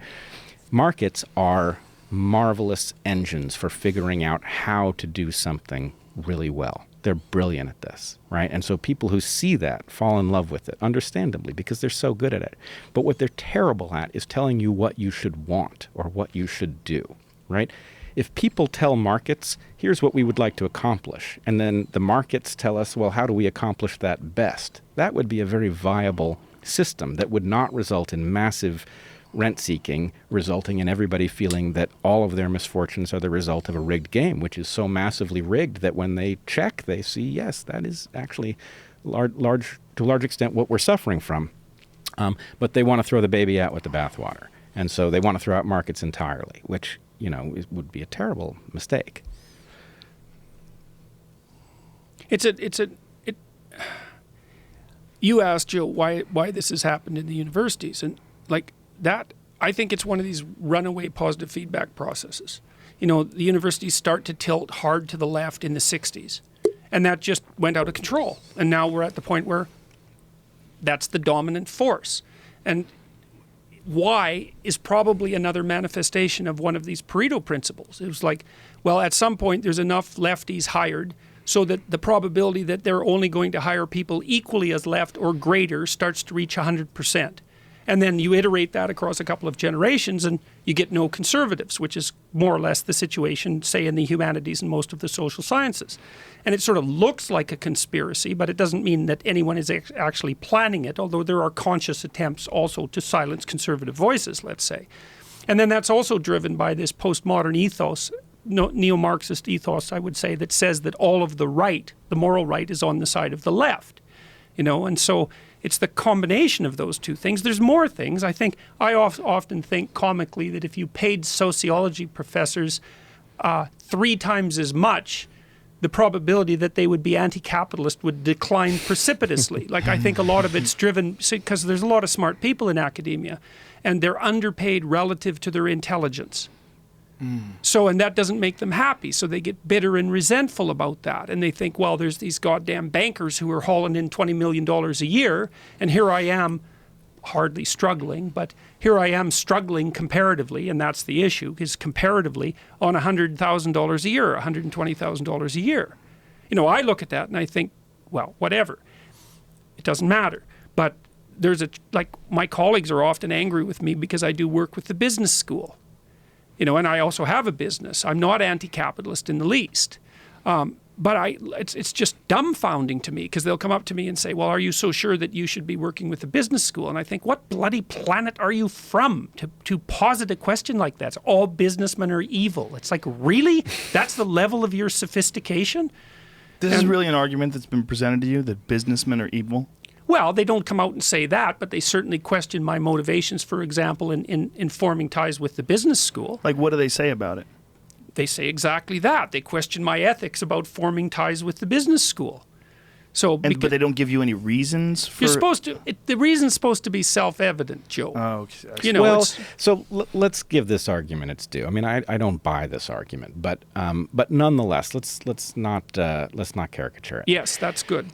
Markets are marvelous engines for figuring out how to do something really well. They're brilliant at this, right? And so people who see that fall in love with it, understandably, because they're so good at it. But what they're terrible at is telling you what you should want or what you should do, right? If people tell markets, here's what we would like to accomplish, and then the markets tell us, well, how do we accomplish that best? That would be a very viable system that would not result in massive rent-seeking, resulting in everybody feeling that all of their misfortunes are the result of a rigged game, which is so massively rigged that when they check, they see, yes, that is actually to a large extent what we're suffering from. But they want to throw the baby out with the bathwater. And so they want to throw out markets entirely, which, would be a terrible mistake. You asked, Joe, why this has happened in the universities, and like that, I think it's one of these runaway positive feedback processes. The universities start to tilt hard to the left in the 60s, and that just went out of control. And now we're at the point where that's the dominant force. And why is probably another manifestation of one of these Pareto principles. It was like, well, at some point there's enough lefties hired so that the probability that they're only going to hire people equally as left or greater starts to reach 100%. And then you iterate that across a couple of generations and you get no conservatives, which is more or less the situation, say, in the humanities and most of the social sciences. And it sort of looks like a conspiracy, but it doesn't mean that anyone is actually planning it, although there are conscious attempts also to silence conservative voices, let's say. And then that's also driven by this postmodern ethos, neo-Marxist ethos, I would say, that says that all of the right, the moral right, is on the side of the left. And so it's the combination of those two things. There's more things. I often think comically that if you paid sociology professors 3 times as much, the probability that they would be anti-capitalist would decline precipitously. Like, I think a lot of it's driven because there's a lot of smart people in academia, and they're underpaid relative to their intelligence. So, and that doesn't make them happy. So they get bitter and resentful about that. And they think, well, there's these goddamn bankers who are hauling in $20 million a year. And here I am, hardly struggling, but here I am struggling comparatively. And that's the issue, is comparatively on $100,000 a year, $120,000 a year. I look at that and I think, well, whatever. It doesn't matter. But my colleagues are often angry with me because I do work with the business school. And I also have a business. I'm not anti-capitalist in the least. But it's just dumbfounding to me because they'll come up to me and say, well, are you so sure that you should be working with the business school? And I think, what bloody planet are you from to posit a question like that? It's all businessmen are evil. It's like, really? That's the level of your sophistication? This is really an argument that's been presented to you, that businessmen are evil? Well, they don't come out and say that, but they certainly question my motivations, for example, in forming ties with the business school. Like, what do they say about it? They say exactly that. They question my ethics about forming ties with the business school. But they don't give you any reasons for... You're supposed to... the reason's supposed to be self-evident, Joe. Oh, okay. So let's give this argument its due. I mean, I don't buy this argument, but nonetheless, let's not caricature it. Yes, that's good.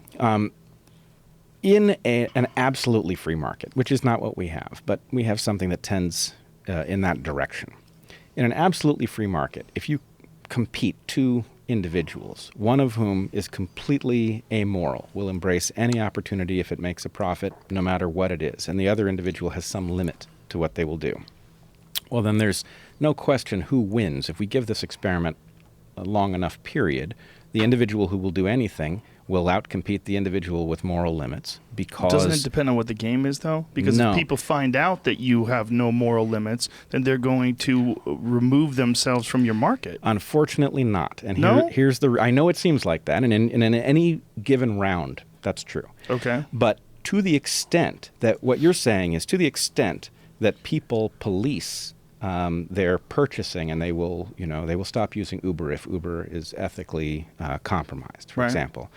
In an absolutely free market, which is not what we have, but we have something that tends in that direction. In an absolutely free market, if you compete 2 individuals, one of whom is completely amoral, will embrace any opportunity if it makes a profit, no matter what it is, and the other individual has some limit to what they will do, well, then there's no question who wins. If we give this experiment a long enough period, the individual who will do anything will outcompete the individual with moral limits because... Doesn't it depend on what the game is, though? Because if people find out that you have no moral limits, then they're going to remove themselves from your market. Unfortunately not. And No? here's the... I know it seems like that, and in any given round, that's true. Okay. But to the extent that... What you're saying is to the extent that people police their purchasing, and they will stop using Uber if Uber is ethically compromised, for example.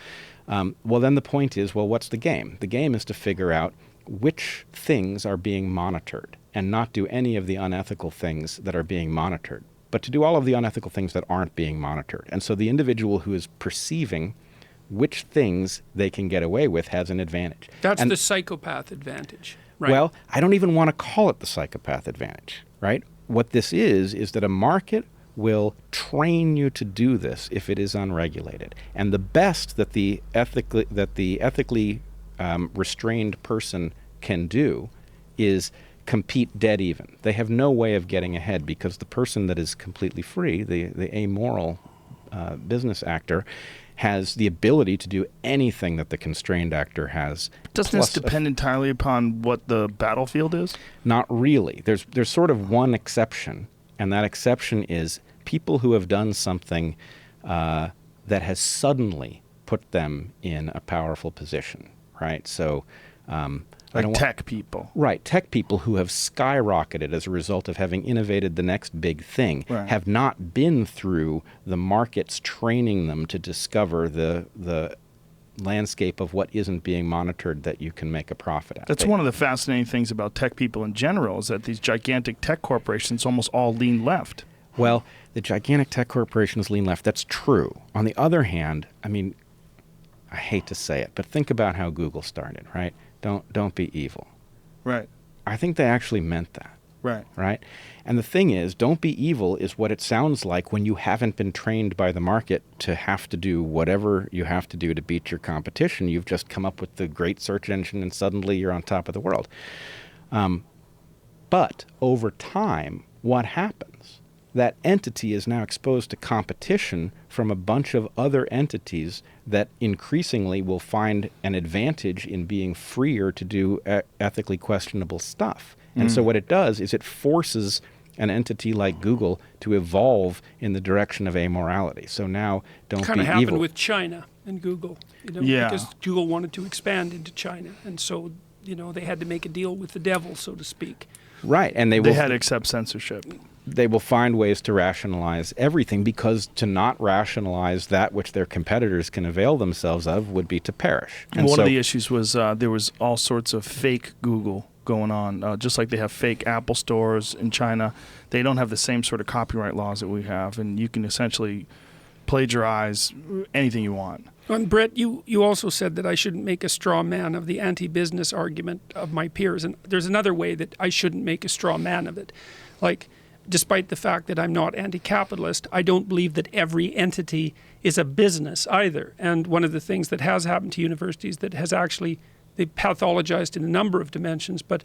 Well, then the point is, well, what's the game? The game is to figure out which things are being monitored and not do any of the unethical things that are being monitored, but to do all of the unethical things that aren't being monitored. And so the individual who is perceiving which things they can get away with has an advantage. That's the psychopath advantage. Right. Well, I don't even want to call it the psychopath advantage, right? What this is that a market will train you to do this if it is unregulated. And the best that the ethically restrained person can do is compete dead even. They have no way of getting ahead because the person that is completely free, the amoral business actor, has the ability to do anything that the constrained actor has. Doesn't this depend entirely upon what the battlefield is? Not really. There's sort of one exception, and that exception is people who have done something that has suddenly put them in a powerful position, right? So, like tech people. Right. Tech people who have skyrocketed as a result of having innovated the next big thing have not been through the markets training them to discover the landscape of what isn't being monitored that you can make a profit at. That's one of the fascinating things about tech people in general, is that these gigantic tech corporations almost all lean left. Well, the gigantic tech corporations lean left. That's true. On the other hand, I mean, I hate to say it, but think about how Google started, right? Don't be evil. Right. I think they actually meant that. Right. Right? And the thing is, don't be evil is what it sounds like when you haven't been trained by the market to have to do whatever you have to do to beat your competition. You've just come up with the great search engine and suddenly you're on top of the world. But over time, what happens? That entity is now exposed to competition from a bunch of other entities that increasingly will find an advantage in being freer to do ethically questionable stuff. And so what it does is it forces an entity like Google to evolve in the direction of amorality. So now don't be evil. Kind of happened with China and Google, because Google wanted to expand into China. And so, they had to make a deal with the devil, so to speak. Right. And they had to accept censorship. They will find ways to rationalize everything, because to not rationalize that which their competitors can avail themselves of would be to perish. And one of the issues was there was all sorts of fake Google going on, just like they have fake Apple stores in China. They don't have the same sort of copyright laws that we have, and you can essentially plagiarize anything you want. And Brett, you also said that I shouldn't make a straw man of the anti-business argument of my peers, and there's another way that I shouldn't make a straw man of it. Like, despite the fact that I'm not anti-capitalist, I don't believe that every entity is a business either. And one of the things that has happened to universities that has actually, they've pathologized in a number of dimensions, but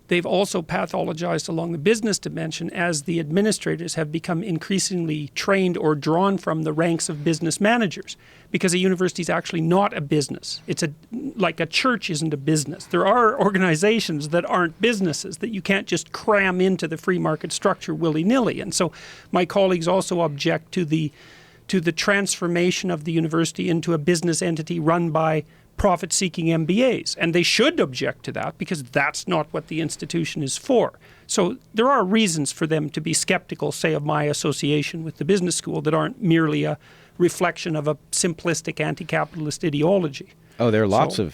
they've also pathologized along the business dimension as the administrators have become increasingly trained or drawn from the ranks of business managers, because a university is actually not a business. It's like a church isn't a business. There are organizations that aren't businesses that you can't just cram into the free market structure willy-nilly. And so my colleagues also object to the transformation of the university into a business entity run by profit-seeking MBAs. And they should object to that, because that's not what the institution is for. So there are reasons for them to be skeptical, say, of my association with the business school that aren't merely a reflection of a simplistic anti-capitalist ideology. Oh, there are lots of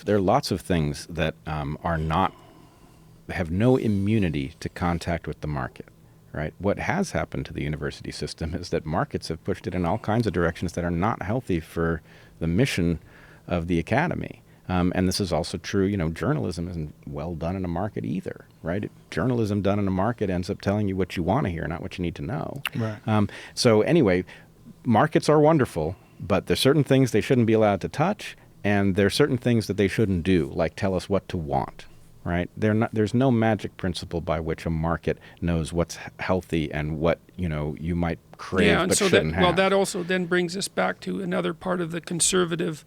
things that have no immunity to contact with the market. Right. What has happened to the university system is that markets have pushed it in all kinds of directions that are not healthy for the mission of the academy. And this is also true, journalism isn't well done in a market either, right? Journalism done in a market ends up telling you what you want to hear, not what you need to know. Right. So anyway, markets are wonderful, but there's certain things they shouldn't be allowed to touch, and there's certain things that they shouldn't do, like tell us what to want, right? There's no magic principle by which a market knows what's healthy and what, you might crave but shouldn't have. Well, that also then brings us back to another part of the conservative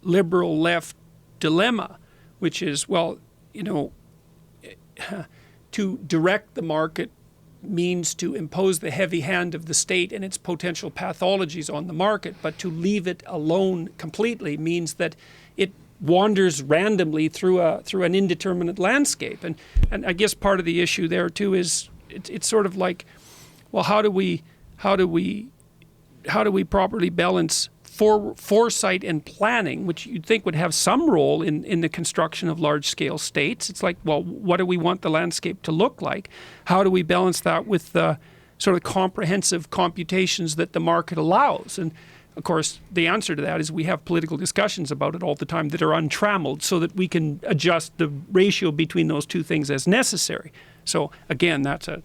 liberal left dilemma, which is, to direct the market means to impose the heavy hand of the state and its potential pathologies on the market, but to leave it alone completely means that it wanders randomly through an indeterminate landscape. And I guess part of the issue there too is it's sort of like, well, how do we properly balance foresight and planning, which you'd think would have some role in the construction of large-scale states? It's like, well, what do we want the landscape to look like? How do we balance that with the sort of comprehensive computations that the market allows? And of course, the answer to that is we have political discussions about it all the time that are untrammeled, so that we can adjust the ratio between those two things as necessary. So again, that's a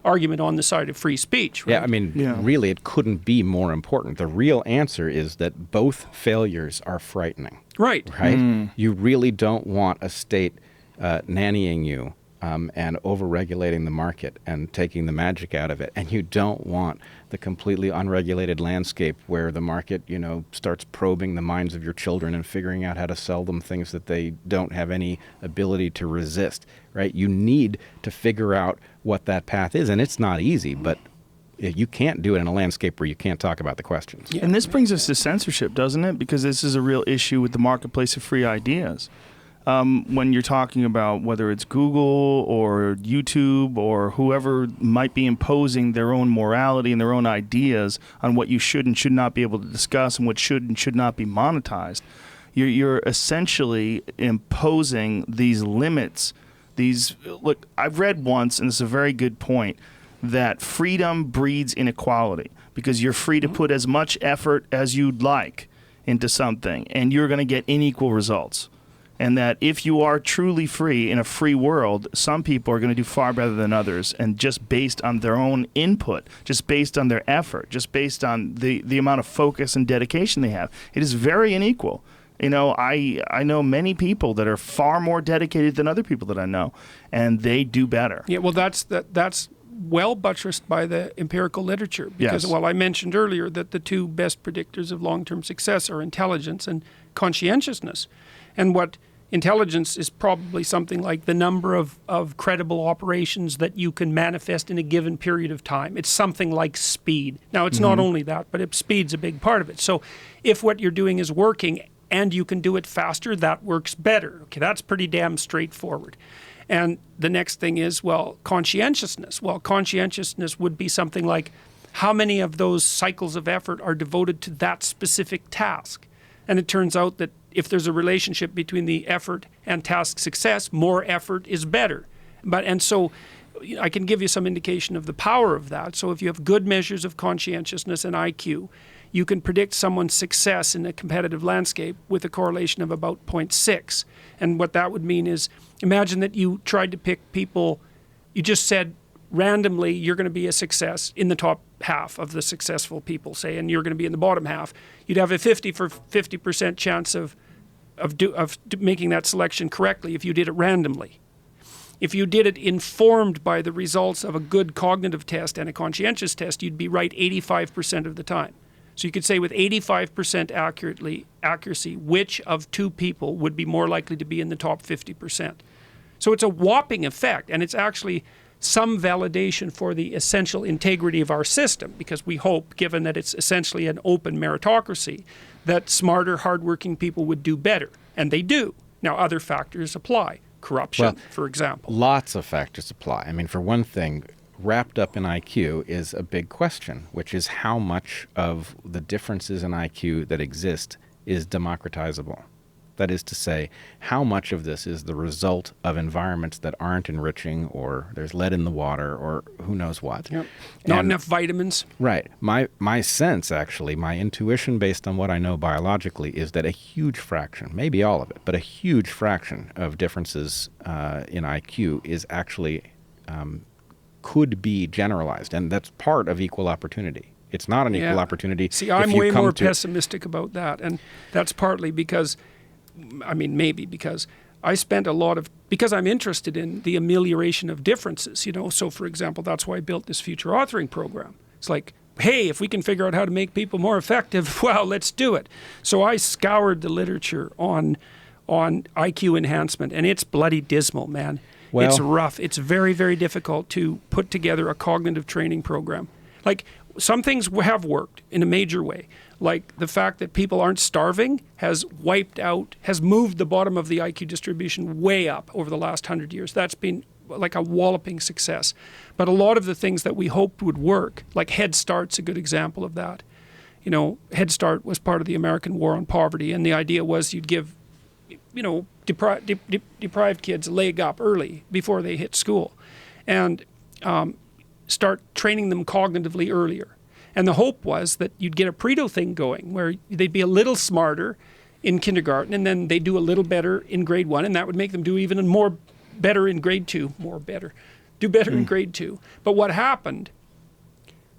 argument on the side of free speech, right? Yeah, I mean, really, it couldn't be more important. The real answer is that both failures are frightening. Right. You really don't want a state nannying you and over-regulating the market and taking the magic out of it. And you don't want the completely unregulated landscape where the market, starts probing the minds of your children and figuring out how to sell them things that they don't have any ability to resist, right? You need to figure out what that path is. And it's not easy, but you can't do it in a landscape where you can't talk about the questions. Yeah. And this brings us to censorship, doesn't it? Because this is a real issue with the marketplace of free ideas. When you're talking about whether it's Google or YouTube or whoever might be imposing their own morality and their own ideas on what you should and should not be able to discuss and what should and should not be monetized, you're essentially imposing these limits. Look, I've read once, and it's a very good point, that freedom breeds inequality, because you're free to put as much effort as you'd like into something, and you're going to get unequal results. And that if you are truly free in a free world, some people are going to do far better than others, and just based on their own input, just based on their effort, just based on the amount of focus and dedication they have. It is very unequal. You know, I know many people that are far more dedicated than other people that I know, and they do better. Yeah, well, that's well buttressed by the empirical literature. Because, Yes. well, I mentioned earlier that the two best predictors of long-term success are intelligence and conscientiousness. And what intelligence is probably something like the number of credible operations that you can manifest in a given period of time. It's something like speed. Now, it's not only that, but speed's a big part of it. So if what you're doing is working and you can do it faster, that works better. Okay, that's pretty damn straightforward. And the next thing is, well, conscientiousness. Well, conscientiousness would be something like how many of those cycles of effort are devoted to that specific task. And it turns out that if there's a relationship between the effort and task success, more effort is better. And so I can give you some indication of the power of that. So if you have good measures of conscientiousness and IQ, you can predict someone's success in a competitive landscape with a correlation of about 0.6. And what that would mean is, imagine that you tried to pick people, you just said randomly you're going to be a success in the top half of the successful people, say, and you're going to be in the bottom half. You'd have a 50% chance of making that selection correctly if you did it randomly. If you did it informed by the results of a good cognitive test and a conscientious test, you'd be right 85% of the time. So you could say with 85% accuracy, which of two people would be more likely to be in the top 50%. So it's a whopping effect, and it's actually some validation for the essential integrity of our system, because we hope, given that it's essentially an open meritocracy, that smarter, hardworking people would do better, and they do. Now, other factors apply. Corruption, for example. Lots of factors apply. I mean, for one thing, wrapped up in IQ is a big question, which is how much of the differences in IQ that exist is democratizable. That is to say, how much of this is the result of environments that aren't enriching, or there's lead in the water, or who knows what. Yep. Not enough vitamins. Right. My sense, actually, my intuition based on what I know biologically is that a huge fraction, maybe all of it, but a huge fraction of differences in IQ is actually could be generalized, and that's part of equal opportunity. It's not an equal opportunity. See, I'm way more pessimistic about that, and that's partly because, I mean, maybe because I spent a lot of, because I'm interested in the amelioration of differences, you know. So, for example, that's why I built this future authoring program. It's like, hey, if we can figure out how to make people more effective, well, let's do it. So I scoured the literature on IQ enhancement, and it's bloody dismal, man. Well, it's rough. It's very, very difficult to put together a cognitive training program. Like, some things have worked in a major way. Like the fact that people aren't starving has moved the bottom of the IQ distribution way up over the last 100 years. That's been like a walloping success. But a lot of the things that we hoped would work, like Head Start's a good example of that. You know, Head Start was part of the American War on Poverty, and the idea was you'd give, you know, deprived kids a leg up early before they hit school, and start training them cognitively earlier. And the hope was that you'd get a Pareto thing going where they'd be a little smarter in kindergarten, and then they'd do a little better in grade 1, and that would make them do even more better in grade 2. Do better in grade 2. But what happened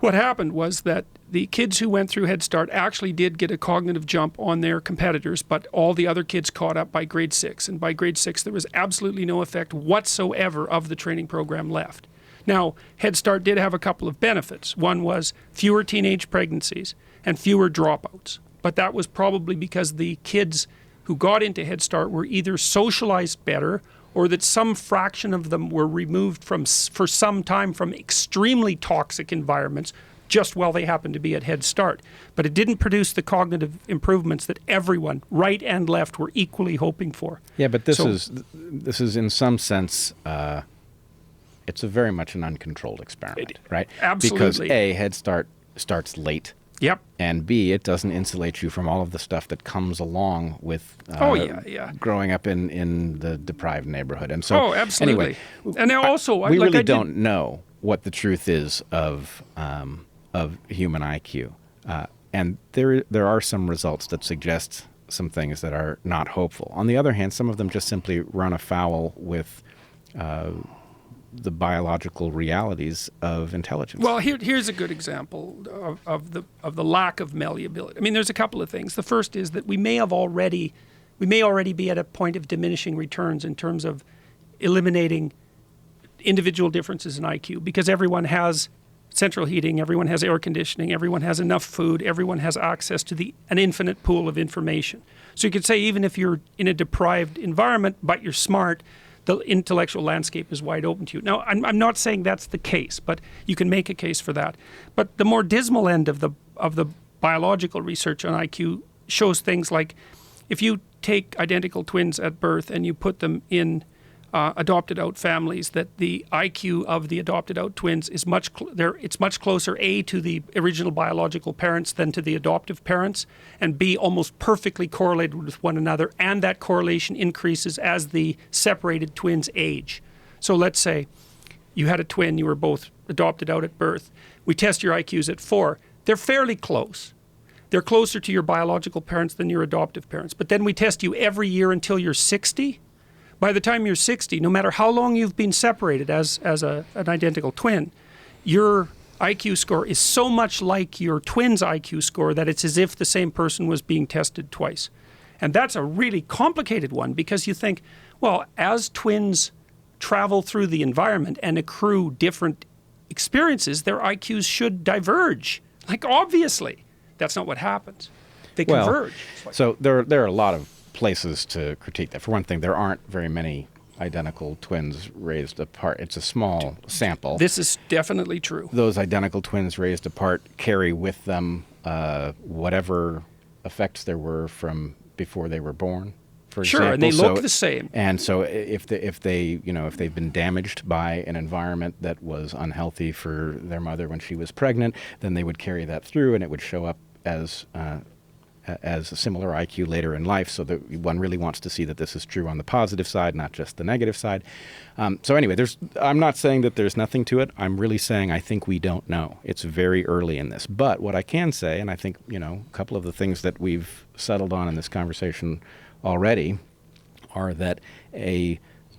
was that the kids who went through Head Start actually did get a cognitive jump on their competitors, but all the other kids caught up by grade 6. And by grade 6, there was absolutely no effect whatsoever of the training program left. Now, Head Start did have a couple of benefits. One was fewer teenage pregnancies and fewer dropouts. But that was probably because the kids who got into Head Start were either socialized better, or that some fraction of them were removed for some time from extremely toxic environments just while they happened to be at Head Start. But it didn't produce the cognitive improvements that everyone, right and left, were equally hoping for. Yeah, but this is in some sense, it's a very much an uncontrolled experiment, right? Absolutely. Because A, Head Start starts late. Yep. And B, it doesn't insulate you from all of the stuff that comes along with growing up in the deprived neighborhood. And so, absolutely. Anyway, and also, we really don't know what the truth is of human IQ. And there are some results that suggest some things that are not hopeful. On the other hand, some of them just simply run afoul with the biological realities of intelligence. Well, here's a good example of the lack of malleability. I mean, there's a couple of things. The first is that we may already be at a point of diminishing returns in terms of eliminating individual differences in IQ, because everyone has central heating, everyone has air conditioning, everyone has enough food, everyone has access to an infinite pool of information. So you could say even if you're in a deprived environment but you're smart, the intellectual landscape is wide open to you. Now, I'm not saying that's the case, but you can make a case for that. But the more dismal end of the biological research on IQ shows things like if you take identical twins at birth and you put them in adopted out families, that the IQ of the adopted out twins is much closer A, to the original biological parents than to the adoptive parents, and B, almost perfectly correlated with one another, and that correlation increases as the separated twins age. So let's say you had a twin, you were both adopted out at birth. We test your IQs at 4. They're fairly close. They're closer to your biological parents than your adoptive parents. But then we test you every year until you're 60. By the time you're 60, no matter how long you've been separated as an identical twin, your IQ score is so much like your twin's IQ score that it's as if the same person was being tested twice. And that's a really complicated one, because you think, well, as twins travel through the environment and accrue different experiences, their IQs should diverge. Like, obviously, that's not what happens. They converge. So there are a lot of places to critique that. For one thing, there aren't very many identical twins raised apart. It's a small sample. This is definitely true. Those identical twins raised apart carry with them whatever effects there were from before they were born, for example. Sure, and they look the same. And so if they've been damaged by an environment that was unhealthy for their mother when she was pregnant, then they would carry that through, and it would show up as a similar IQ later in life, so that one really wants to see that this is true on the positive side, not just the negative side. So anyway, I'm not saying that there's nothing to it. I'm really saying I think we don't know. It's very early in this. But what I can say, and I think, a couple of the things that we've settled on in this conversation already are that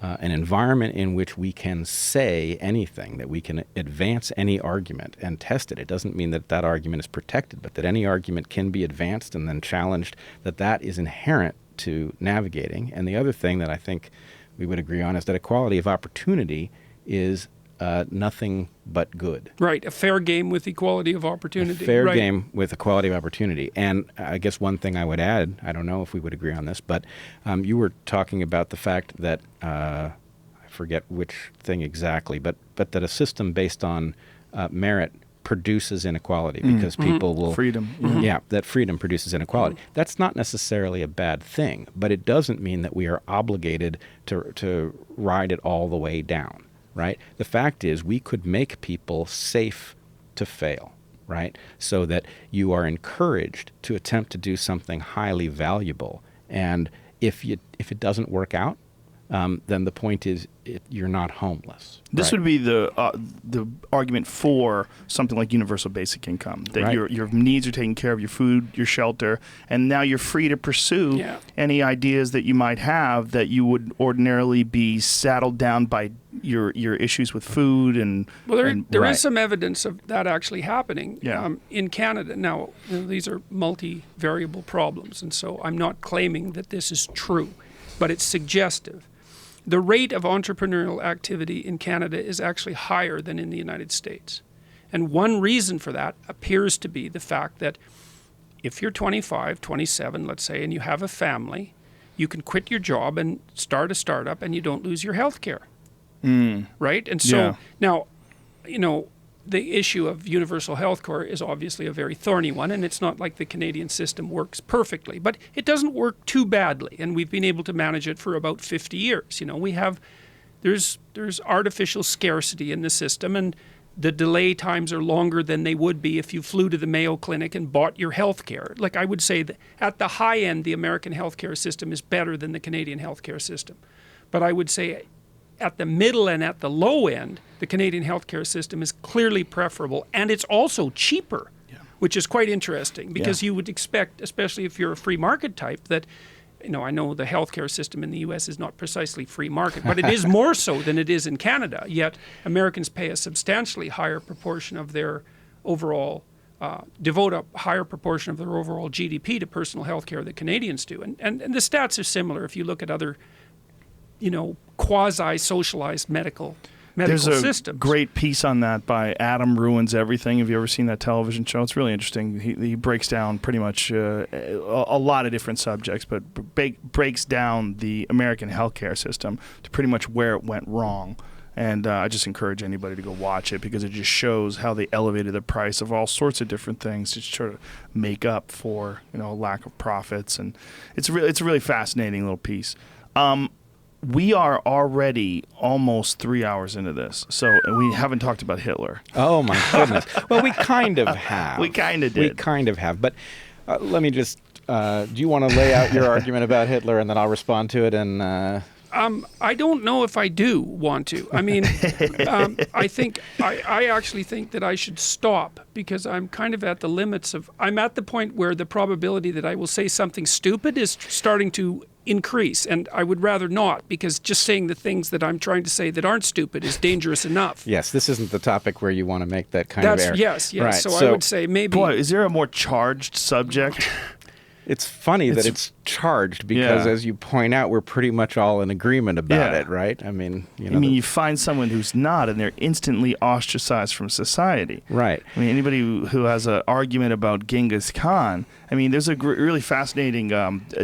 an environment in which we can say anything, that we can advance any argument and test it. It doesn't mean that that argument is protected, but that any argument can be advanced and then challenged, that is inherent to navigating. And the other thing that I think we would agree on is that equality of opportunity is nothing but good. Right, a fair game with equality of opportunity. A fair game with equality of opportunity. And I guess one thing I would add, I don't know if we would agree on this, but you were talking about the fact that, I forget which thing exactly, but that a system based on merit produces inequality, because people will... Freedom. Yeah, that freedom produces inequality. That's not necessarily a bad thing, but it doesn't mean that we are obligated to ride it all the way down. Right? The fact is, we could make people safe to fail, right? So that you are encouraged to attempt to do something highly valuable. And if it doesn't work out, then the point is you're not homeless. This would be the argument for something like universal basic income, that your needs are taken care of, your food, your shelter, and now you're free to pursue any ideas that you might have that you would ordinarily be saddled down by your issues with food and... Well, there is some evidence of that actually happening in Canada. Now, these are multivariable problems, and so I'm not claiming that this is true, but it's suggestive. The rate of entrepreneurial activity in Canada is actually higher than in the United States. And one reason for that appears to be the fact that if you're 25, 27, let's say, and you have a family, you can quit your job and start a startup and you don't lose your health care. Right? And so now, the issue of universal health care is obviously a very thorny one, and it's not like the Canadian system works perfectly, but it doesn't work too badly, and we've been able to manage it for about 50 years. There's artificial scarcity in the system, and the delay times are longer than they would be if you flew to the Mayo Clinic and bought your health care. Like, I would say that at the high end, the American healthcare system is better than the Canadian healthcare system. But I would say at the middle and at the low end, the Canadian healthcare system is clearly preferable, and it's also cheaper, which is quite interesting, because you would expect, especially if you're a free market type, that I know the healthcare system in the U.S. is not precisely free market, but it is more so than it is in Canada. Yet Americans pay a substantially higher proportion of their overall, devote a higher proportion of their overall GDP to personal health care than Canadians do. And the stats are similar if you look at other, quasi-socialized medical systems. There's a great piece on that by Adam Ruins Everything. Have you ever seen that television show? It's really interesting. He breaks down pretty much a lot of different subjects, but breaks down the American healthcare system to pretty much where it went wrong. And I just encourage anybody to go watch it because it just shows how they elevated the price of all sorts of different things to try to make up for lack of profits. And it's a really fascinating little piece. We are already almost 3 hours into this, so we haven't talked about Hitler. Oh, my goodness. Well, we kind of have. We kind of did. We kind of have. But let me just, do you want to lay out your argument about Hitler, and then I'll respond to it? And I don't know if I do want to. I mean, I actually think that I should stop because I'm kind of at the limits of, I'm at the point where the probability that I will say something stupid is starting to increase, and I would rather not, because just saying the things that I'm trying to say that aren't stupid is dangerous enough. Yes, this isn't the topic where you want to make that kind of error. Yes. Right. So I would say maybe... Boy, is there a more charged subject? It's funny that it's charged because, as you point out, we're pretty much all in agreement about it, right? I mean, you find someone who's not, and they're instantly ostracized from society. Right. I mean, anybody who has an argument about Genghis Khan, I mean, there's a really fascinating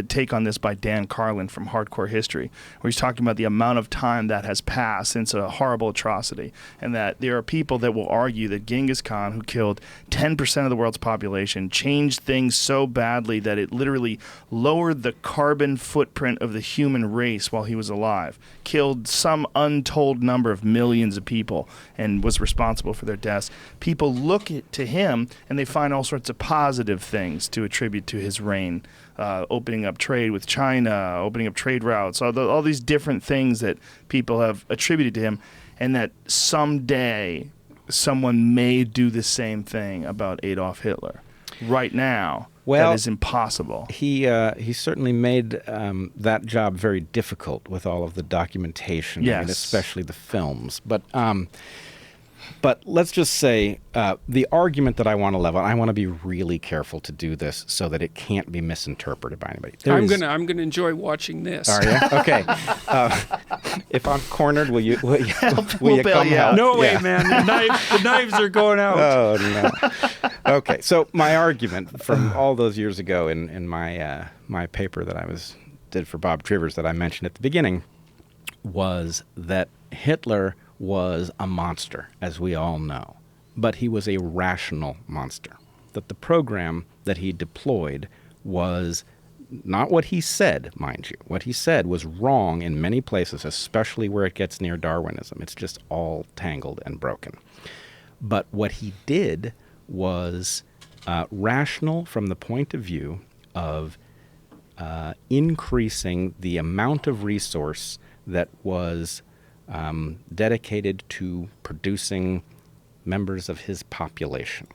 take on this by Dan Carlin from Hardcore History, where he's talking about the amount of time that has passed since a horrible atrocity, and that there are people that will argue that Genghis Khan, who killed 10% of the world's population, changed things so badly that it literally lowered the carbon footprint of the human race while he was alive, killed some untold number of millions of people, and was responsible for their deaths. People look to him and they find all sorts of positive things to attribute to his reign, opening up trade with China, opening up trade routes, all these different things that people have attributed to him, and that someday someone may do the same thing about Adolf Hitler. Right now, that is impossible. He certainly made that job very difficult with all of the documentation, yes. I mean, especially the films. But let's just say the argument that I want to level, I want to be really careful to do this so that it can't be misinterpreted by anybody. I'm gonna enjoy watching this. Are you? Okay. If I'm cornered, will you we'll come help? No way, man. The knives are going out. Oh no. Okay. So my argument from all those years ago in my paper that I did for Bob Trivers that I mentioned at the beginning was that Hitler was a monster, as we all know, but he was a rational monster. That the program that he deployed was not what he said, mind you. What he said was wrong in many places, especially where it gets near Darwinism. It's just all tangled and broken. But what he did was rational from the point of view of increasing the amount of resource that was dedicated to producing members of his population.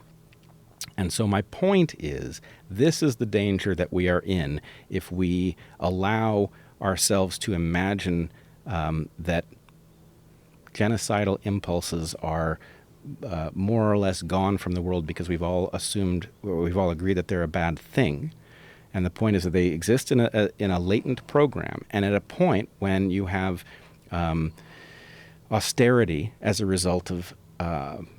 And so my point is, this is the danger that we are in if we allow ourselves to imagine that genocidal impulses are more or less gone from the world because we've all agreed that they're a bad thing. And the point is that they exist in a latent program, and at a point when you have austerity as a result of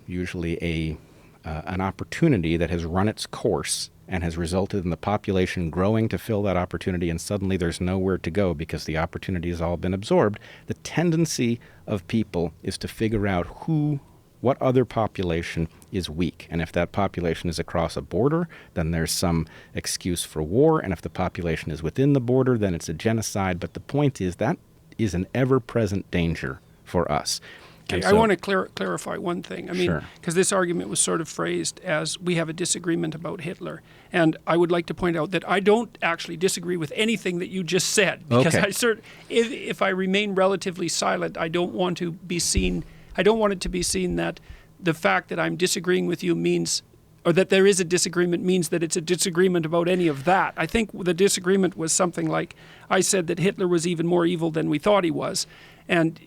usually an opportunity that has run its course and has resulted in the population growing to fill that opportunity, and suddenly there's nowhere to go because the opportunity has all been absorbed. The tendency of people is to figure out what other population is weak. And if that population is across a border, then there's some excuse for war. And if the population is within the border, then it's a genocide. But the point is that is an ever-present danger for us. Okay, I want to clarify one thing. I mean, because this argument was sort of phrased as we have a disagreement about Hitler. And I would like to point out that I don't actually disagree with anything that you just said. Because if I remain relatively silent, I don't want it to be seen that the fact that I'm disagreeing with you means or that there is a disagreement means that it's a disagreement about any of that. I think the disagreement was something like, I said that Hitler was even more evil than we thought he was. And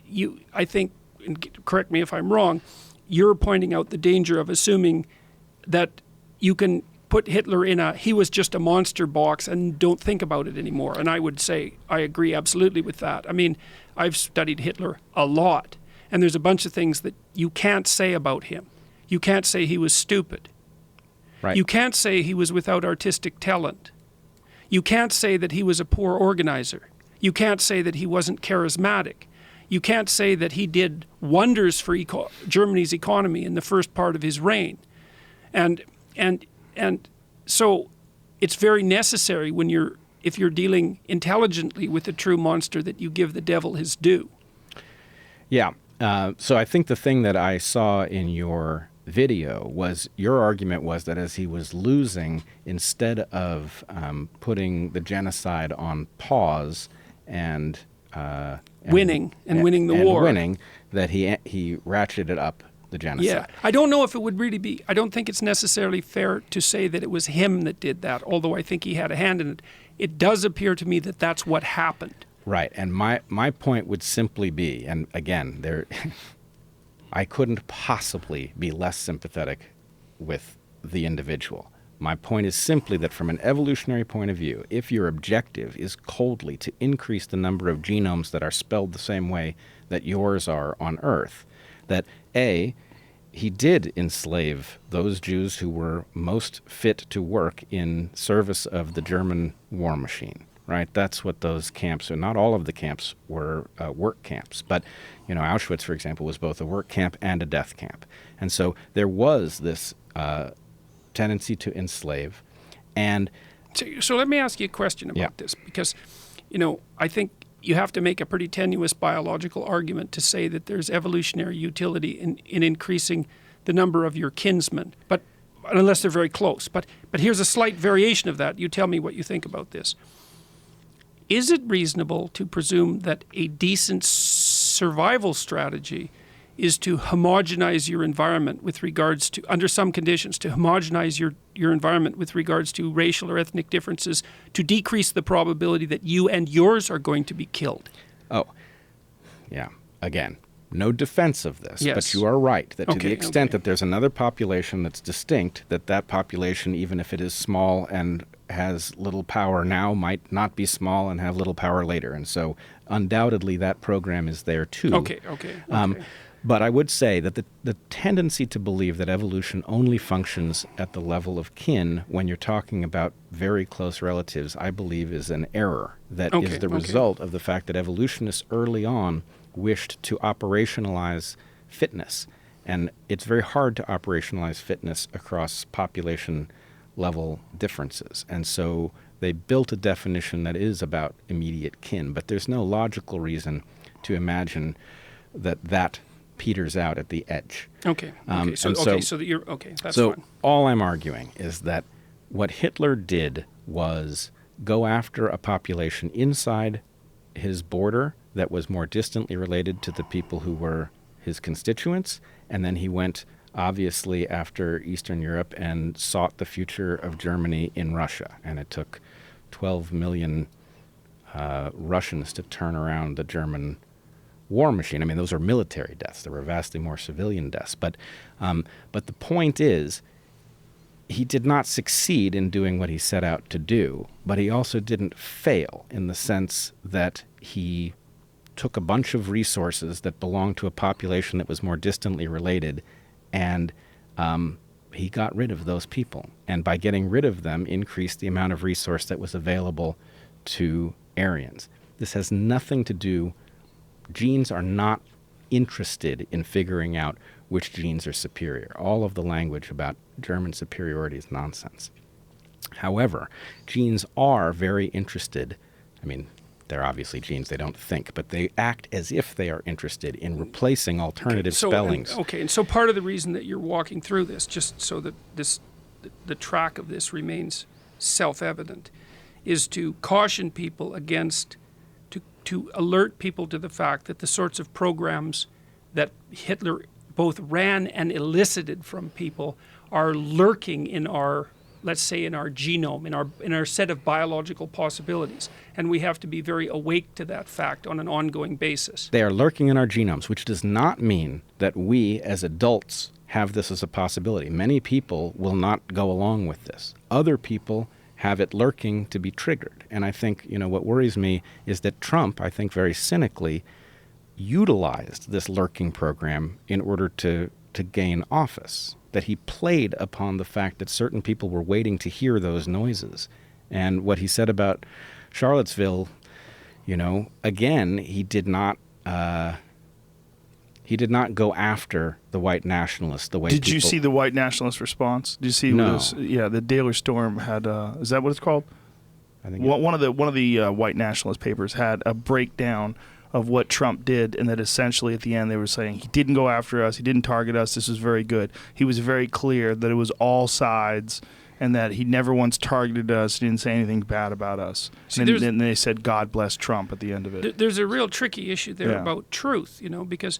I think, and correct me if I'm wrong, you're pointing out the danger of assuming that you can put Hitler in he was just a monster box and don't think about it anymore. And I would say I agree absolutely with that. I mean, I've studied Hitler a lot, and there's a bunch of things that you can't say about him. You can't say he was stupid. Right. You can't say he was without artistic talent. You can't say that he was a poor organizer. You can't say that he wasn't charismatic. You can't say that he did wonders for Germany's economy in the first part of his reign. And so it's very necessary if you're dealing intelligently with a true monster that you give the devil his due. Yeah. So I think the thing that I saw in your video was your argument was that as he was losing, instead of putting the genocide on pause and winning the war, that he ratcheted up the genocide. Yeah, I don't know if it would really be. I don't think it's necessarily fair to say that it was him that did that. Although I think he had a hand in it. It does appear to me that that's what happened. Right, and my point would simply be, and again, I couldn't possibly be less sympathetic with the individual. My point is simply that from an evolutionary point of view, if your objective is coldly to increase the number of genomes that are spelled the same way that yours are on Earth, that A, he did enslave those Jews who were most fit to work in service of the German war machine, right? That's what those camps are. Not all of the camps were work camps, but Auschwitz, for example, was both a work camp and a death camp. And so there was this tendency to enslave. And so let me ask you a question about this, because, I think you have to make a pretty tenuous biological argument to say that there's evolutionary utility in increasing the number of your kinsmen, but unless they're very close. But here's a slight variation of that. You tell me what you think about this. Is it reasonable to presume that a decent survival strategy is to homogenize your environment with regards to, under some conditions, to homogenize your environment with regards to racial or ethnic differences to decrease the probability that you and yours are going to be killed? Oh, yeah. Again, no defense of this, yes. But you are right that to the extent that there's another population that's distinct, that population, even if it is small and has little power now, might not be small and have little power later. And so undoubtedly that program is there too. Okay. But I would say that the tendency to believe that evolution only functions at the level of kin when you're talking about very close relatives, I believe is an error that is the result of the fact that evolutionists early on wished to operationalize fitness. And it's very hard to operationalize fitness across population level differences. And so they built a definition that is about immediate kin, but there's no logical reason to imagine that peters out at the edge. That's fine. All I'm arguing is that what Hitler did was go after a population inside his border that was more distantly related to the people who were his constituents, and then he went obviously after Eastern Europe and sought the future of Germany in Russia, and it took 12 million Russians to turn around the German war machine. I mean, those are military deaths. There were vastly more civilian deaths. But the point is, he did not succeed in doing what he set out to do, but he also didn't fail in the sense that he took a bunch of resources that belonged to a population that was more distantly related, and he got rid of those people. And by getting rid of them, increased the amount of resource that was available to Aryans. This has nothing to do. Genes are not interested in figuring out which genes are superior. All of the language about German superiority is nonsense. However, genes are very interested. I mean, they're obviously genes, they don't think, but they act as if they are interested in replacing alternative spellings. And so part of the reason that you're walking through this, just so that the track of this remains self-evident, is to caution people against, to alert people to the fact that the sorts of programs that Hitler both ran and elicited from people are lurking in our, let's say, in our genome, in our set of biological possibilities. And we have to be very awake to that fact on an ongoing basis. They are lurking in our genomes, which does not mean that we as adults have this as a possibility. Many people will not go along with this. Other people have it lurking to be triggered. And I think, what worries me is that Trump, I think very cynically, utilized this lurking program in order to gain office, that he played upon the fact that certain people were waiting to hear those noises. And what he said about Charlottesville, again, he did not go after the white nationalists the way Did you see the white nationalist response? Did you see? No. The Daily Storm had. Is that what it's called? I think One of the white nationalist papers had a breakdown of what Trump did, and that essentially at the end they were saying he didn't go after us, he didn't target us. This was very good. He was very clear that it was all sides, and that he never once targeted us. He didn't say anything bad about us. And then they said, "God bless Trump" at the end of it. There's a real tricky issue there about truth, because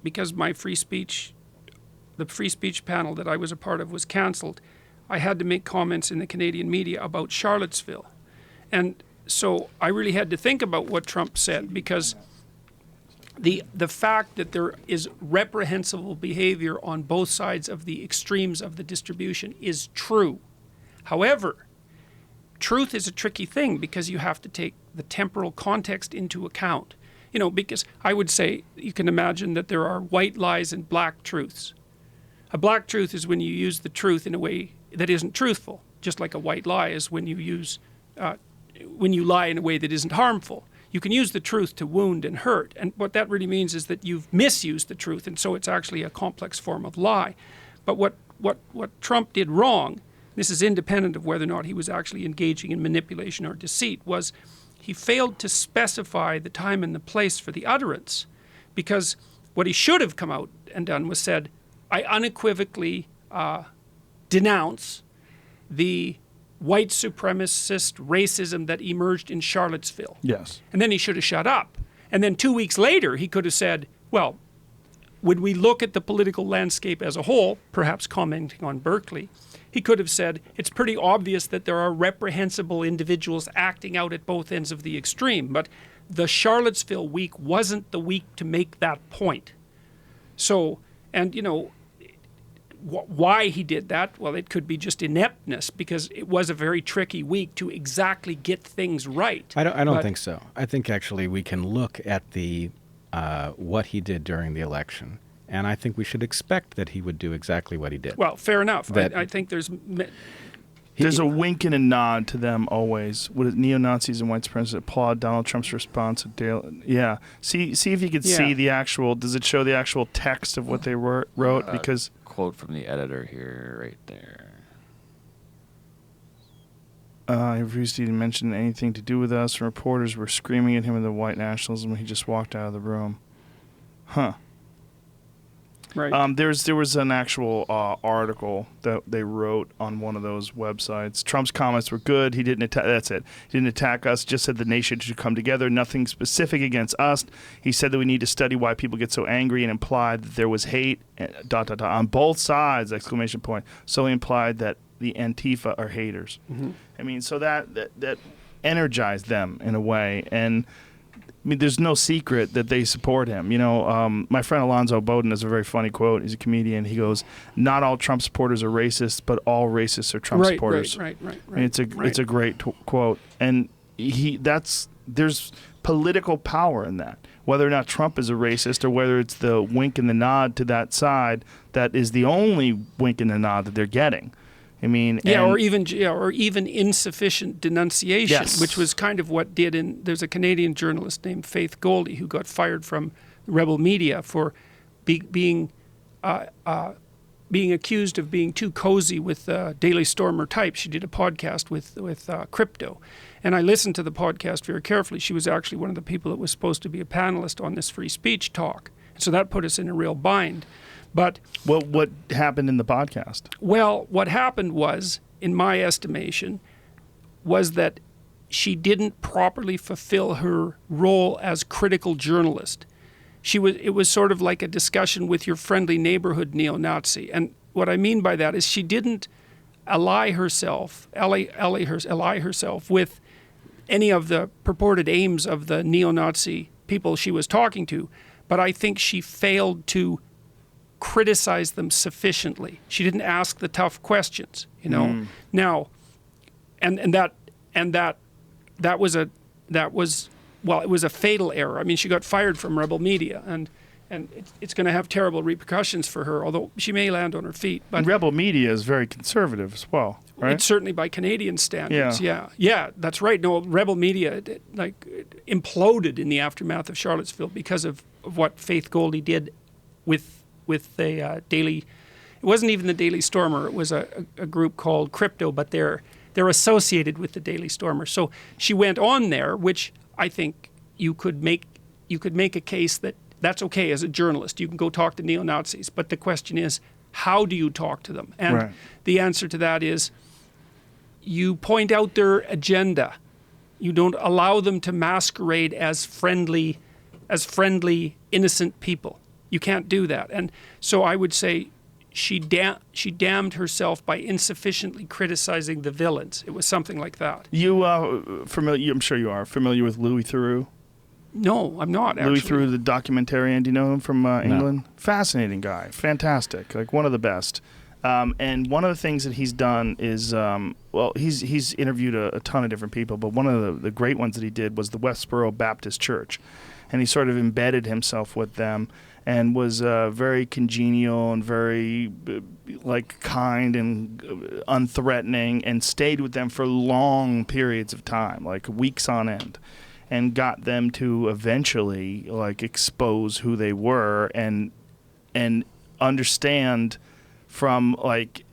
because my the free speech panel that I was a part of was canceled, I had to make comments in the Canadian media about Charlottesville. And so I really had to think about what Trump said, because the fact that there is reprehensible behavior on both sides of the extremes of the distribution is true. However, truth is a tricky thing because you have to take the temporal context into account. Because I would say you can imagine that there are white lies and black truths. A black truth is when you use the truth in a way that isn't truthful, just like a white lie is when you lie in a way that isn't harmful. You can use the truth to wound and hurt, and what that really means is that you've misused the truth, and so it's actually a complex form of lie. But what Trump did wrong, this is independent of whether or not he was actually engaging in manipulation or deceit, was he failed to specify the time and the place for the utterance, because what he should have come out and done was said, I unequivocally denounce the white supremacist racism that emerged in Charlottesville. Yes. And then he should have shut up. And then 2 weeks later, he could have said, well, when we look at the political landscape as a whole, perhaps commenting on Berkeley, he could have said, it's pretty obvious that there are reprehensible individuals acting out at both ends of the extreme, but the Charlottesville week wasn't the week to make that point. So, and why he did that? Well, it could be just ineptness, because it was a very tricky week to exactly get things right. I don't think so. I think actually we can look at the what he did during the election, and I think we should expect that he would do exactly what he did. Well, fair enough. I think there's a wink and a nod to them always. What is neo-Nazis and white supremacists applaud Donald Trump's response? Yeah. See if you could see the actual. Does it show the actual text of what they wrote? Because quote from the editor here, right there. He refused to even mention anything to do with us, and reporters were screaming at him in the white nationalism when he just walked out of the room. Huh. Right. There was an actual article that they wrote on one of those websites. Trump's comments were good. He didn't attack. That's it. He didn't attack us. Just said the nation should come together. Nothing specific against us. He said that we need to study why people get so angry, and implied that there was hate. ... on both sides! ! So he implied that the Antifa are haters. Mm-hmm. I mean, so that energized them in a way, and there's no secret that they support him. My friend Alonzo Bowden has a very funny quote. He's a comedian. He goes, "Not all Trump supporters are racist, but all racists are Trump supporters." Right. And it's a great quote, and there's political power in that. Whether or not Trump is a racist, or whether it's the wink and the nod to that side, that is the only wink and the nod that they're getting. I mean, or even insufficient denunciation, yes, which was kind of what did. There's a Canadian journalist named Faith Goldy who got fired from Rebel Media for being accused of being too cozy with Daily Stormer type. She did a podcast with crypto, and I listened to the podcast very carefully. She was actually one of the people that was supposed to be a panelist on this free speech talk, so that put us in a real bind. But what happened in the podcast? Well, what happened was, in my estimation, was that she didn't properly fulfill her role as critical journalist. it was sort of like a discussion with your friendly neighborhood neo-Nazi. And what I mean by that is she didn't ally herself with any of the purported aims of the neo-Nazi people she was talking to, but I think she failed to criticize them sufficiently. She didn't ask the tough questions, you know. Now, that was it was a fatal error. I mean, she got fired from Rebel Media, and it's going to have terrible repercussions for her, although she may land on her feet. But and Rebel Media is very conservative as well, right? It's certainly by Canadian standards. Yeah, that's right. No, Rebel Media it imploded in the aftermath of Charlottesville because of what Faith Goldie did with the Daily. It wasn't even the Daily Stormer. It was a group called Crypto, but they're associated with the Daily Stormer. So she went on there, which I think you could make a case that's okay as a journalist. You can go talk to neo-Nazis, but the question is, how do you talk to them? And the answer to that is, you point out their agenda. You don't allow them to masquerade as friendly, innocent people. You can't do that. And so I would say she damned herself by insufficiently criticizing the villains. It was something like that. I'm sure you are familiar with Louis Theroux? No, I'm not, actually. Louis Theroux, the documentarian. Do you know him from England? No. Fascinating guy. Fantastic. Like one of the best. And one of the things that he's done is, he's interviewed a ton of different people, but one of the great ones that he did was the Westboro Baptist Church. And he sort of embedded himself with them and was very congenial and very kind and unthreatening, and stayed with them for long periods of time, like weeks on end, and got them to eventually expose who they were and understand from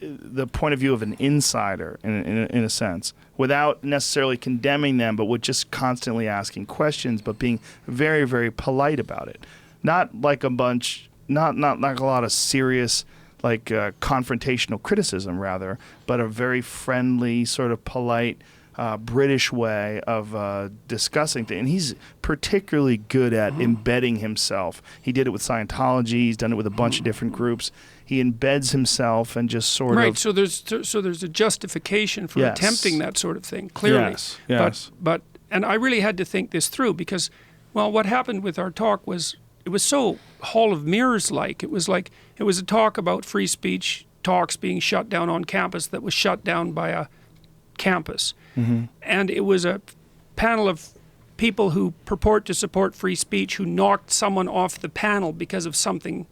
the point of view of an insider in a sense, without necessarily condemning them, but with just constantly asking questions, but being very, very polite about it. Not like a lot of serious confrontational criticism, rather, but a very friendly, sort of polite British way of discussing things. And he's particularly good at embedding himself. He did it with Scientology. He's done it with a bunch of different groups. He embeds himself and just sort of... Right, so there's a justification for attempting that sort of thing, clearly. Yes. But and I really had to think this through because, what happened with our talk was, it was so Hall of Mirrors-like. It was a talk about free speech talks being shut down on campus that was shut down by a campus. Mm-hmm. And it was a panel of people who purport to support free speech who knocked someone off the panel because of something,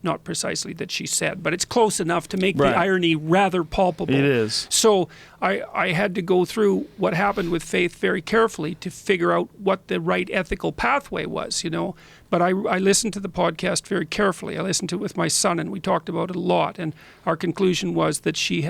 not precisely that she said, but it's close enough to make the irony rather palpable. It is. So I had to go through what happened with Faith very carefully to figure out what the right ethical pathway was, But I listened to the podcast very carefully. I listened to it with my son, and we talked about it a lot. And our conclusion was that she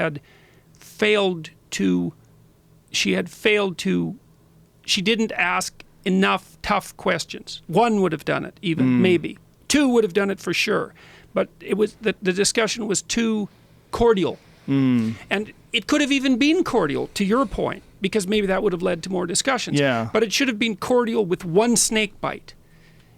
didn't ask enough tough questions. One would have done it, even, maybe. Two would have done it for sure. But it was the discussion was too cordial. And it could have even been cordial, to your point, because maybe that would have led to more discussions. Yeah. But it should have been cordial with one snake bite.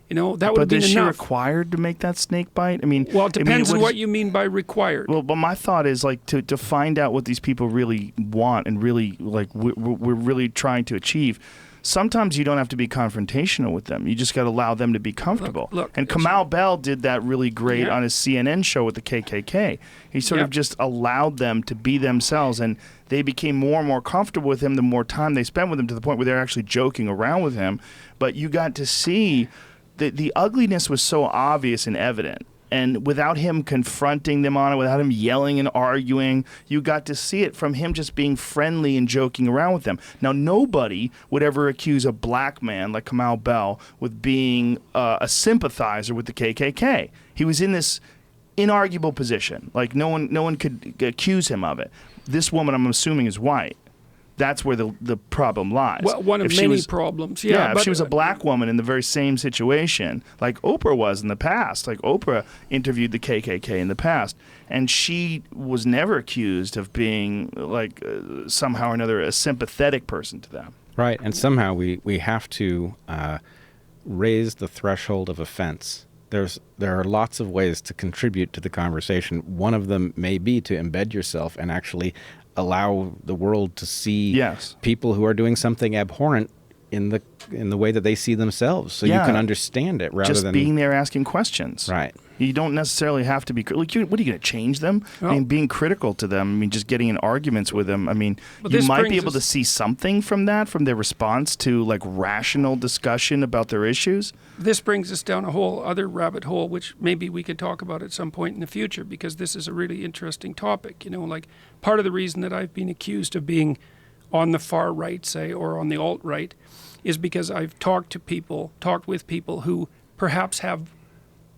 That would have been enough. But is she required to make that snake bite? It depends on what you mean by required. Well, but my thought is to find out what these people really want and really we're really trying to achieve. Sometimes you don't have to be confrontational with them. You just got to allow them to be comfortable. Look, and Kamal Bell did that really great on his CNN show with the KKK. He sort of just allowed them to be themselves, and they became more and more comfortable with him the more time they spent with him, to the point where they're actually joking around with him. But you got to see the ugliness was so obvious and evident. And without him confronting them on it, without him yelling and arguing, you got to see it from him just being friendly and joking around with them. Now, nobody would ever accuse a black man like Kamal Bell with being a sympathizer with the KKK. He was in this inarguable position. No one could accuse him of it. This woman, I'm assuming, is white. That's where the problem lies. Well, one of many problems. If she was a black woman in the very same situation, like Oprah was in the past, like Oprah interviewed the KKK in the past, and she was never accused of being somehow or another a sympathetic person to them. Right, and somehow we have to raise the threshold of offense, there are lots of ways to contribute to the conversation. One of them may be to embed yourself and actually allow the world to see people who are doing something abhorrent in the way that they see themselves, so you can understand it rather just than being there asking questions. Right. You don't necessarily have to be like. What are you going to change them? I mean, being critical to them. I mean, just getting in arguments with them. I mean, you might be able to see something from that, from their response to like rational discussion about their issues. This brings us down a whole other rabbit hole, which maybe we could talk about at some point in the future, because this is a really interesting topic. You know, like part of the reason that I've been accused of being on the far right, say, or on the alt right, is because I've talked with people who perhaps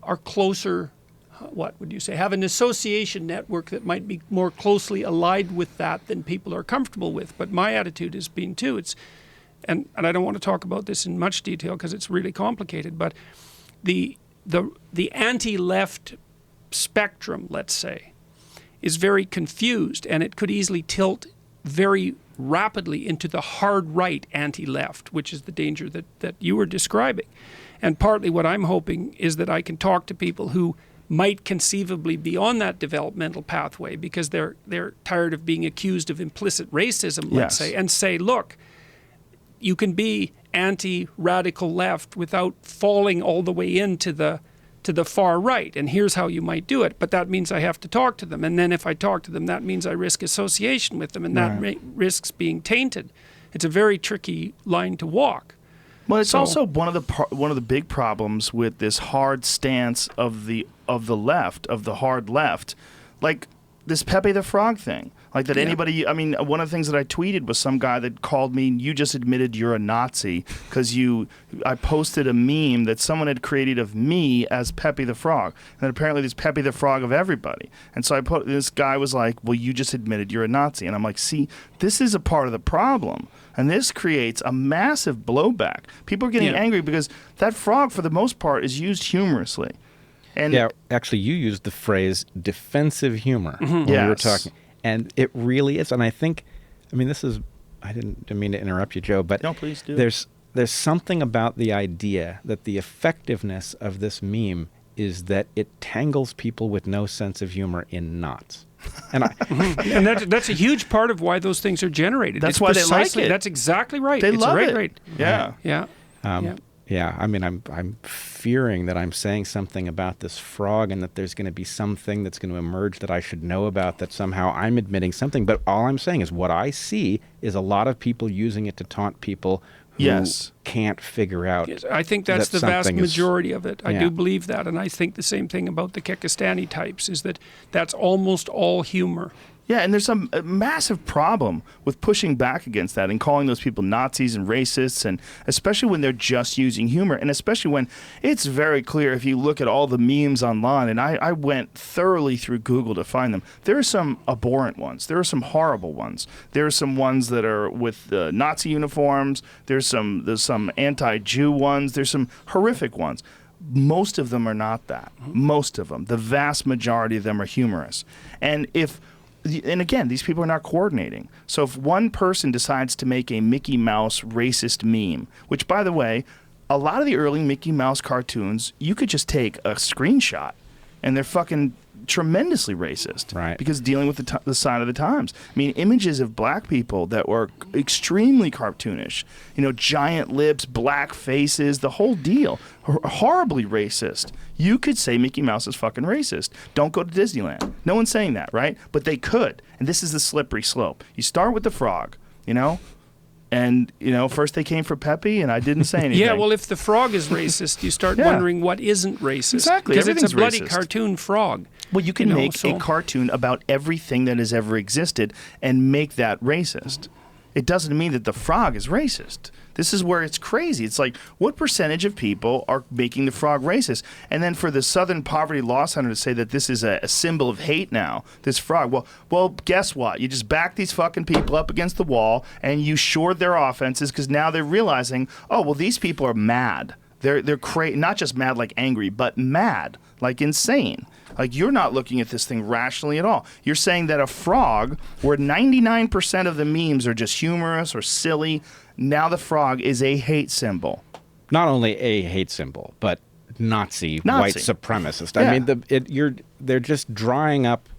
are closer, what would you say, have an association network that might be more closely allied with that than people are comfortable with. But my attitude has been too, and I don't want to talk about this in much detail because it's really complicated, but the anti-left spectrum, let's say, is very confused, and it could easily tilt very rapidly into the hard right anti-left, which is the danger that you were describing. And partly what I'm hoping is that I can talk to people who might conceivably be on that developmental pathway because they're tired of being accused of implicit racism, let's say, and say, look, you can be anti-radical left without falling all the way into the far right, and here's how you might do it. But that means I have to talk to them, and then if I talk to them, that means I risk association with them, and that risks being tainted. It's a very tricky line to walk. Well, it's also one of the big problems with this hard stance of the left, of the hard left, like this Pepe the Frog thing. Like that anybody, I mean, one of the things that I tweeted was some guy that called me, you just admitted you're a Nazi because I posted a meme that someone had created of me as Pepe the Frog. And apparently there's Pepe the Frog of everybody. And so this guy was like, well, you just admitted you're a Nazi. And I'm like, see, this is a part of the problem. And this creates a massive blowback. People are getting angry because that frog, for the most part, is used humorously. And actually, you used the phrase defensive humor when we were talking. And it really is. And I think, I mean, I didn't mean to interrupt you, Joe, but no, please do. There's something about the idea that the effectiveness of this meme is that it tangles people with no sense of humor in knots. And and that's a huge part of why those things are generated. That's why they like it. That's exactly right. They love it. Right. Yeah. Yeah, I mean, I'm fearing that I'm saying something about this frog and that there's going to be something that's going to emerge that I should know about, that somehow I'm admitting something. But all I'm saying is what I see is a lot of people using it to taunt people who can't figure out. Yes, I think that's the vast majority of it. I do believe that. And I think the same thing about the Kekistani types is that's almost all humor. Yeah, and there's a massive problem with pushing back against that and calling those people Nazis and racists, and especially when they're just using humor, and especially when it's very clear if you look at all the memes online, and I went thoroughly through Google to find them. There are some abhorrent ones. There are some horrible ones. There are some ones that are with Nazi uniforms. There's some anti-Jew ones. There's some horrific ones. Most of them are not that. Most of them. The vast majority of them are humorous. And again, these people are not coordinating. So if one person decides to make a Mickey Mouse racist meme, which, by the way, a lot of the early Mickey Mouse cartoons, you could just take a screenshot, and they're fucking tremendously racist. Right. Because dealing with the sign of the times. I mean, images of black people that were extremely cartoonish. You know, giant lips, black faces, the whole deal. Horribly racist. You could say Mickey Mouse is fucking racist. Don't go to Disneyland. No one's saying that, right? But they could. And this is the slippery slope. You start with the frog, you know? And, you know, first they came for Pepe, and I didn't say anything. Yeah, well, if the frog is racist, you start wondering what isn't racist. Exactly. Because it's a bloody racist. Cartoon frog. Well, you can make a cartoon about everything that has ever existed and make that racist. It doesn't mean that the frog is racist. This is where it's crazy. It's like, what percentage of people are making the frog racist? And then for the Southern Poverty Law Center to say that this is a symbol of hate now, this frog. Well, guess what? You just back these fucking people up against the wall and you shored their offenses because now they're realizing, oh, well, these people are mad. They're not just mad like angry, but mad, like insane. Like, you're not looking at this thing rationally at all. You're saying that a frog, where 99% of the memes are just humorous or silly, now the frog is a hate symbol. not only a hate symbol, but Nazi. White supremacist. Yeah. I mean, they're just drying up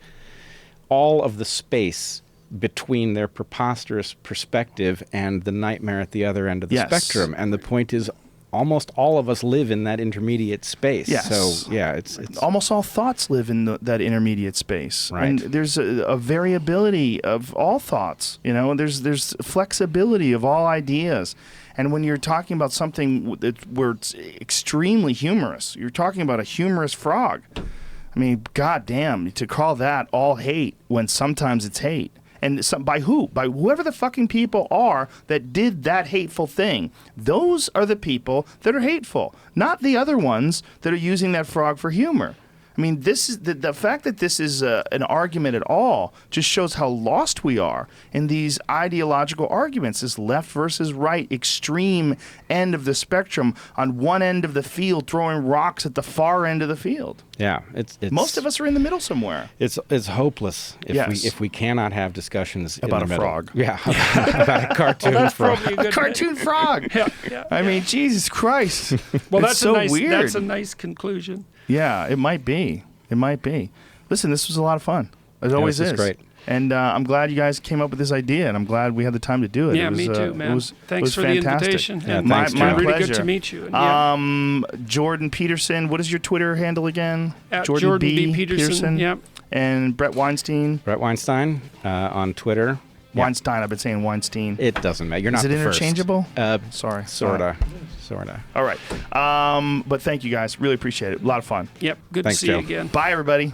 all of the space between their preposterous perspective and the nightmare at the other end of the spectrum. And the point is, almost all of us live in that intermediate space. Yes. So, yeah, it's almost all thoughts live in that intermediate space. Right. And there's a variability of all thoughts, you know, and there's flexibility of all ideas. And when you're talking about something where it's extremely humorous, you're talking about a humorous frog. I mean, goddamn, to call that all hate when sometimes it's hate. And by who? By whoever the fucking people are that did that hateful thing. Those are the people that are hateful, not the other ones that are using that frog for humor. I mean, this is the fact that this is an argument at all just shows how lost we are in these ideological arguments, this left versus right, extreme end of the spectrum, on one end of the field throwing rocks at the far end of the field. Yeah, it's most of us are in the middle somewhere. It's hopeless if we cannot have discussions about in the a middle. frog. Yeah, about a cartoon frog. A cartoon frog. Yeah. I mean, Jesus Christ. Well, It's that's so a nice. weird. That's a nice conclusion. Yeah, it might be. It might be. Listen, this was a lot of fun. It always this is. is great. And I'm glad you guys came up with this idea, and I'm glad we had the time to do it. Yeah, It was, me too, man. It was Thanks for fantastic. the invitation. Yeah, and thanks, my John. really pleasure. good to meet you. And, Jordan Peterson, what is your Twitter handle again? at Jordan B. Peterson. Yep. And Brett Weinstein. Brett Weinstein on Twitter. Yeah. Weinstein, I've been saying Weinstein. It doesn't matter. You're Is not it the first. interchangeable? Sorry. Sorta. Sorta. All right. But thank you guys. Really appreciate it. A lot of fun. Yep. Good Thanks, to see Joe. you again. Bye, everybody.